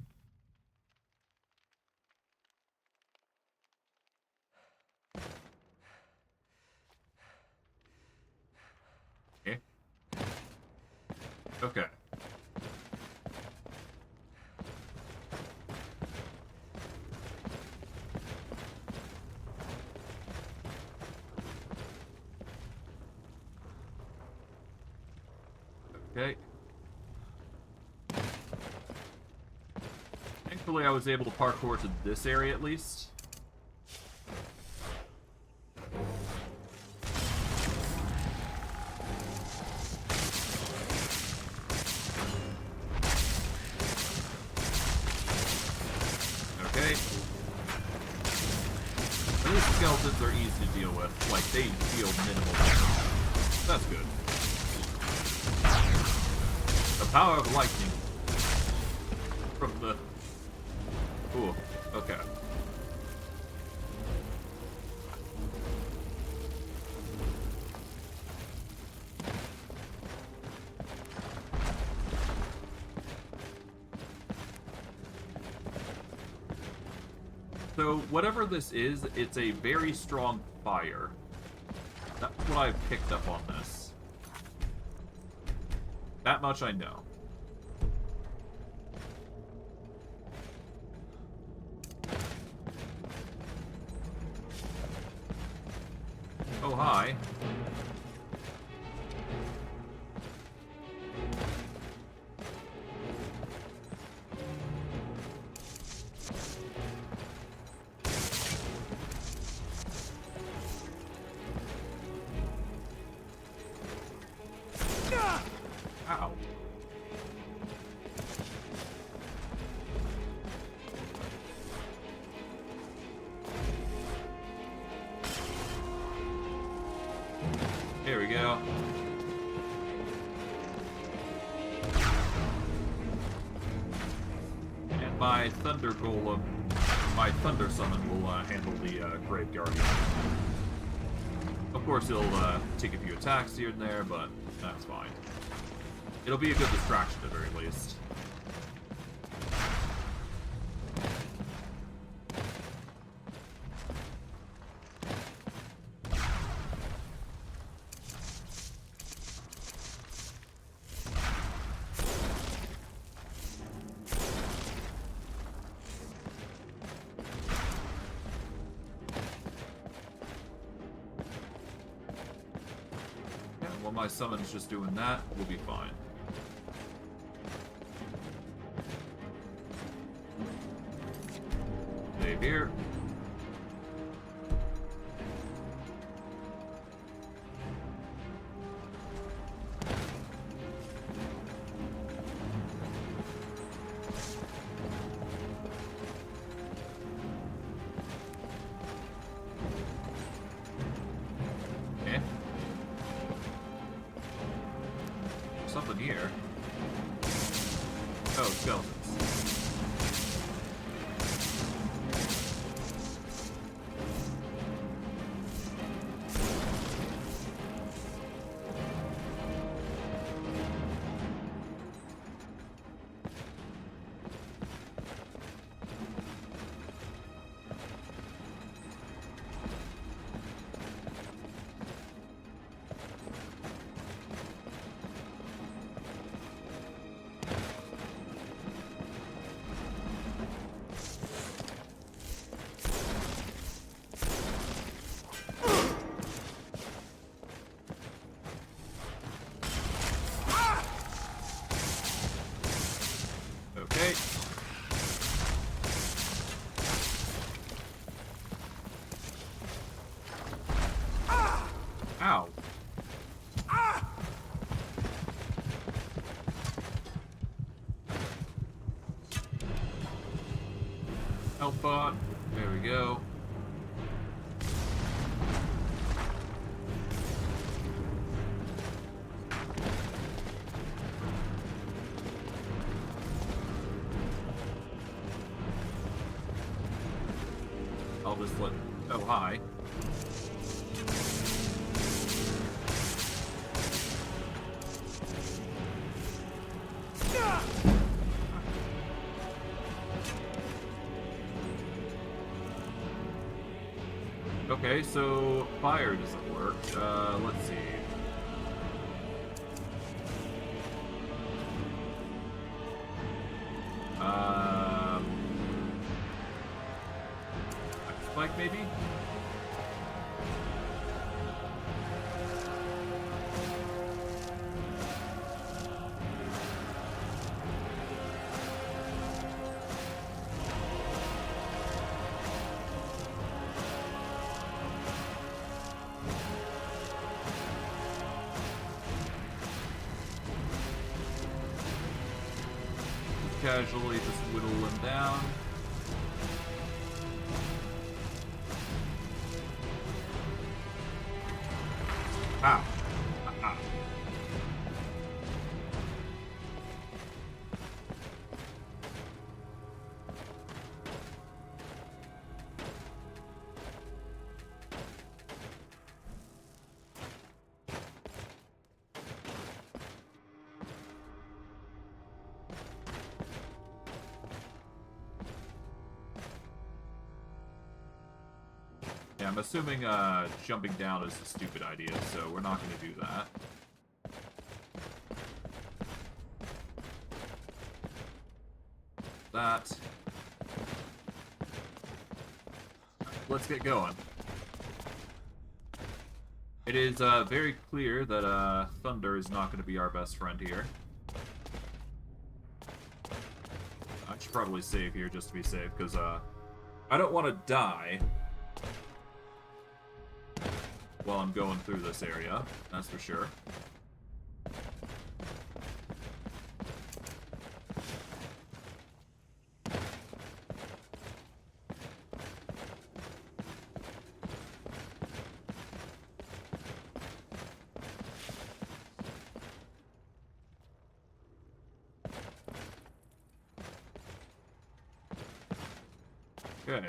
Okay. Okay. Okay. Thankfully, I was able to parkour to this area at least. Okay. At least skeletons are easy to deal with. Like, they deal minimal damage. That's good. The power of lightning. From the... Ooh, okay. So, whatever this is, it's a very strong fire. That's what I've picked up on this. That much I know. Oh, hi. Ow. There we go. And my thunder golem, my thunder summon will handle the Grave Guardian. Of course, it'll take a few attacks here and there, but that's fine. It'll be a good distraction at the very least. While my summon's just doing that, we'll be fine. Save here. Okay. Something here. Oh, skeletons. Okay. Ow. Health bot. There we go. I'll just let... Oh, hi. Okay, so fire doesn't work. Let's see. Spike maybe? Casually just whittle him down. Ow. Ah. Yeah, I'm assuming jumping down is a stupid idea, so we're not going to do that. Let's get going. It is very clear that thunder is not going to be our best friend here. I should probably save here just to be safe, because I don't want to die while I'm going through this area, that's for sure. Okay.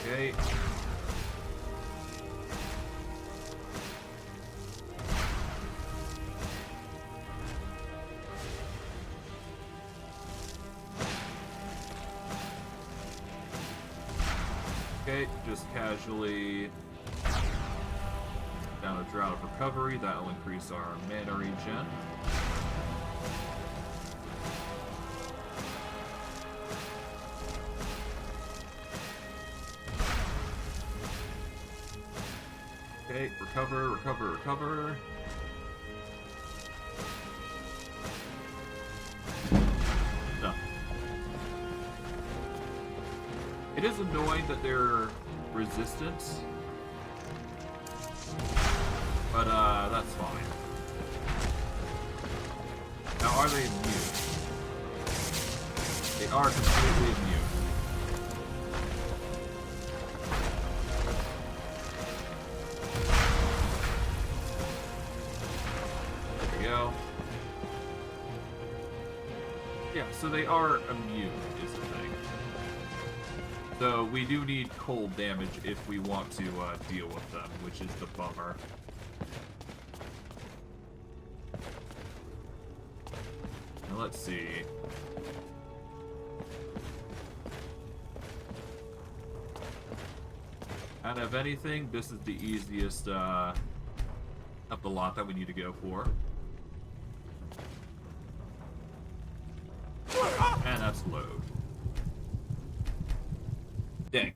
Okay. Okay, just casually down a Drought of Recovery. That'll increase our mana regen. Okay, recover, recover, recover. No. It is annoying that they're resistant, but that's fine. Now, are they immune? They are completely immune. Yeah, so they are immune, is the thing. So we do need cold damage if we want to deal with them, which is the bummer. Now let's see. Out of anything, this is the easiest of the lot that we need to go for. And that's load. Dang.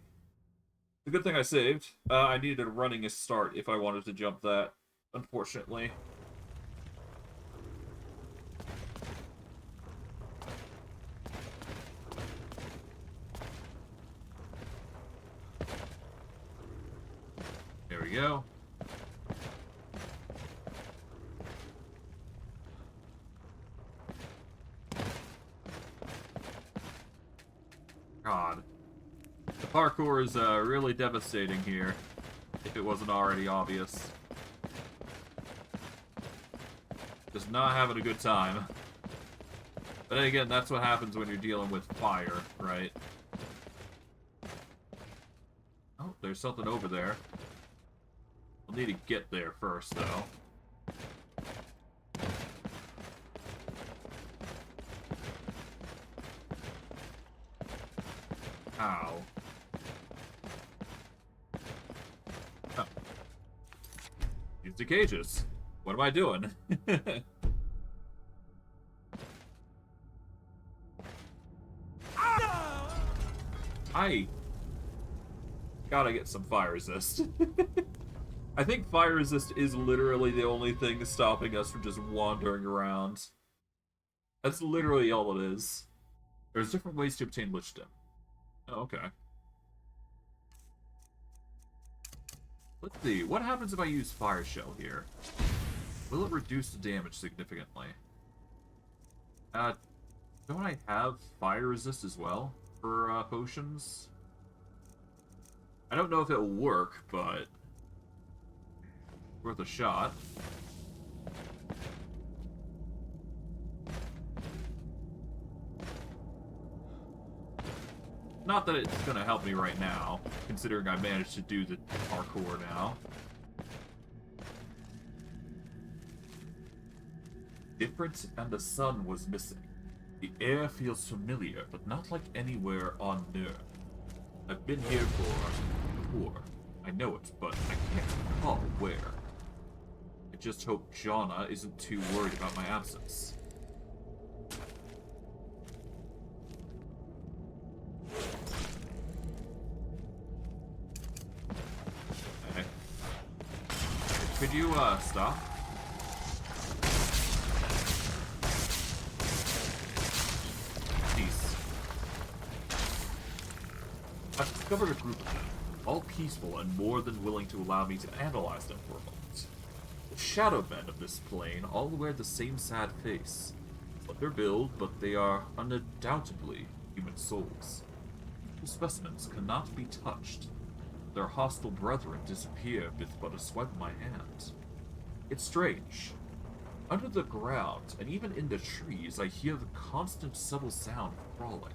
The good thing I saved. I needed a running start if I wanted to jump that, unfortunately. There we go. God. The parkour is really devastating here, if it wasn't already obvious. Just not having a good time. But then again, that's what happens when you're dealing with fire, right? Oh, there's something over there. We'll need to get there first, though. Ow. Oh. Use the cages. What am I doing? I gotta get some fire resist. I think fire resist is literally the only thing stopping us from just wandering around. That's literally all it is. There's different ways to obtain Lichdom. Oh, okay. Let's see. What happens if I use Fire Shell here? Will it reduce the damage significantly? Don't I have Fire Resist as well for potions? I don't know if it'll work, but worth a shot. Not that it's gonna help me right now, considering I managed to do the parkour now. Different, and the sun was missing. The air feels familiar, but not like anywhere on Earth. I've been here before. I know it, but I can't recall where. I just hope Jonna isn't too worried about my absence. Okay. Could you, stop? Peace. I've discovered a group of them, all peaceful and more than willing to allow me to analyze them for a moment. The shadow men of this plane all wear the same sad face. Slender build, but they are undoubtedly human souls. The specimens cannot be touched. Their hostile brethren disappear with but a swipe of my hand. It's strange. Under the ground, and even in the trees, I hear the constant subtle sound of crawling.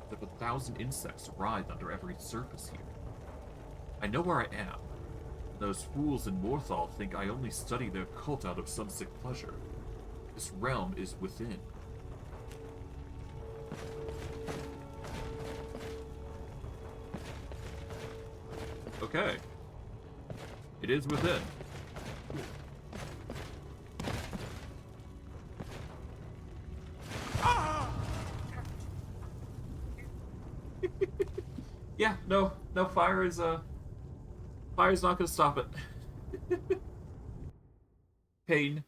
As if 1,000 insects writhe under every surface here. I know where I am. Those fools in Morthal think I only study their cult out of some sick pleasure. This realm is within. Okay. It is within. Yeah, no fire is fire's not gonna stop it. Pain.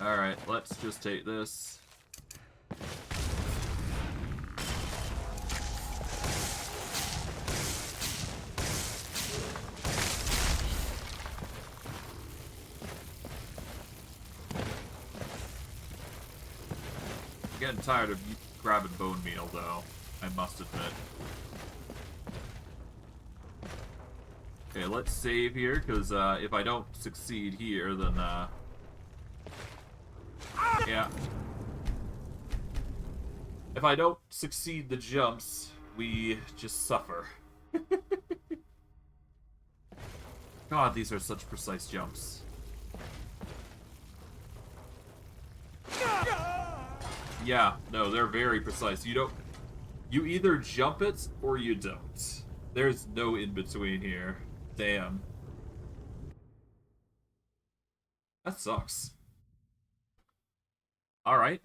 Alright, let's just take this. Getting tired of grabbing bone meal, though, I must admit. Okay, let's save here, because if I don't succeed here, then yeah. If I don't succeed the jumps, we just suffer. God, these are such precise jumps. Yeah, no, they're very precise. You either jump it or you don't. There's no in between here. Damn. That sucks. Alright.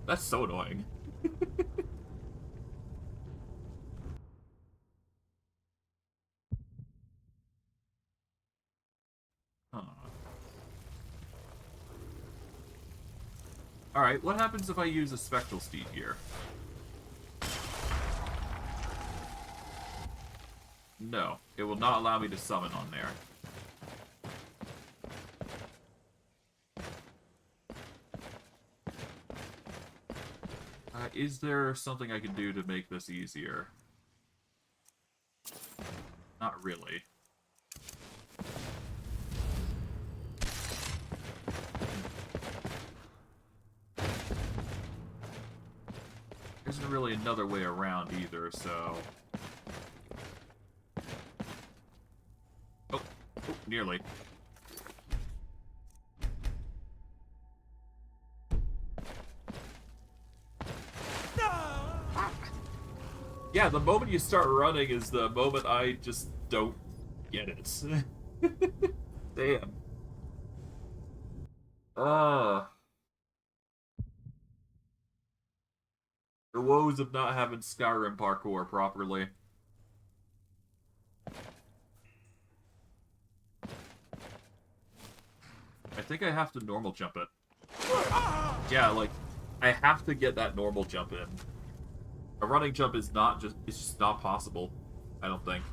That's so annoying. Alright, what happens if I use a Spectral Steed here? No, it will not allow me to summon on there. Is there something I can do to make this easier? Not really. There isn't really another way around either, so... Oh, nearly. Yeah, the moment you start running is the moment I just don't get it. Damn. The woes of not having Skyrim parkour properly. I think I have to normal jump it. Yeah, like, I have to get that normal jump in. A running jump is not just, it's just not possible, I don't think.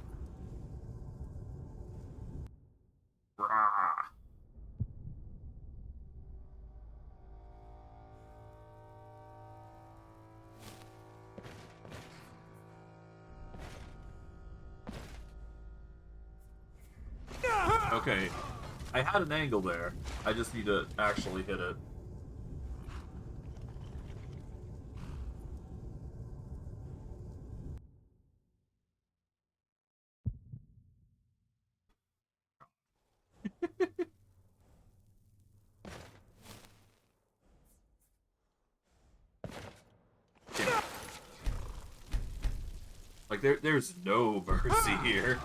Rah. Okay, I had an angle there. I just need to actually hit it. Like, there's no mercy here.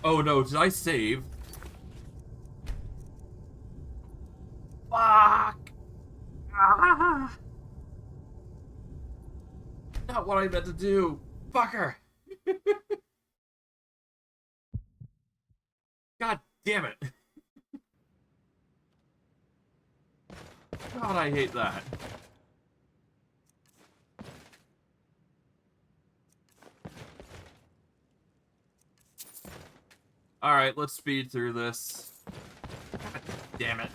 Oh no, did I save? Fuck! Ah! Not what I meant to do. Fucker! God damn it. God, I hate that. Alright, let's speed through this. God damn it.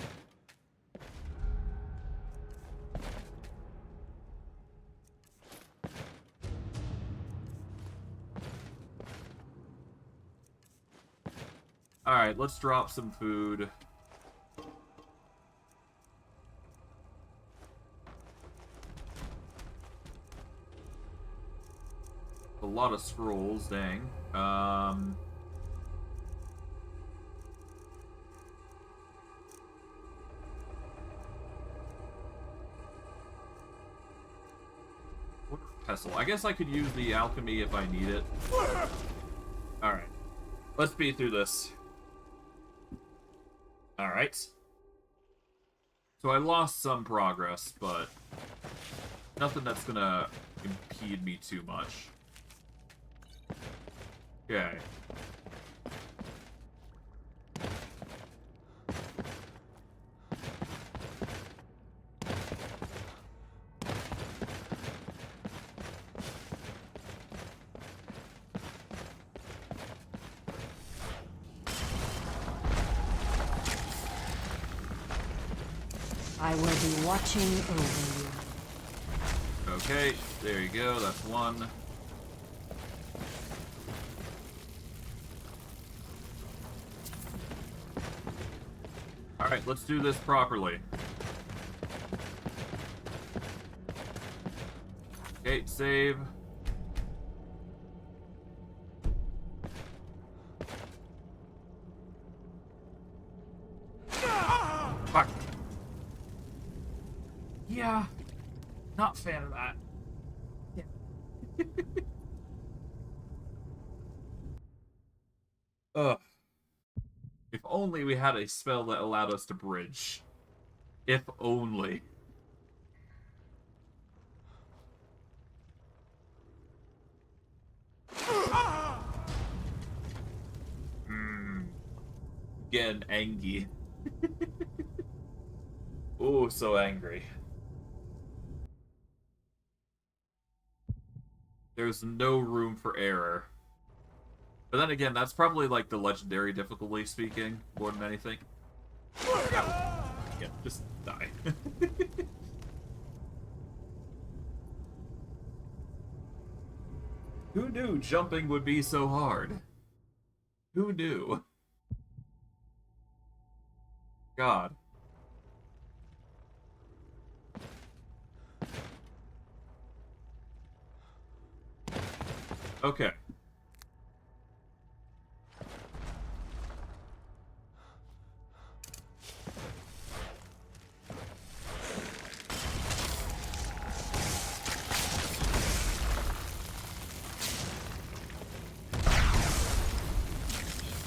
Alright, let's drop some food. A lot of scrolls, dang. Pestle. I guess I could use the alchemy if I need it. Alright. Let's speed through this. Alright. So I lost some progress, but nothing that's gonna impede me too much. Okay. I will be watching over you. Okay, there you go, that's one. Alright, let's do this properly. Okay, save. Fuck. Yeah. Not a fan of that. Yeah. Ugh. If only we had a spell that allowed us to bridge. If only. Getting angry. Oh, so angry. There's no room for error. But then again, that's probably like the legendary difficulty speaking, more than anything. Yeah, just die. Who knew jumping would be so hard? Who knew? God. Okay.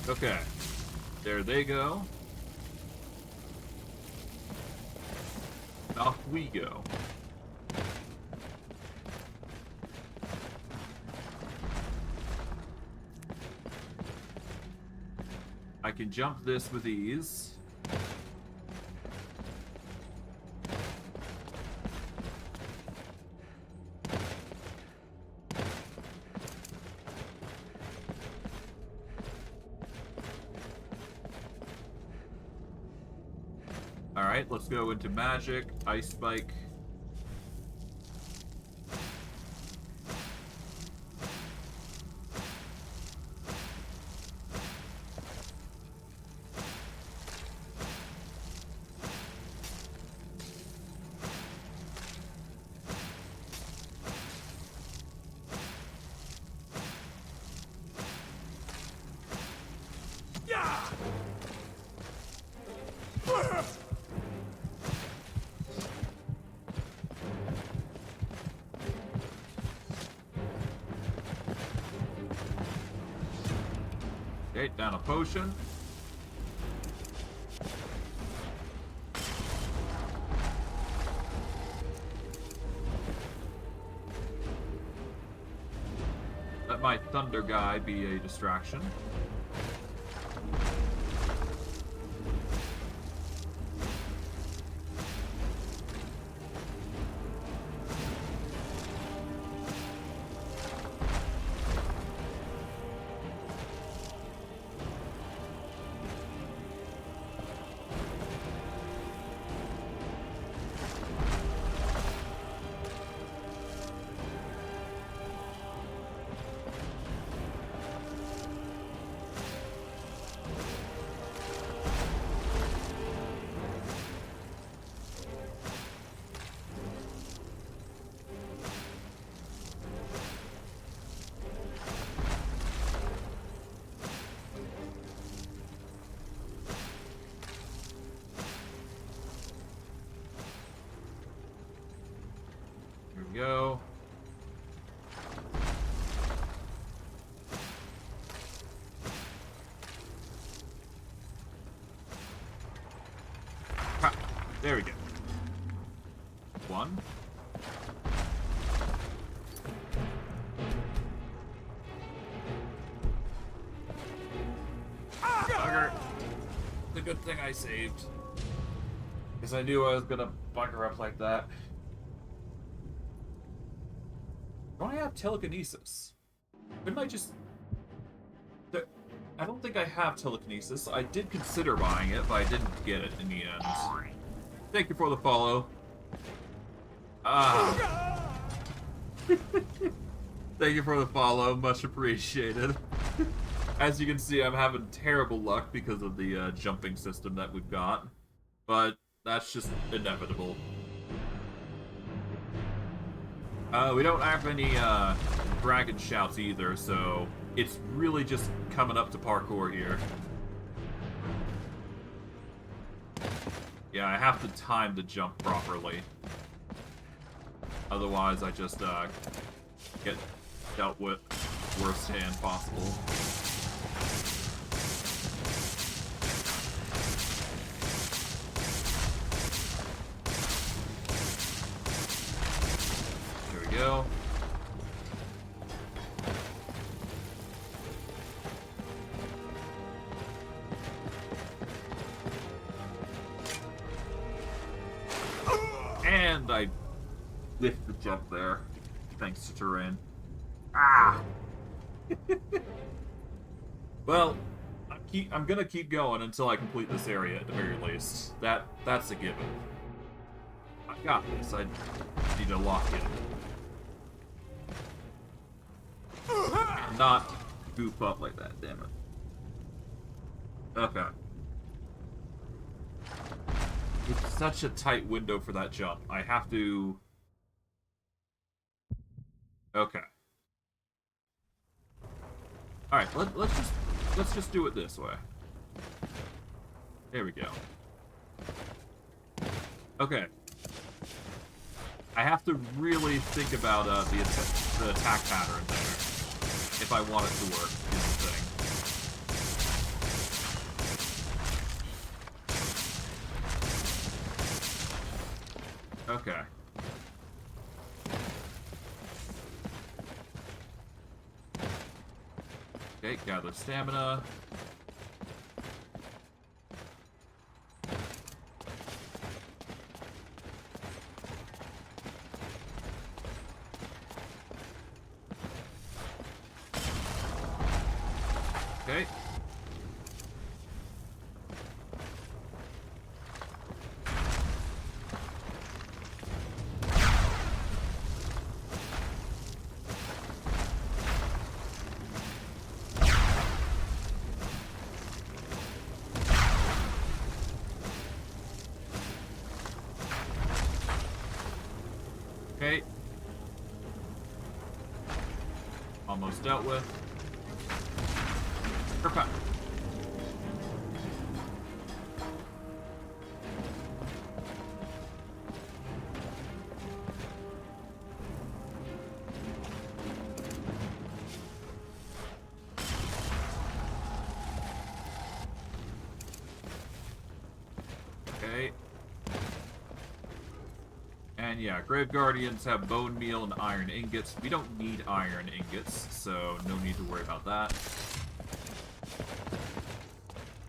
Okay. There they go. Off we go. I can jump this with ease. Alright, let's go into magic, ice spike. Okay, down a potion. Let my thunder guy be a distraction. Here we go. Ha, there we go. One. Bugger. It's a good thing I saved. Because I knew I was gonna bugger up like that. Don't I have telekinesis? Couldn't I just... I don't think I have telekinesis. I did consider buying it, but I didn't get it in the end. Thank you for the follow. Ah. Thank you for the follow. Much appreciated. As you can see, I'm having terrible luck because of the jumping system that we've got. But that's just inevitable. We don't have any dragon shouts either, so it's really just coming up to parkour here. Yeah, I have to time the jump properly. Otherwise, I just get dealt with worst hand possible. Here we go. lift the jump there, thanks to terrain. Ah! Well, I'm gonna keep going until I complete this area at the very least. That's a given. I got this. I need to lock in. Not goof up like that, damn it. Okay. It's such a tight window for that jump. I have to... Okay. Alright, let's just do it this way. There we go. Okay. I have to really think about the attack pattern there. If I want it to work, is the thing. Okay. Okay, gather stamina. Okay. Okay. Almost dealt with. Perfect. Okay. And yeah, Grave Guardians have bone meal and iron ingots. We don't need iron ingots, so no need to worry about that.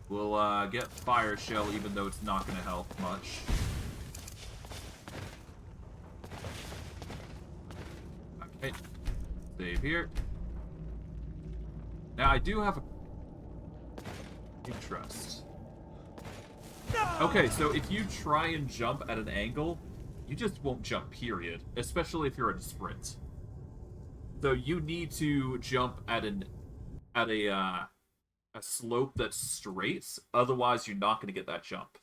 We'll get Fire Shell, even though it's not going to help much. Okay. Save here. Now, I do have a interest. Okay, so if you try and jump at an angle, you just won't jump, period. Especially if you're at a sprint. So you need to jump at a slope that's straight, otherwise you're not going to get that jump.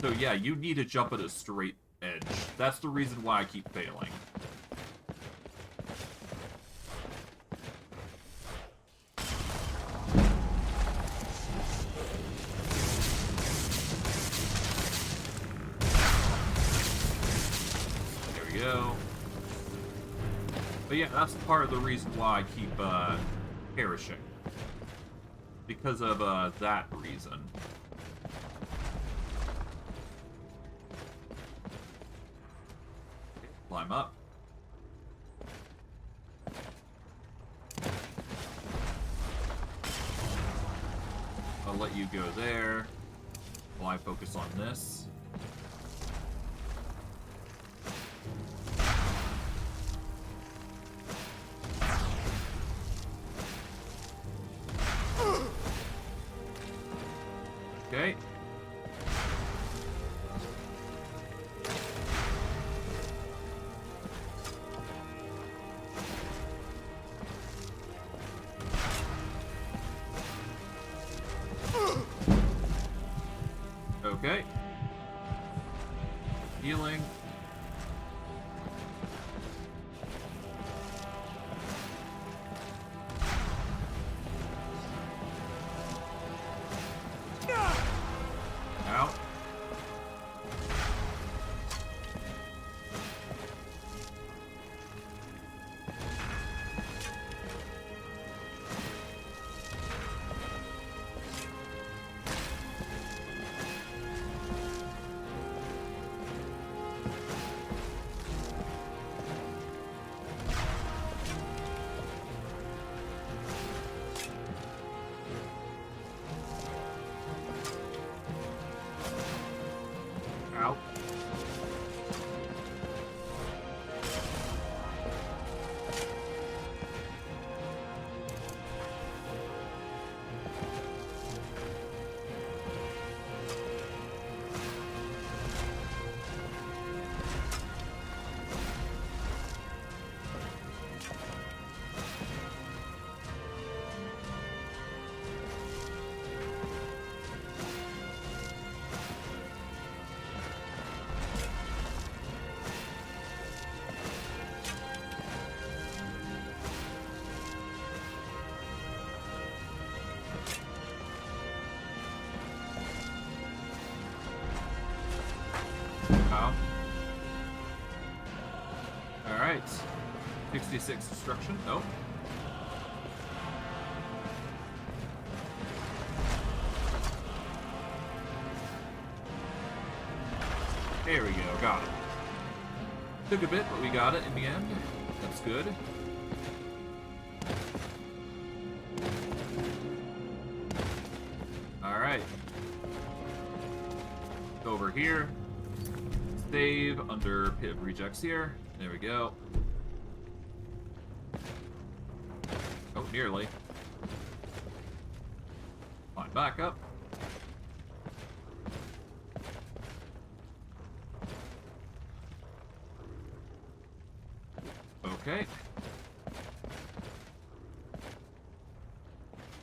So yeah, you need to jump at a straight edge. That's the reason why I keep failing. There we go. But yeah, that's part of the reason why I keep perishing. Because of that reason. Okay, climb up. I'll let you go there while I focus on this. Okay. Okay. Healing. Out. go. Alright. 66 destruction. Nope. There we go. Got it. Took a bit, but we got it in the end. That's good. Alright. Over here. Save under Pit of Rejects here. There we go. Oh, nearly. Climb back up. Okay.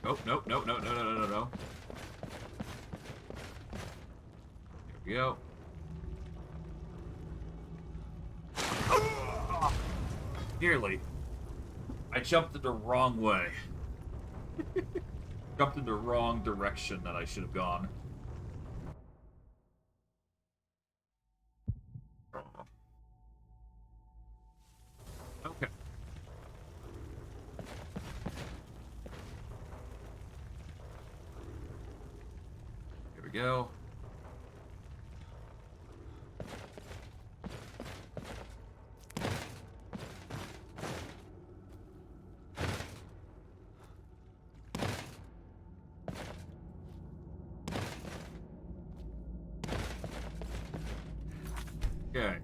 Oh, no, no, no, no, no, no, no, no. There we go. Nearly. I jumped in the wrong way. Jumped in the wrong direction that I should have gone. Okay. Here we go. Okay.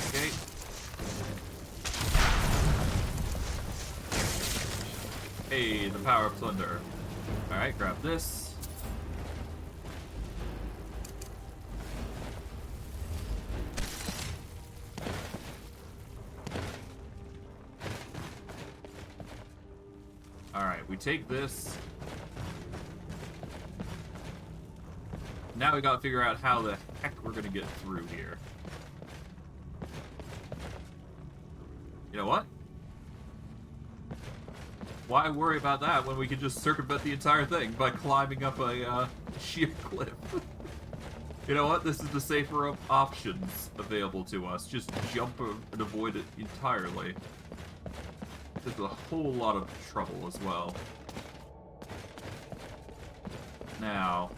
Okay. Hey, the power of Plunder. Alright, grab this. Alright, we take this. Now we gotta figure out how the heck we're gonna get through here. You know what? Why worry about that when we can just circumvent the entire thing by climbing up a sheer cliff? You know what? This is the safer of options available to us. Just jump and avoid it entirely. There's a whole lot of trouble as well. Now,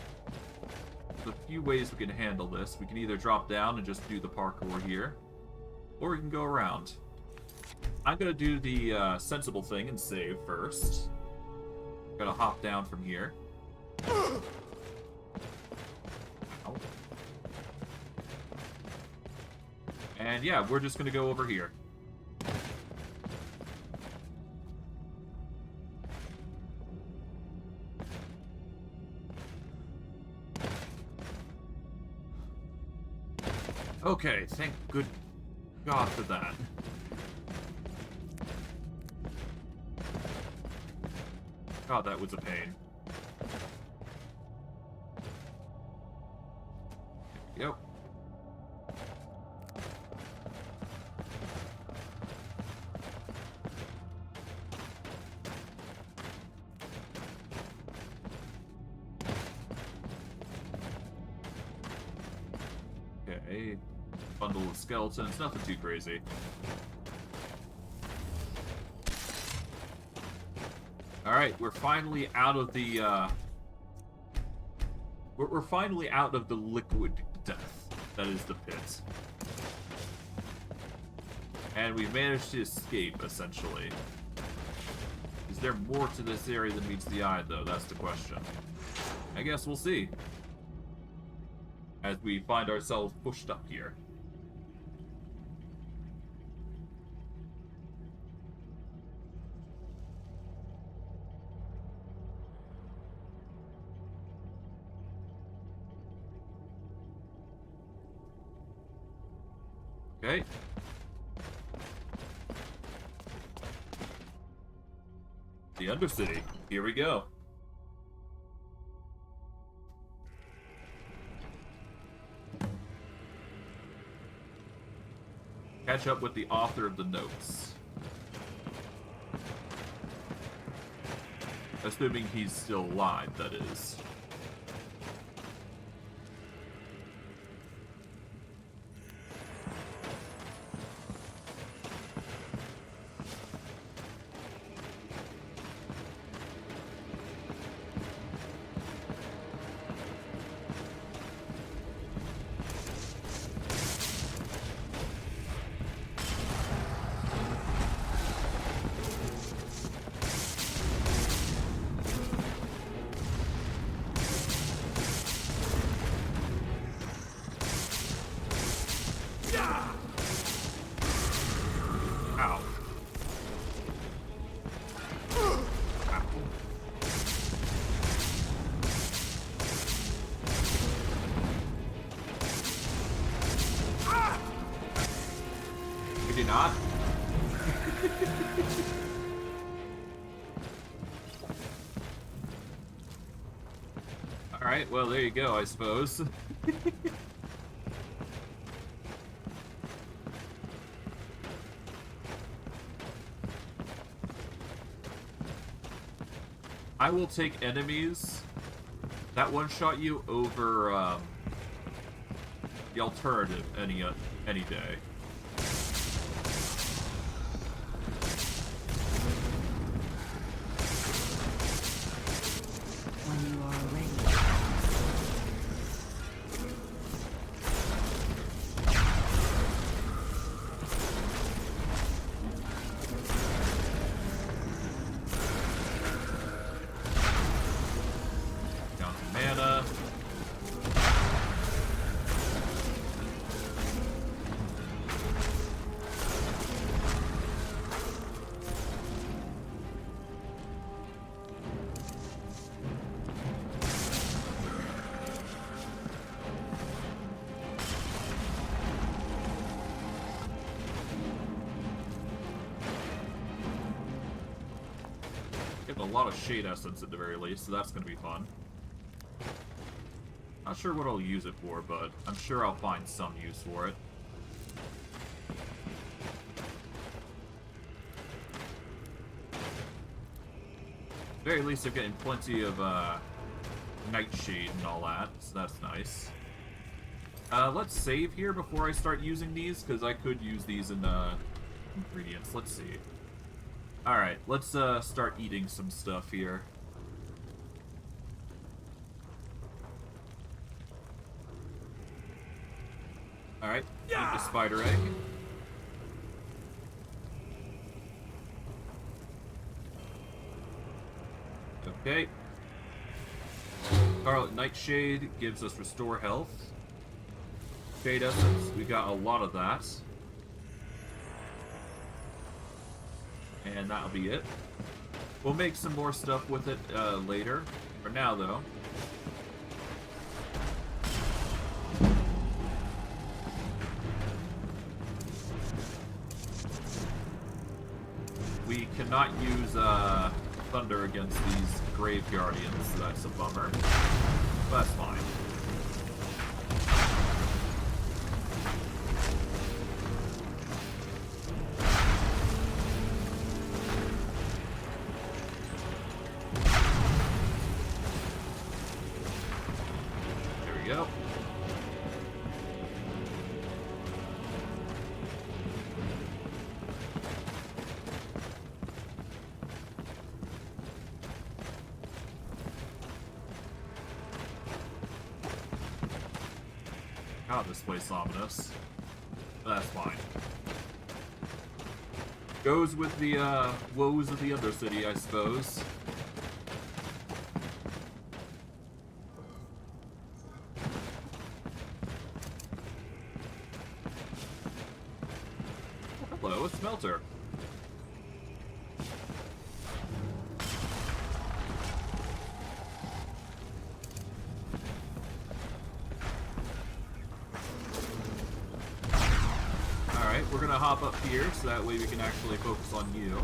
there's a few ways we can handle this. We can either drop down and just do the parkour here, or we can go around. I'm gonna do the sensible thing and save first. Gonna hop down from here. Ow. And yeah, we're just gonna go over here. Okay, thank good God for that. God, that was a pain. There we go. Okay. Bundle of skeletons, nothing too crazy. Alright, we're finally out of the, We're finally out of the liquid death that is the pit. And we've managed to escape, essentially. Is there more to this area than meets the eye, though? That's the question. I guess we'll see. As we find ourselves pushed up here. Okay. The Undercity. Here we go. Catch up with the author of the notes. Assuming he's still alive, that is. Not. Alright, well, there you go, I suppose. I will take enemies that one-shot you over the alternative any day. A lot of shade essence at the very least, so that's going to be fun. Not sure what I'll use it for, but I'm sure I'll find some use for it. At the very least, I'm getting plenty of nightshade and all that, so that's nice. Let's save here before I start using these, because I could use these in ingredients. Let's see. Alright, let's start eating some stuff here. Alright, eat the spider egg. Okay. Scarlet Nightshade gives us restore health. Shade essence, we got a lot of that. And that'll be it. We'll make some more stuff with it later. For now, though. We cannot use thunder against these grave guardians, so that's a bummer. But that's fine. God, this place is ominous. But that's fine. Goes with the woes of the Undercity, I suppose. Hello, a smelter. We're gonna hop up here so that way we can actually focus on you.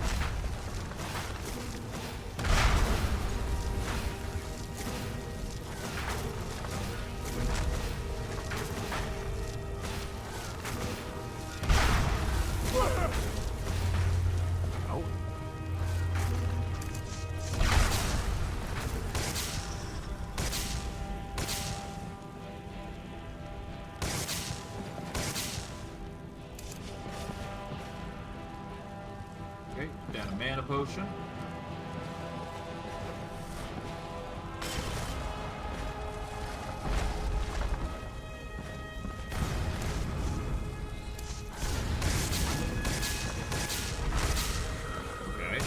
Okay, down a mana potion. Okay.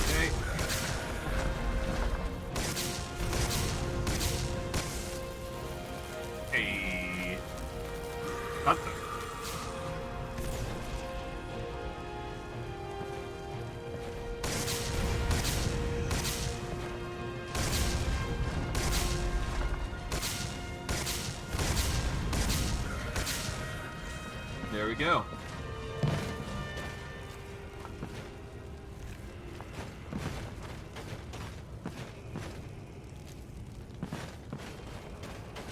Okay. Hey. Got them. There we go.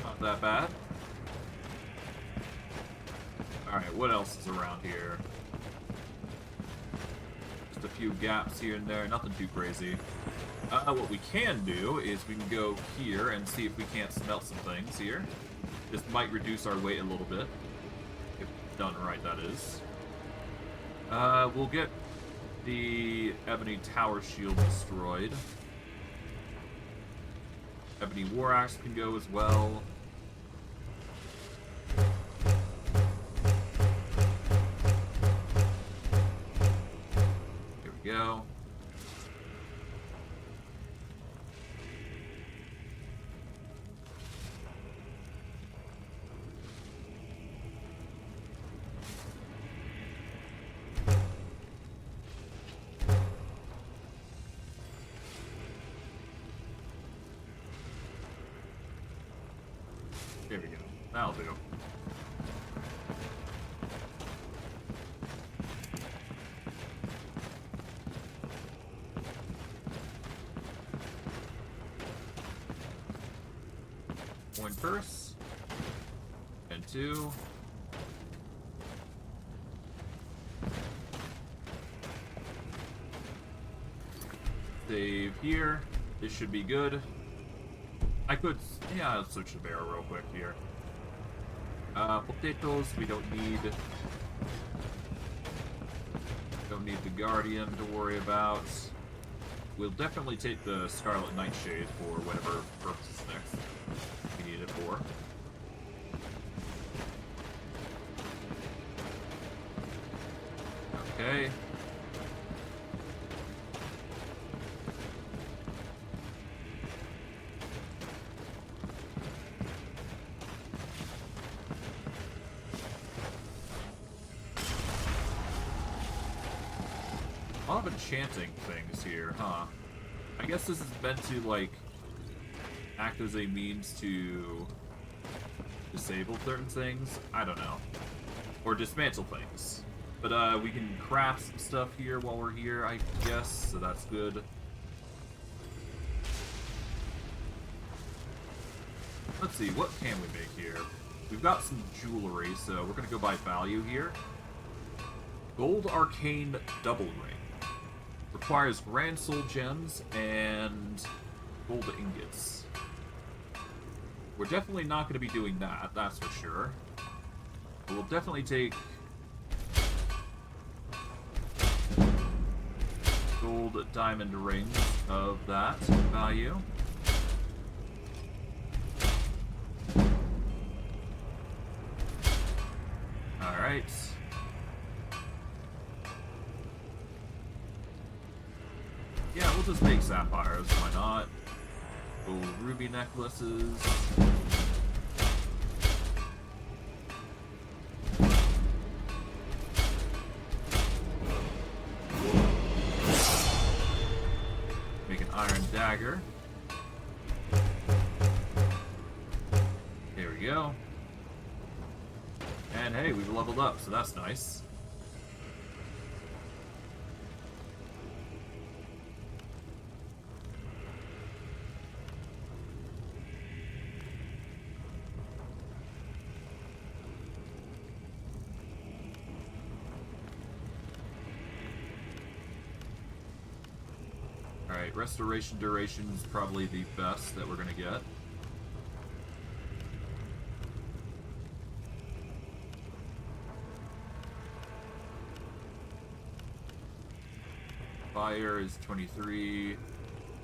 Not that bad. Alright, what else is around here? Just a few gaps here and there, nothing too crazy. What we can do is we can go here and see if we can't smelt some things here. This might reduce our weight a little bit. If done right, that is. We'll get the Ebony Tower Shield destroyed. Ebony War Axe can go as well. Here we go. There we go. That'll do. One first. And two. Save here. This should be good. I could, yeah, I'll switch the barrel real quick here. Potatoes, we don't need. Don't need the Guardian to worry about. We'll definitely take the Scarlet Nightshade for whatever purpose is next we need it for. Okay. A lot of enchanting things here, huh? I guess this is meant to, like, act as a means to disable certain things? I don't know. Or dismantle things. But, we can craft some stuff here while we're here, I guess, so that's good. Let's see, what can we make here? We've got some jewelry, so we're gonna go by value here. Gold Arcane Double Ring. Requires Grand Soul Gems and gold ingots. We're definitely not going to be doing that, that's for sure. But we'll definitely take gold diamond rings of that value. Alright. Yeah, we'll just make sapphires, why not? Gold ruby necklaces. Make an iron dagger. There we go. And hey, we've leveled up, so that's nice. Alright, restoration duration is probably the best that we're gonna get. Fire is 23.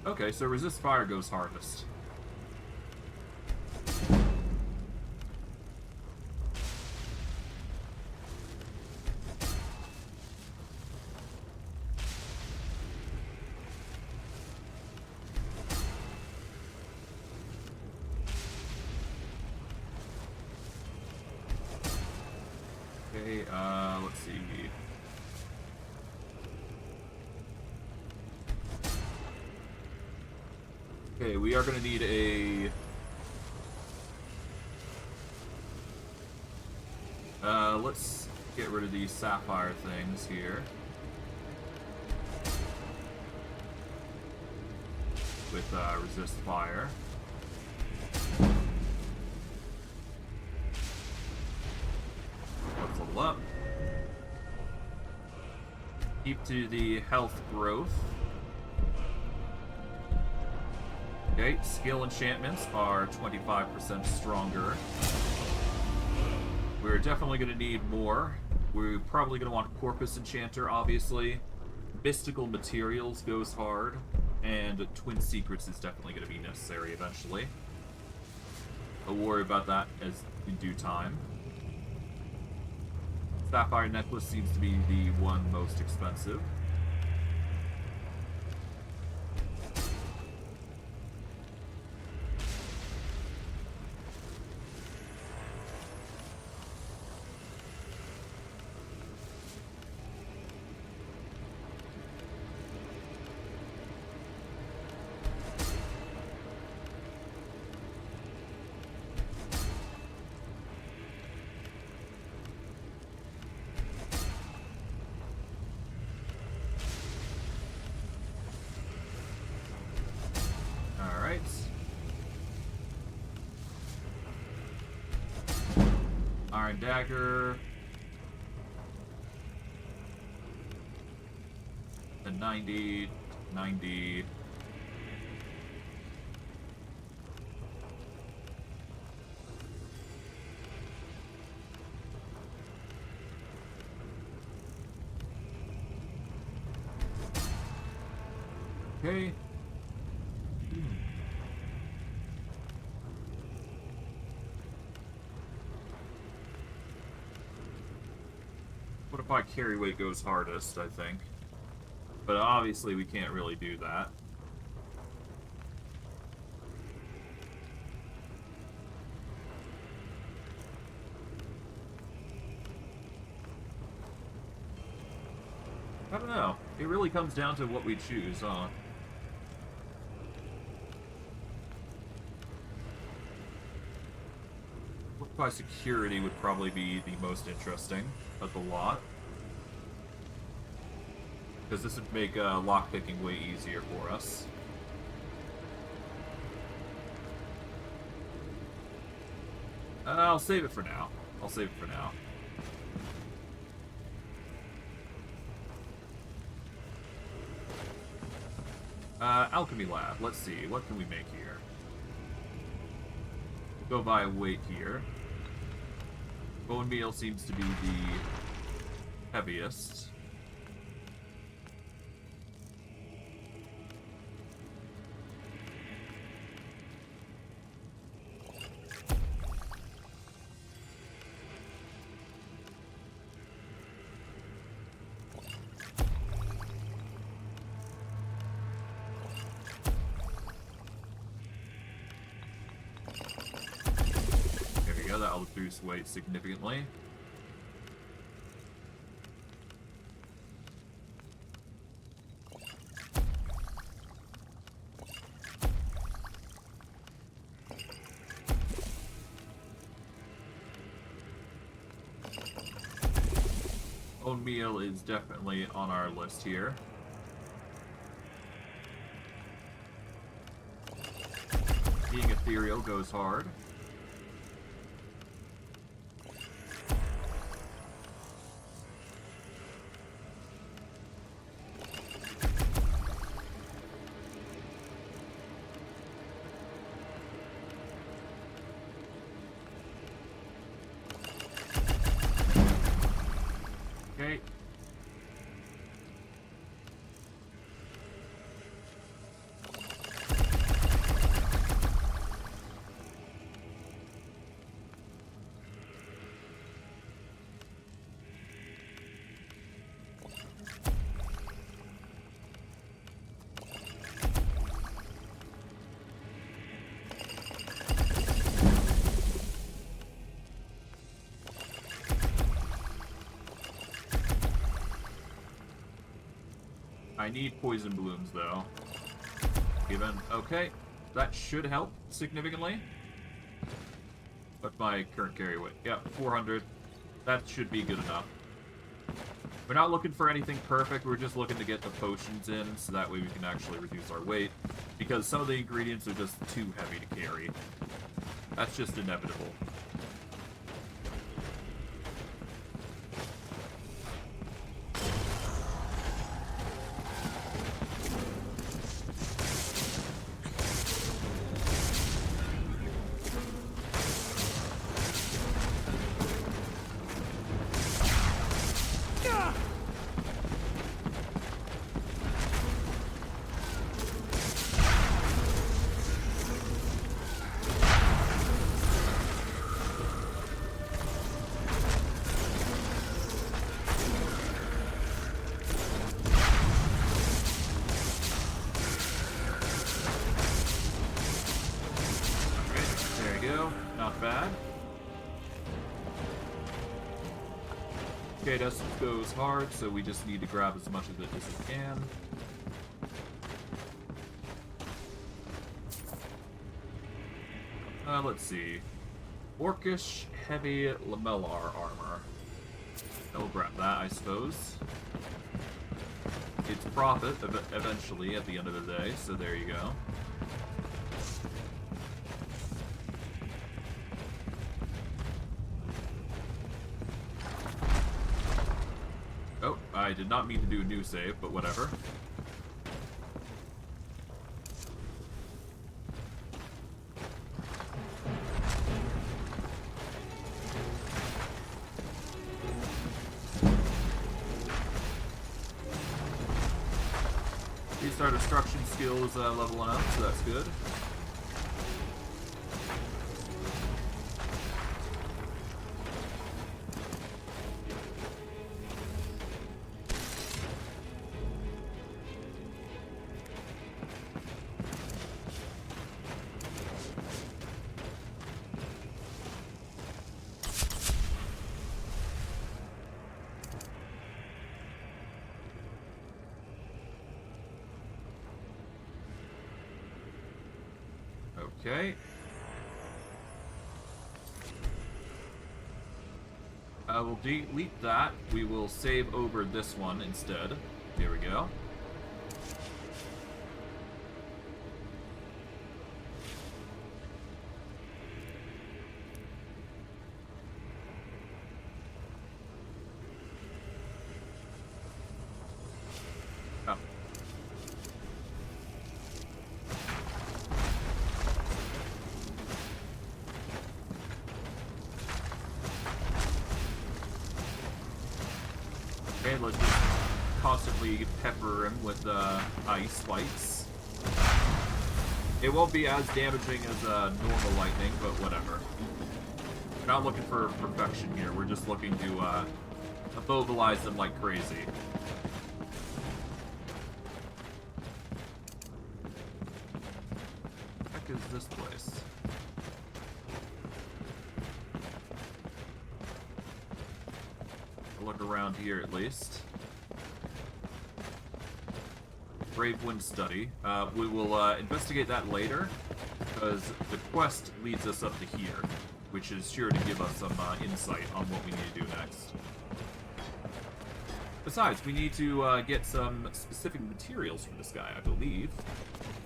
Okay, so resist fire goes hardest. Okay, let's see. Okay, we are gonna need a... let's get rid of these sapphire things here. With, resist fire. Let's level up. Keep to the health growth. Okay, skill enchantments are 25% stronger. We're definitely going to need more. We're probably going to want Corpus Enchanter, obviously. Mystical Materials goes hard. And Twin Secrets is definitely going to be necessary eventually. I'll worry about that as in due time. Sapphire Necklace seems to be the one most expensive. Iron Dagger. A 90. 90. Okay. Fortified carry weight goes hardest, I think. But obviously we can't really do that. I don't know. It really comes down to what we choose, huh? Fortified security would probably be the most interesting of the lot. Because this would make lockpicking way easier for us. I'll save it for now. I'll save it for now. Alchemy Lab. Let's see. What can we make here? Go by weight here. Bone meal seems to be the heaviest. That'll boost weight significantly. Bone meal is definitely on our list here. Being ethereal goes hard. Okay. I need poison blooms, though. Given. Okay, that should help significantly. What's my current carry weight? Yeah, 400. That should be good enough. We're not looking for anything perfect, we're just looking to get the potions in, so that way we can actually reduce our weight. Because some of the ingredients are just too heavy to carry. That's just inevitable. Us goes hard, so we just need to grab as much of it as we can. Let's see. Orcish heavy lamellar armor. I'll grab that, I suppose. It's profit eventually at the end of the day, so there you go. I did not mean to do a new save, but whatever. These our destruction skills leveling up, so that's good. Okay. We'll delete that. We will save over this one instead. Here we go. Oh. Okay, let's just constantly pepper him with ice spikes. It won't be as damaging as normal lightning, but whatever. We're not looking for perfection here. We're just looking to immobilize them like crazy. What the heck is this place? Look around here at least. Gravewind study. We will investigate that later, because the quest leads us up to here, which is sure to give us some insight on what we need to do next. Besides, we need to get some specific materials from this guy, I believe.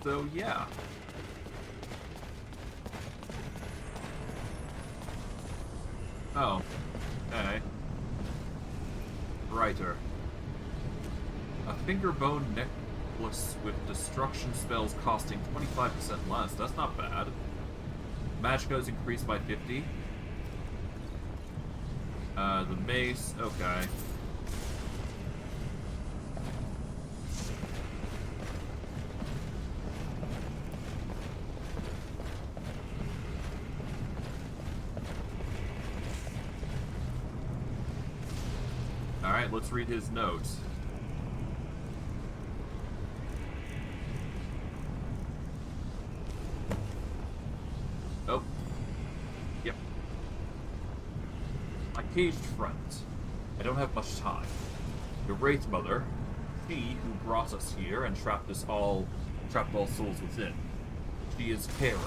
So, yeah. Oh. Okay. Writer. A finger bone necklace with destruction spells costing 25% less. That's not bad. Magicka is increased by 50. The mace, okay. Alright, let's read his notes. Oh. Yep. My caged friend. I don't have much time. The Wraith Mother, she who brought us here and trapped all souls within. She is Kara.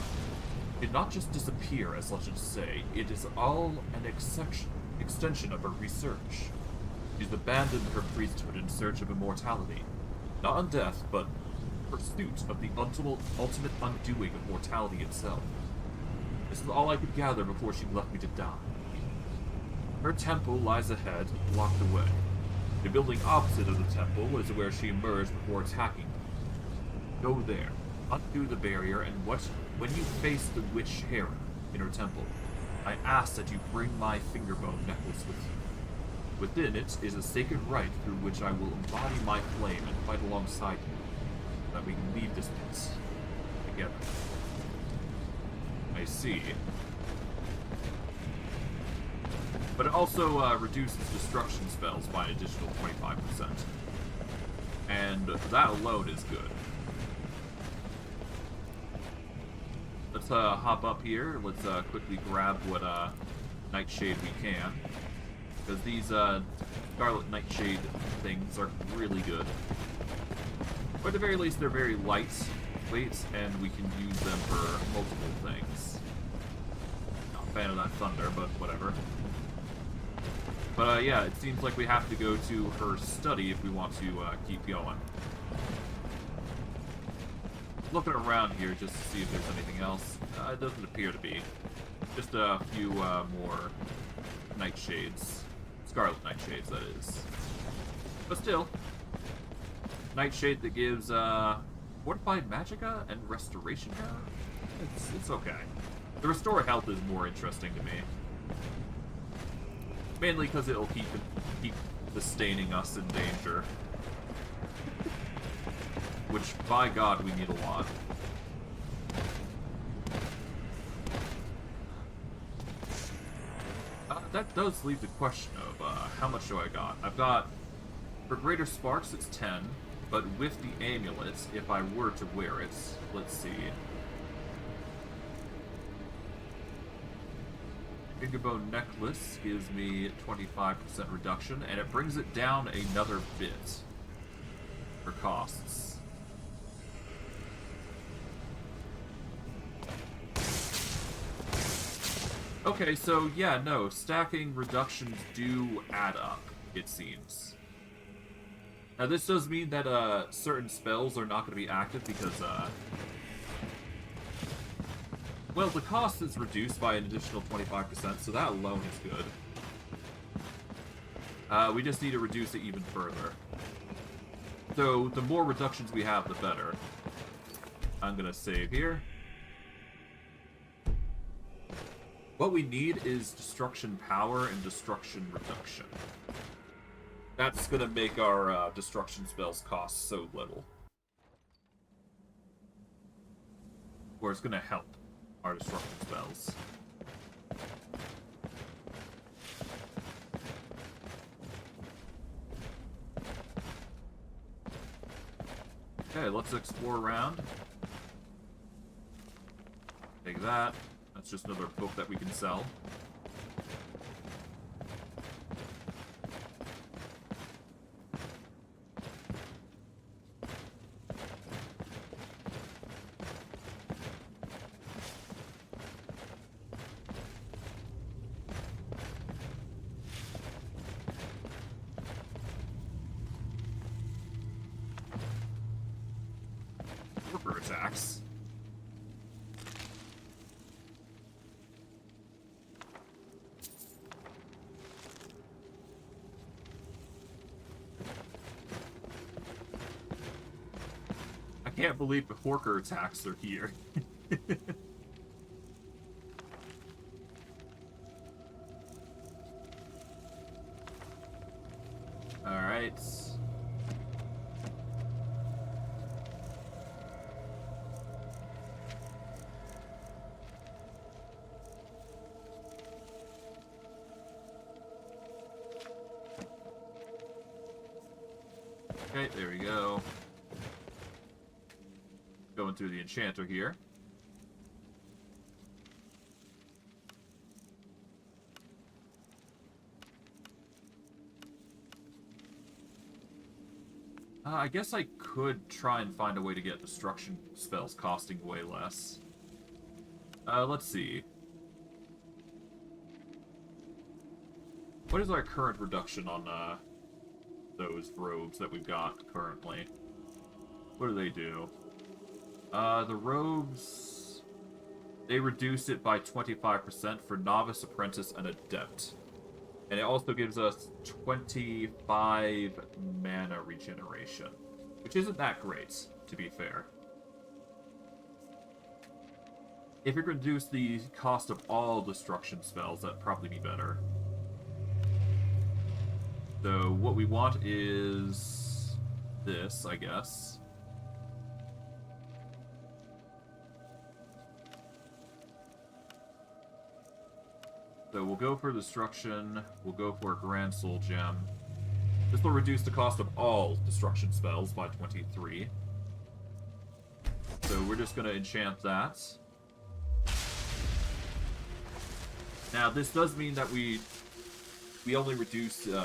Did not just disappear, as legends say. It is all an extension of her research. She's abandoned her priesthood in search of immortality. Not on death, but pursuit of the ultimate undoing of mortality itself. This is all I could gather before she left me to die. Her temple lies ahead, locked away. The building opposite of the temple is where she emerged before attacking me. Go there, undo the barrier, and when you face the witch Hera in her temple, I ask that you bring my fingerbone necklace with you. Within it is a sacred rite through which I will embody my flame and fight alongside you, so that we can leave this pit together. I see. But it also reduces destruction spells by an additional 25%. And that alone is good. Let's hop up here. Let's quickly grab what Nightshade we can. Because these Scarlet Nightshade things are really good. Or at the very least, they're very lightweight, and we can use them for multiple things. Not a fan of that thunder, but whatever. But yeah, it seems like we have to go to her study if we want to keep going. Looking around here just to see if there's anything else. It doesn't appear to be. Just a few more Nightshades. Scarlet Nightshades, that is. But still, Nightshade that gives Fortified Magicka and Restoration Power? It's okay. The Restore Health is more interesting to me. Mainly because it'll keep sustaining us in danger. Which, by God, we need a lot. That does leave the question of how much do I got? I've got, for Greater Sparks, it's 10, but with the amulet, if I were to wear it, let's see. Fingerbone Necklace gives me 25% reduction, and it brings it down another bit for costs. Okay, so yeah, no, stacking reductions do add up, it seems. Now this does mean that certain spells are not going to be active because, well, the cost is reduced by an additional 25%, so that alone is good. We just need to reduce it even further. So the more reductions we have, the better. I'm going to save here. What we need is Destruction Power and Destruction Reduction. That's going to make our destruction spells cost so little. Or it's going to help our destruction spells. Okay, let's explore around. Take that. That's just another book that we can sell. Worker attacks. I can't believe the Horker attacks are here. Alright. Okay, there we go. Going through the enchanter here. I guess I could try and find a way to get destruction spells costing way less. Let's see. What is our current reduction on, those robes that we've got currently? What do they do? The robes... They reduce it by 25% for Novice, Apprentice, and Adept. And it also gives us 25 mana regeneration. Which isn't that great, to be fair. If you reduce the cost of all destruction spells, that'd probably be better. So what we want is this, I guess. So we'll go for destruction, we'll go for a Grand Soul Gem. This will reduce the cost of all destruction spells by 23. So we're just going to enchant that. Now this does mean that we only reduce it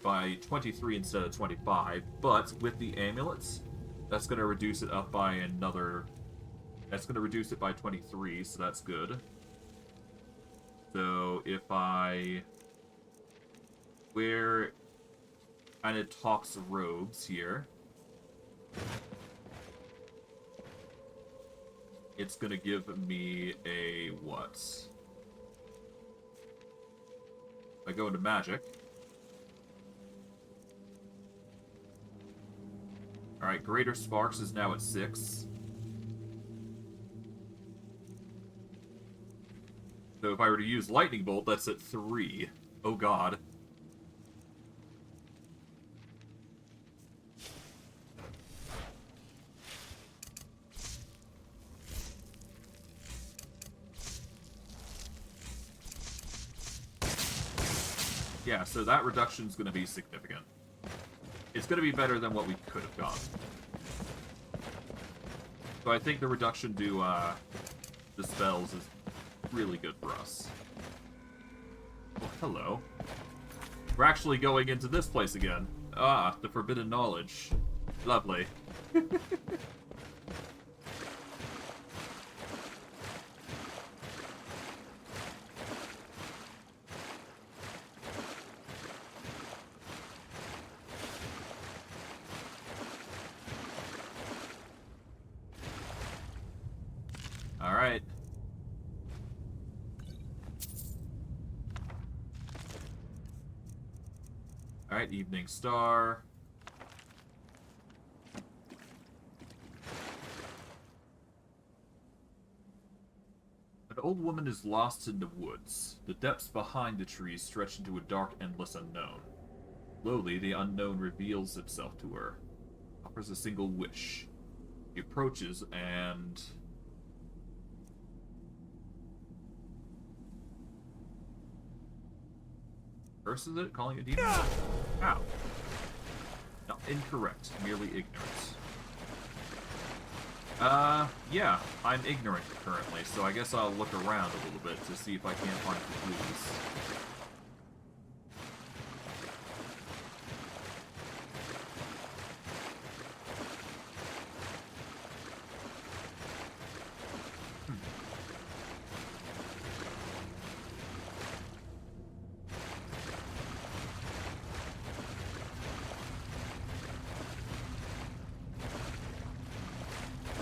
by 23 instead of 25, but with the amulets, that's going to reduce it up by another... That's going to reduce it by 23, so that's good. So if I wear kind of Talks robes here, it's going to give me a what? If I go into magic. Alright, Greater Sparks is now at 6. So if I were to use Lightning Bolt, that's at 3. Oh god. Yeah, so that reduction is going to be significant. It's going to be better than what we could have gotten. So I think the reduction to the spells is really good for us. Well, hello. We're actually going into this place again. Ah, the Forbidden Knowledge. Lovely. Alright. Alright, Evening Star. An old woman is lost in the woods. The depths behind the trees stretch into a dark, endless unknown. Slowly, the unknown reveals itself to her. Offers a single wish. He approaches and... curses it, calling it demon? Ow. No, incorrect. Merely ignorant. Yeah, I'm ignorant currently, so I guess I'll look around a little bit to see if I can't find the clues.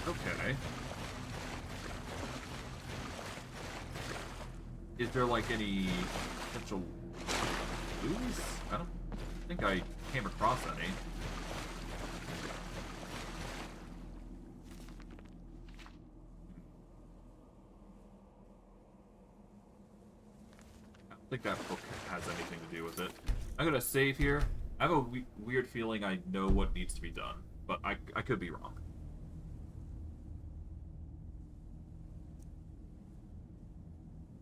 Okay. Is there, like, any potential clues? I don't think I came across any. I don't think that book has anything to do with it. I'm gonna save here. I have a weird feeling I know what needs to be done, but I could be wrong.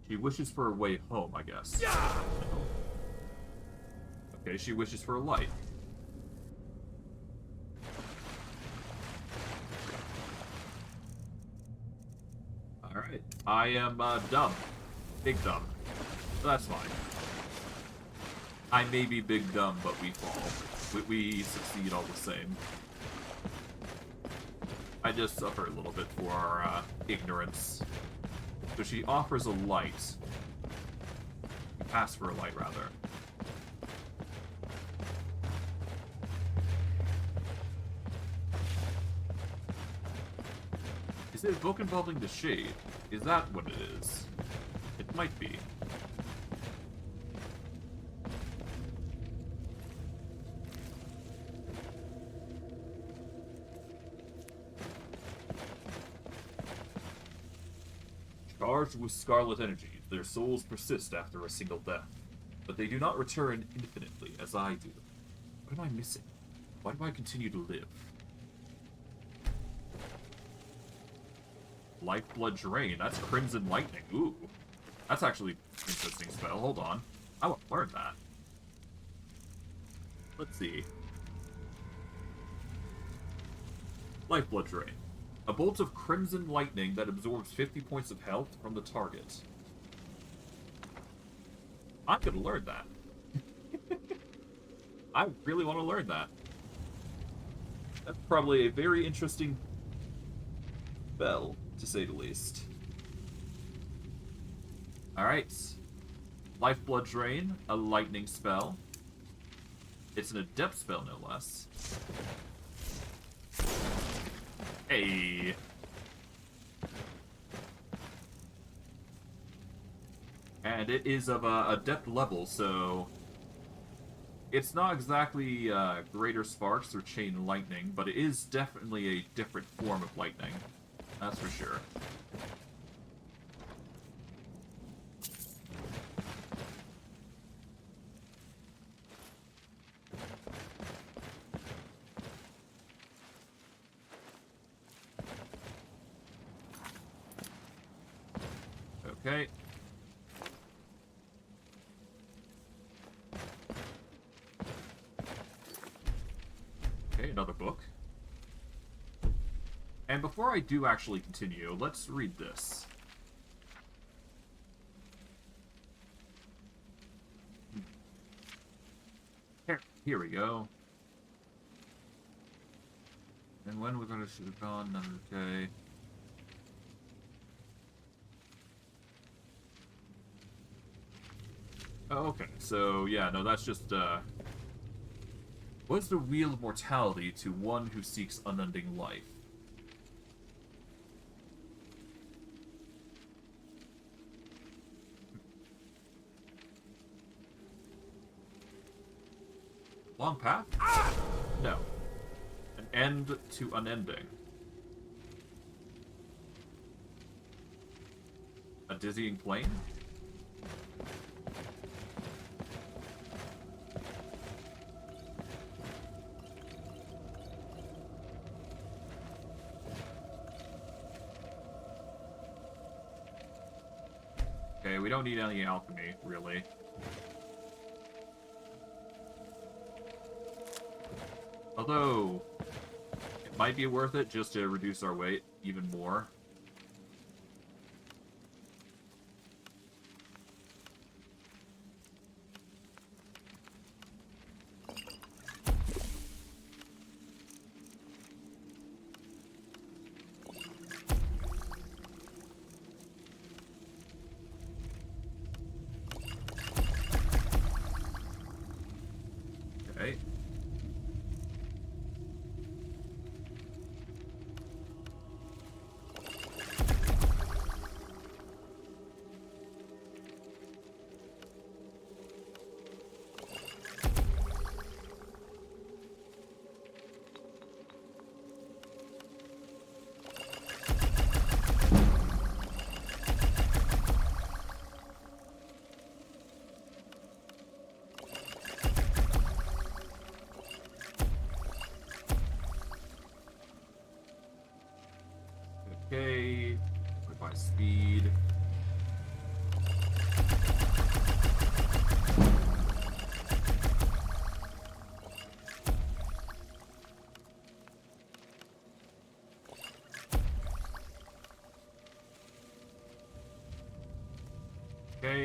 She wishes for a way home, I guess. Yeah! Okay, she wishes for a light. I am dumb. Big dumb. So that's fine. I may be big dumb, but we fall. We succeed all the same. I just suffer a little bit for our ignorance. So she offers a light. Pass for a light, rather. Is it a book involving the shade? Is that what it is? It might be. Charged with scarlet energy, their souls persist after a single death. But they do not return infinitely, as I do. What am I missing? Why do I continue to live? Lifeblood Drain. That's Crimson Lightning. Ooh. That's actually an interesting spell. Hold on. I want to learn that. Let's see. Lifeblood Drain. A bolt of Crimson Lightning that absorbs 50 points of health from the target. I'm gonna learn that. I really want to learn that. That's probably a very interesting spell, to say the least. Alright. Lifeblood Drain, a lightning spell. It's an adept spell, no less. Hey. And it is of a adept level, so it's not exactly Greater Sparks or Chain Lightning, but it is definitely a different form of lightning. That's for sure. Okay. Okay, another book. And before I do actually continue, let's read this. Here we go. And when we're gonna shoot on, okay. Oh, okay, so yeah, no, that's just, what is the Wheel of Mortality to one who seeks unending life? Long path? No. An end to unending. A dizzying plane? Okay, we don't need any alchemy, really. Although, it might be worth it just to reduce our weight even more. Okay. Okay, with my speed.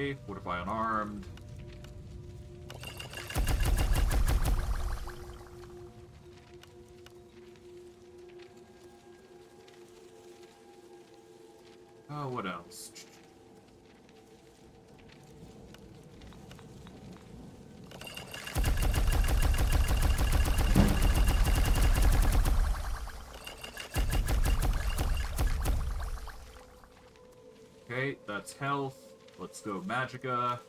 Okay, fortify unarmed. Oh, what else? Okay, that's health. Let's go Magicka.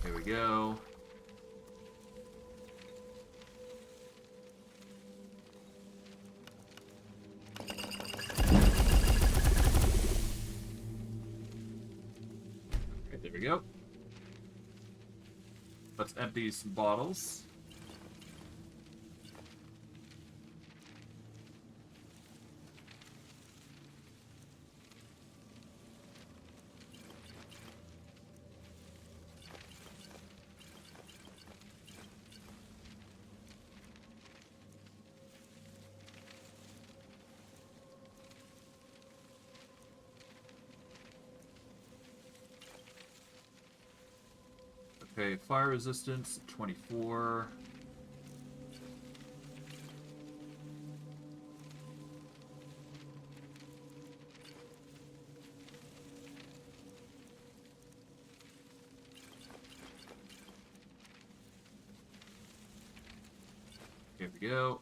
Here we go. Okay, there we go. Let's empty some bottles. Okay, fire resistance, 24. Here we go.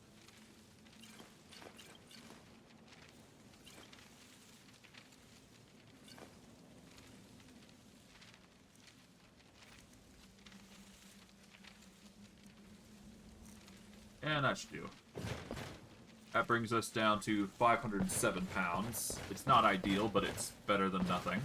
And that should do. That brings us down to 507 pounds. It's not ideal, but it's better than nothing.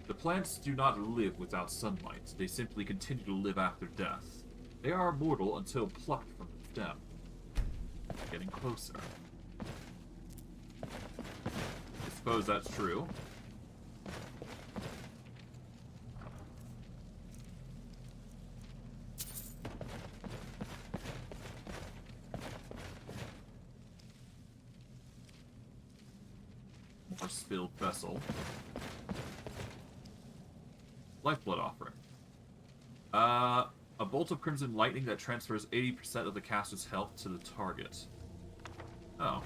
The plants do not live without sunlight. They simply continue to live after death. They are immortal until plucked from the stem. Getting closer. I suppose that's true. More spilled vessel. Lifeblood offering. A bolt of crimson lightning that transfers 80% of the caster's health to the target. Oh.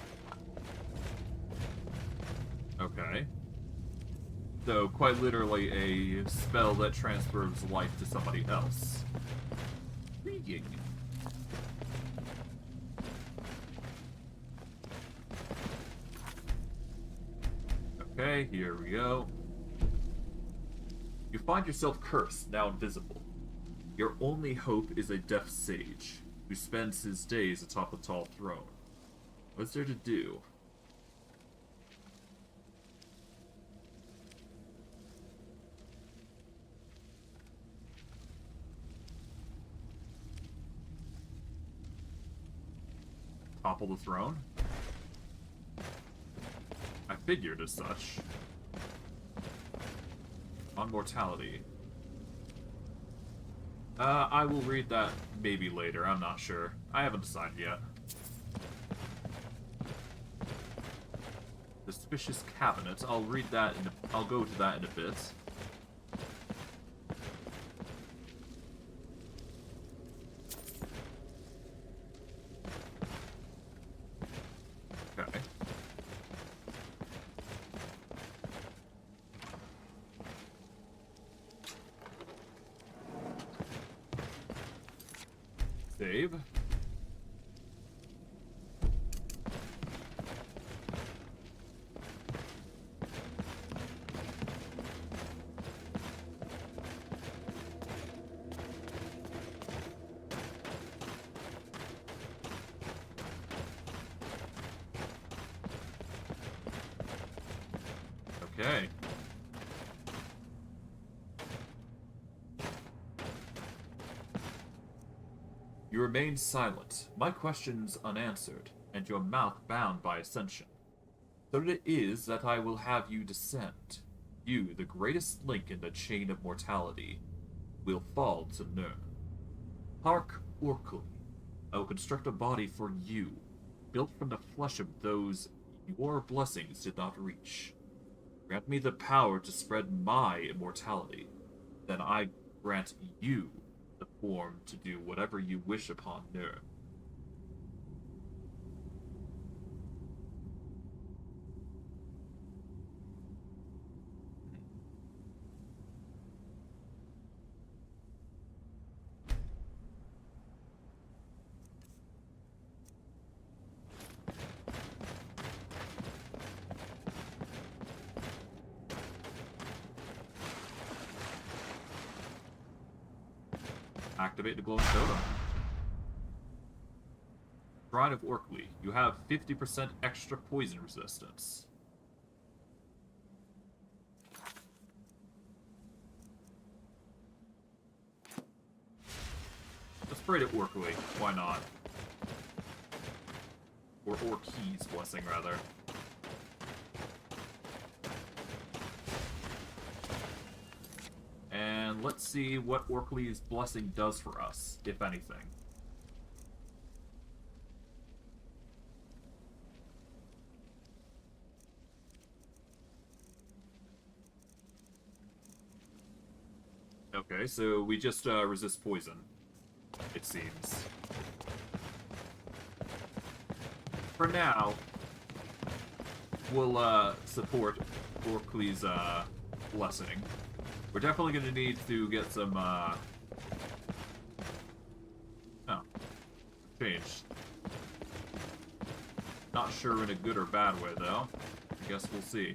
Okay. So, quite literally a spell that transfers life to somebody else. Intriguing. Okay, here we go. You find yourself cursed, now invisible. Your only hope is a deaf sage, who spends his days atop a tall throne. What's there to do? Topple the throne? I figured as such. On mortality. I will read that maybe later, I'm not sure. I haven't decided yet. Suspicious cabinet, I'll read that I'll go to that in a bit. Okay. Save. Okay. You remain silent, my questions unanswered, and your mouth bound by ascension. So it is that I will have you descend. You, the greatest link in the chain of mortality, will fall to Nirn. Hark, Orkul. I will construct a body for you, built from the flesh of those your blessings did not reach. Grant me the power to spread my immortality. Then I grant you the form to do whatever you wish upon Nirn. Activate the glowing totem. Shrine of Orkly. You have 50% extra poison resistance. Let's pray to Orkly. Why not? Or Orkey's blessing, rather. And let's see what Orkly's blessing does for us, if anything. Okay, so we just resist poison, it seems. For now, we'll support Orkly's blessing. We're definitely going to need to get some, oh. Changed. Not sure in a good or bad way, though. I guess we'll see.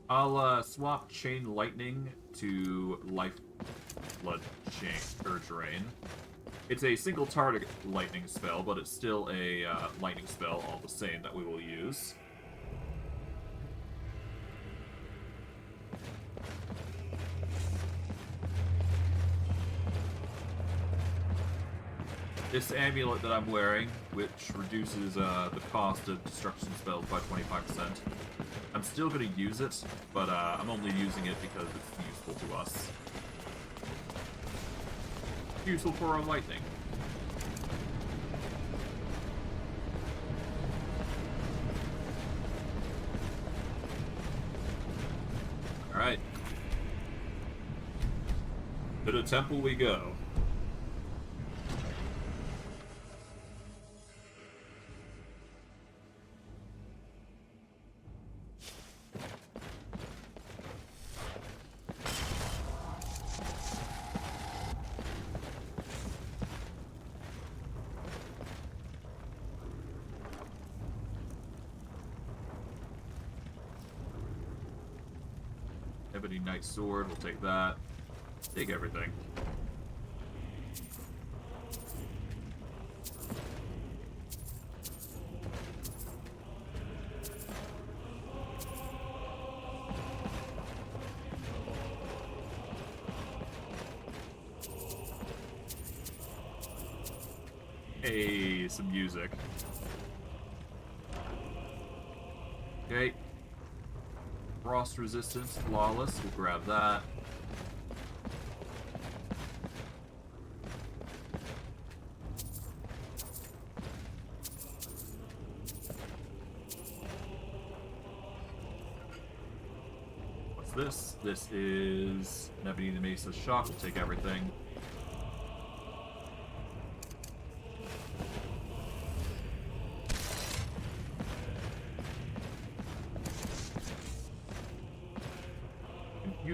I'll, swap Chain Lightning to Lifeblood Chain, or Drain. It's a single target lightning spell, but it's still a, lightning spell all the same that we will use. This amulet that I'm wearing, which reduces the cost of destruction spells by 25%, I'm still going to use it, but I'm only using it because it's useful to us. Useful for our lightning. Alright. To the temple we go. Ebony Knight Sword, we'll take that. Take everything. Hey, some music. Okay. Frost resistance, flawless. We'll grab that. What's this? This is Nebony the Mesa Shock. We'll take everything.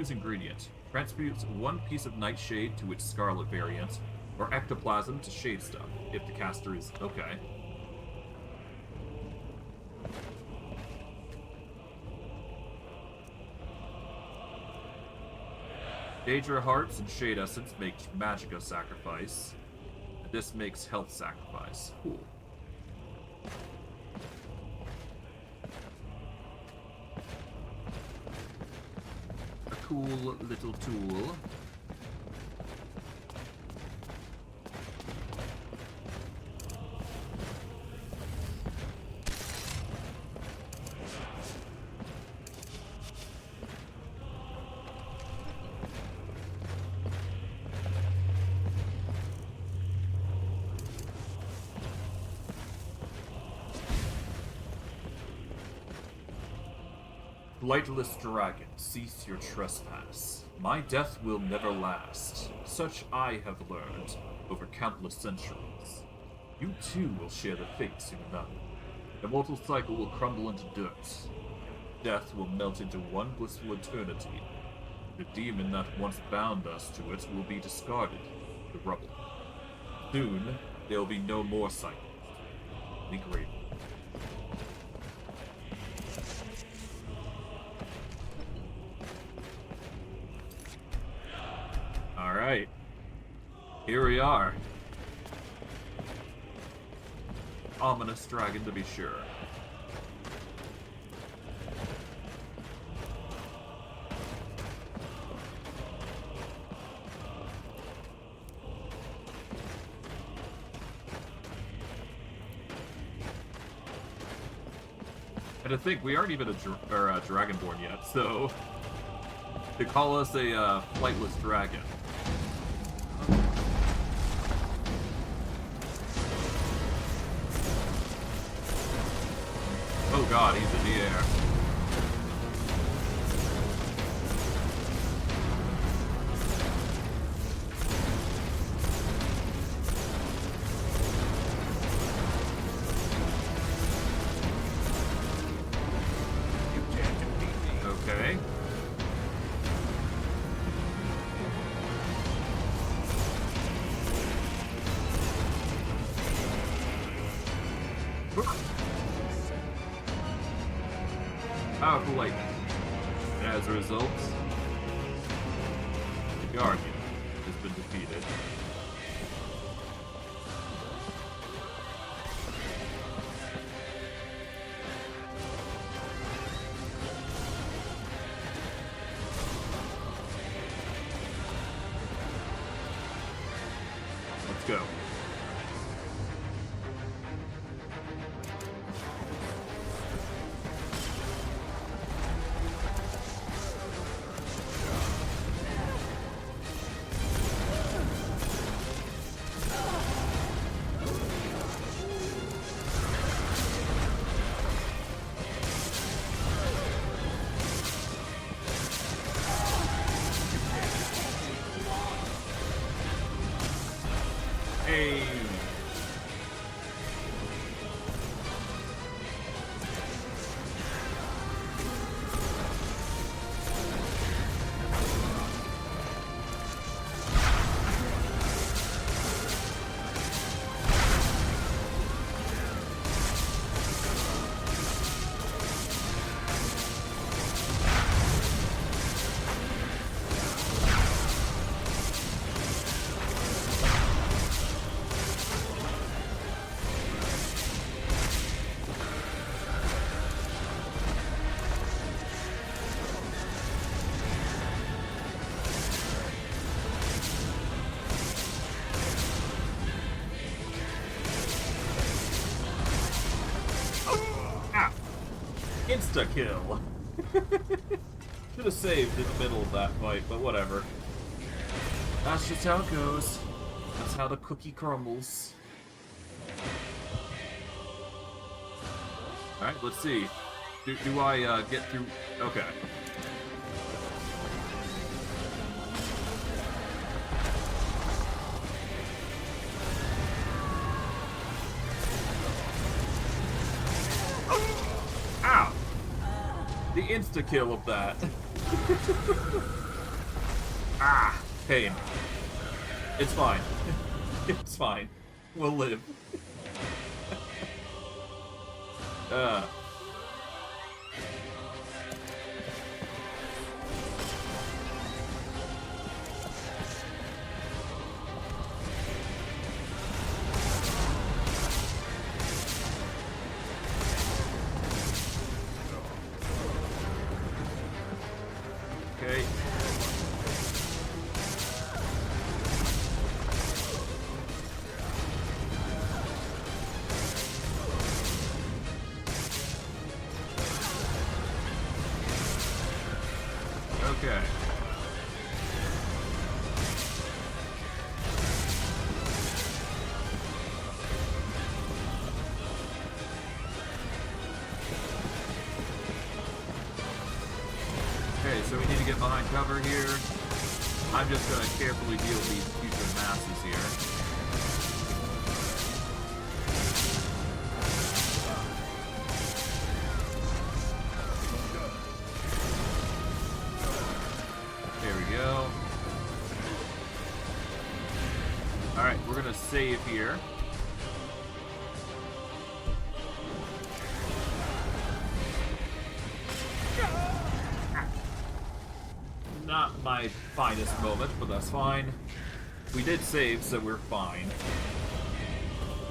Ingredient. Transmutes one piece of Nightshade to its Scarlet variant, or Ectoplasm to Shade Stuff, if the caster is... okay. Daedra Hearts and Shade Essence make Magicka Sacrifice, and this makes Health Sacrifice. Cool. Cool little tool. Blightless dragon, cease your trespass. My death will never last. Such I have learned over countless centuries. You too will share the fate soon enough. The mortal cycle will crumble into dirt. Death will melt into one blissful eternity. The demon that once bound us to it will be discarded to rubble. Soon, there will be no more cycles. Only Gravewind. Alright. Here we are. Ominous dragon, to be sure. And to think, we aren't even a Dragonborn yet, so they call us a flightless dragon. Oh god, he's in the air. Okay. Powerful lightning. And as a result, the Guardian has been defeated. Let's go. Hey. Insta-kill! Should have saved in the middle of that fight, but whatever. That's just how it goes. That's how the cookie crumbles. Alright, let's see. Do I get through... Okay. Ow! The insta-kill of that. Ah! Pain. It's fine. It's fine. We'll live. Okay. Okay. get behind cover here. I'm just gonna carefully deal with these future masses here. There we go. Alright, we're gonna save here. Not my finest moment, but that's fine. We did save, so we're fine.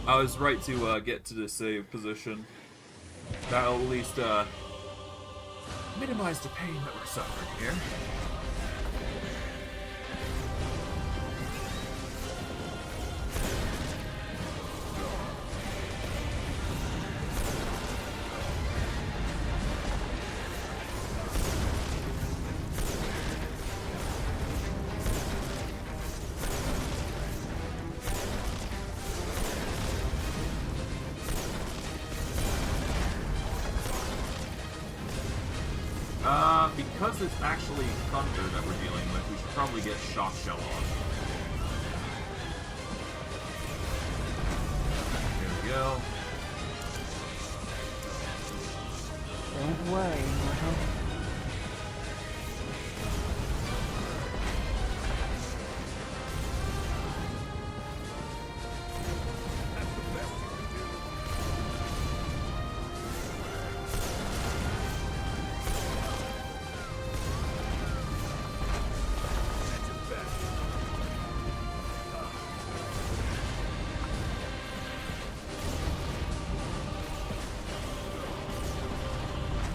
I was right to get to the save position. That'll at least minimize the pain that we're suffering here. Because it's actually thunder that we're dealing with, we should probably get shock shell on. There we go. Don't worry, mortal.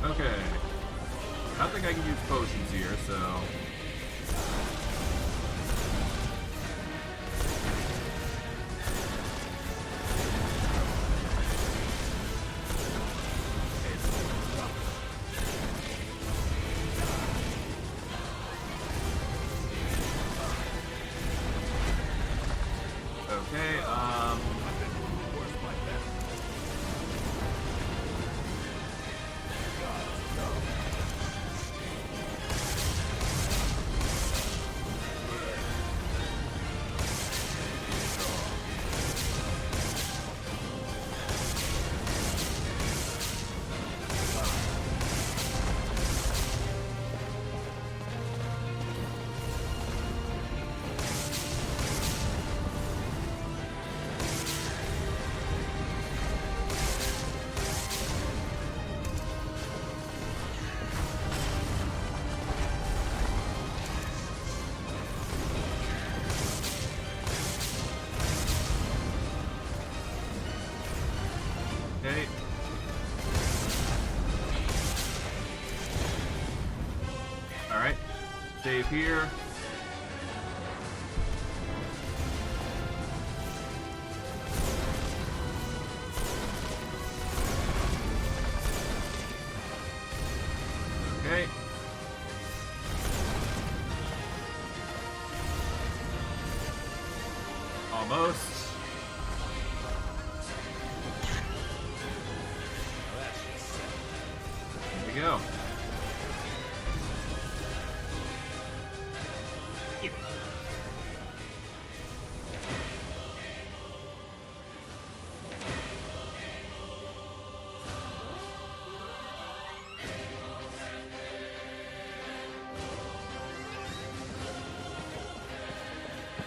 Okay. I don't think I can use potions here, so... Okay, okay. Alright. Save here. Okay. Almost. There we go.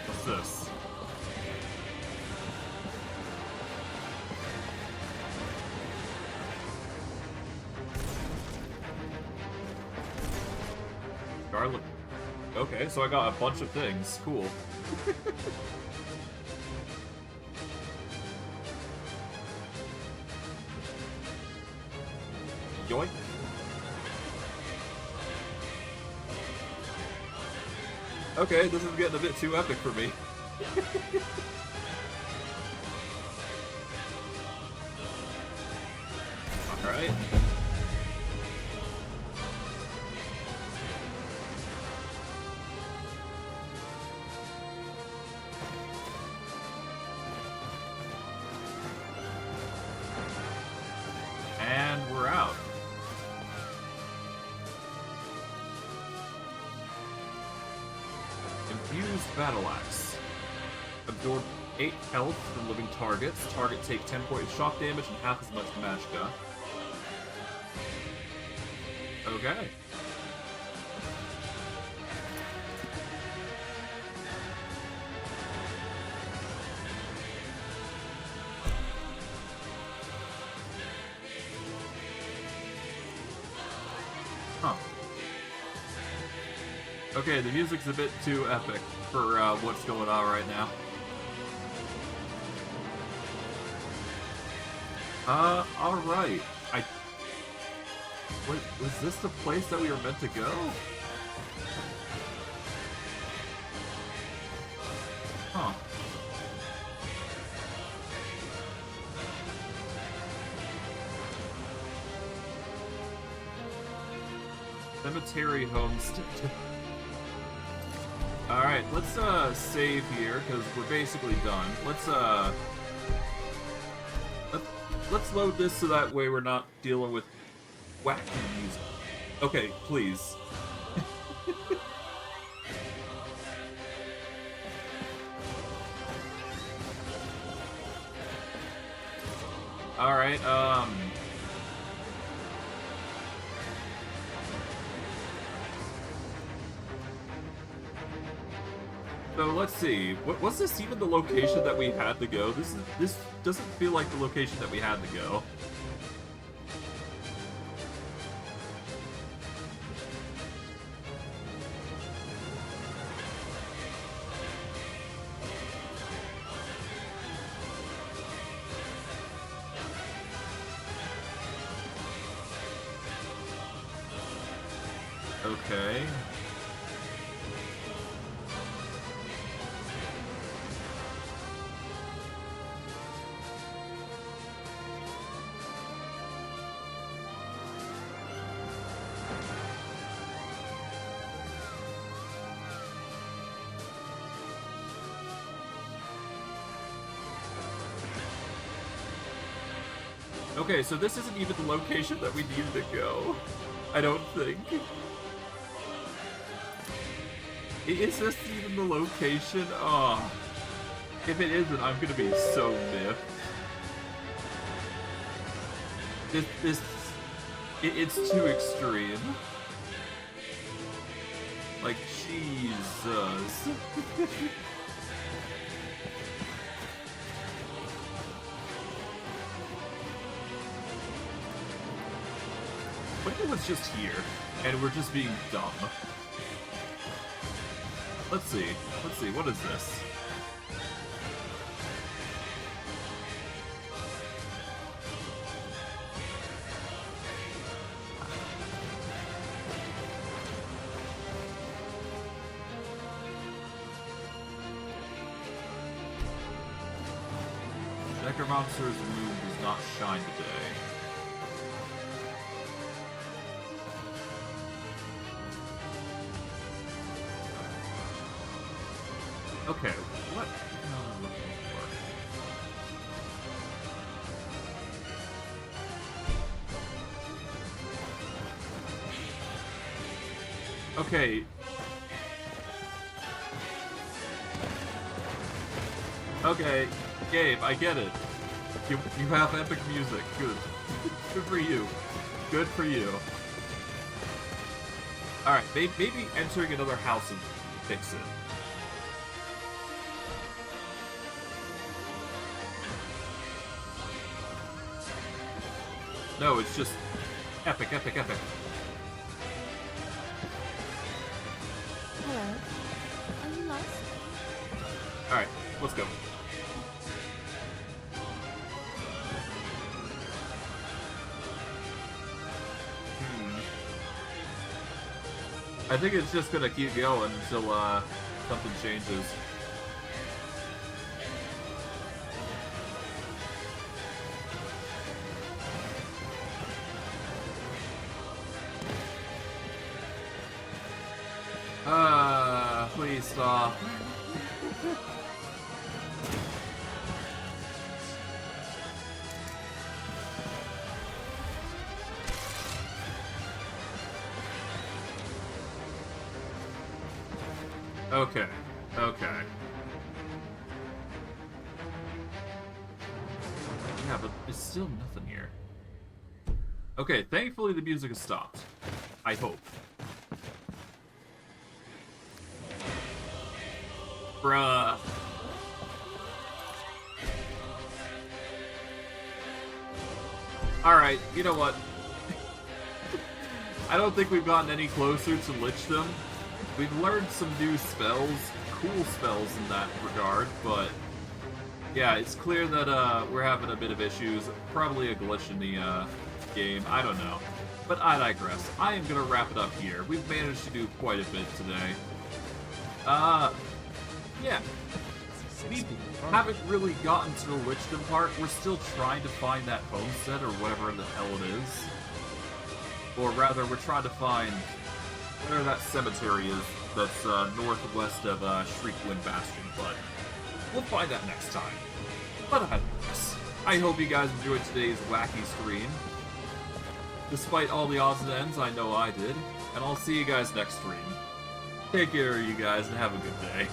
What's this? Garlic. Okay, so I got a bunch of things. Cool. Yoink. Okay, this is getting a bit too epic for me. Alright. And we're out. Fused Battle Axe. Absorb 8 health from living targets. Target take 10 points of shock damage and half as much magicka. Okay. Huh. Okay, the music's a bit too epic for what's going on right now. Alright. Was this the place that we were meant to go? Huh. Cemetery homestead. Alright, let's save here, because we're basically done. Let's load this so that way we're not dealing with wacky music. Okay, please. Alright, so let's see. Was this even the location that we had to go? This doesn't feel like the location that we had to go. Okay. Okay, so this isn't even the location that we needed to go. I don't think. Is this even the location? Oh. If it isn't, I'm gonna be so miffed. It's too extreme. Like, Jesus. What if it was just here, and we're just being dumb? Let's see, what is this? Necromancer's moon does not shine today. Okay, what am I looking for? Okay. Okay, Gabe, I get it. You have epic music. Good. Good for you. Good for you. Alright, maybe entering another house and fix it. No, it's just epic, epic, epic. Hello. Are you lost? Alright, let's go. I think it's just gonna keep going until something changes. Please stop. Okay. Okay. Yeah, but there's still nothing here. Okay, thankfully the music has stopped. I hope. Bruh. Alright, you know what? I don't think we've gotten any closer to Lichdom. We've learned some new spells, cool spells in that regard, but yeah, it's clear that we're having a bit of issues. Probably a glitch in the game, I don't know. But I digress. I am gonna wrap it up here. We've managed to do quite a bit today. Yeah. We haven't really gotten to the Lichdom part. We're still trying to find that homestead or whatever the hell it is. Or rather, we're trying to find where that cemetery is that's northwest of Shriekwin Bastion, but we'll find that next time. But I hope you guys enjoyed today's wacky stream. Despite all the odds and ends, I know I did. And I'll see you guys next stream. Take care, you guys, and have a good day.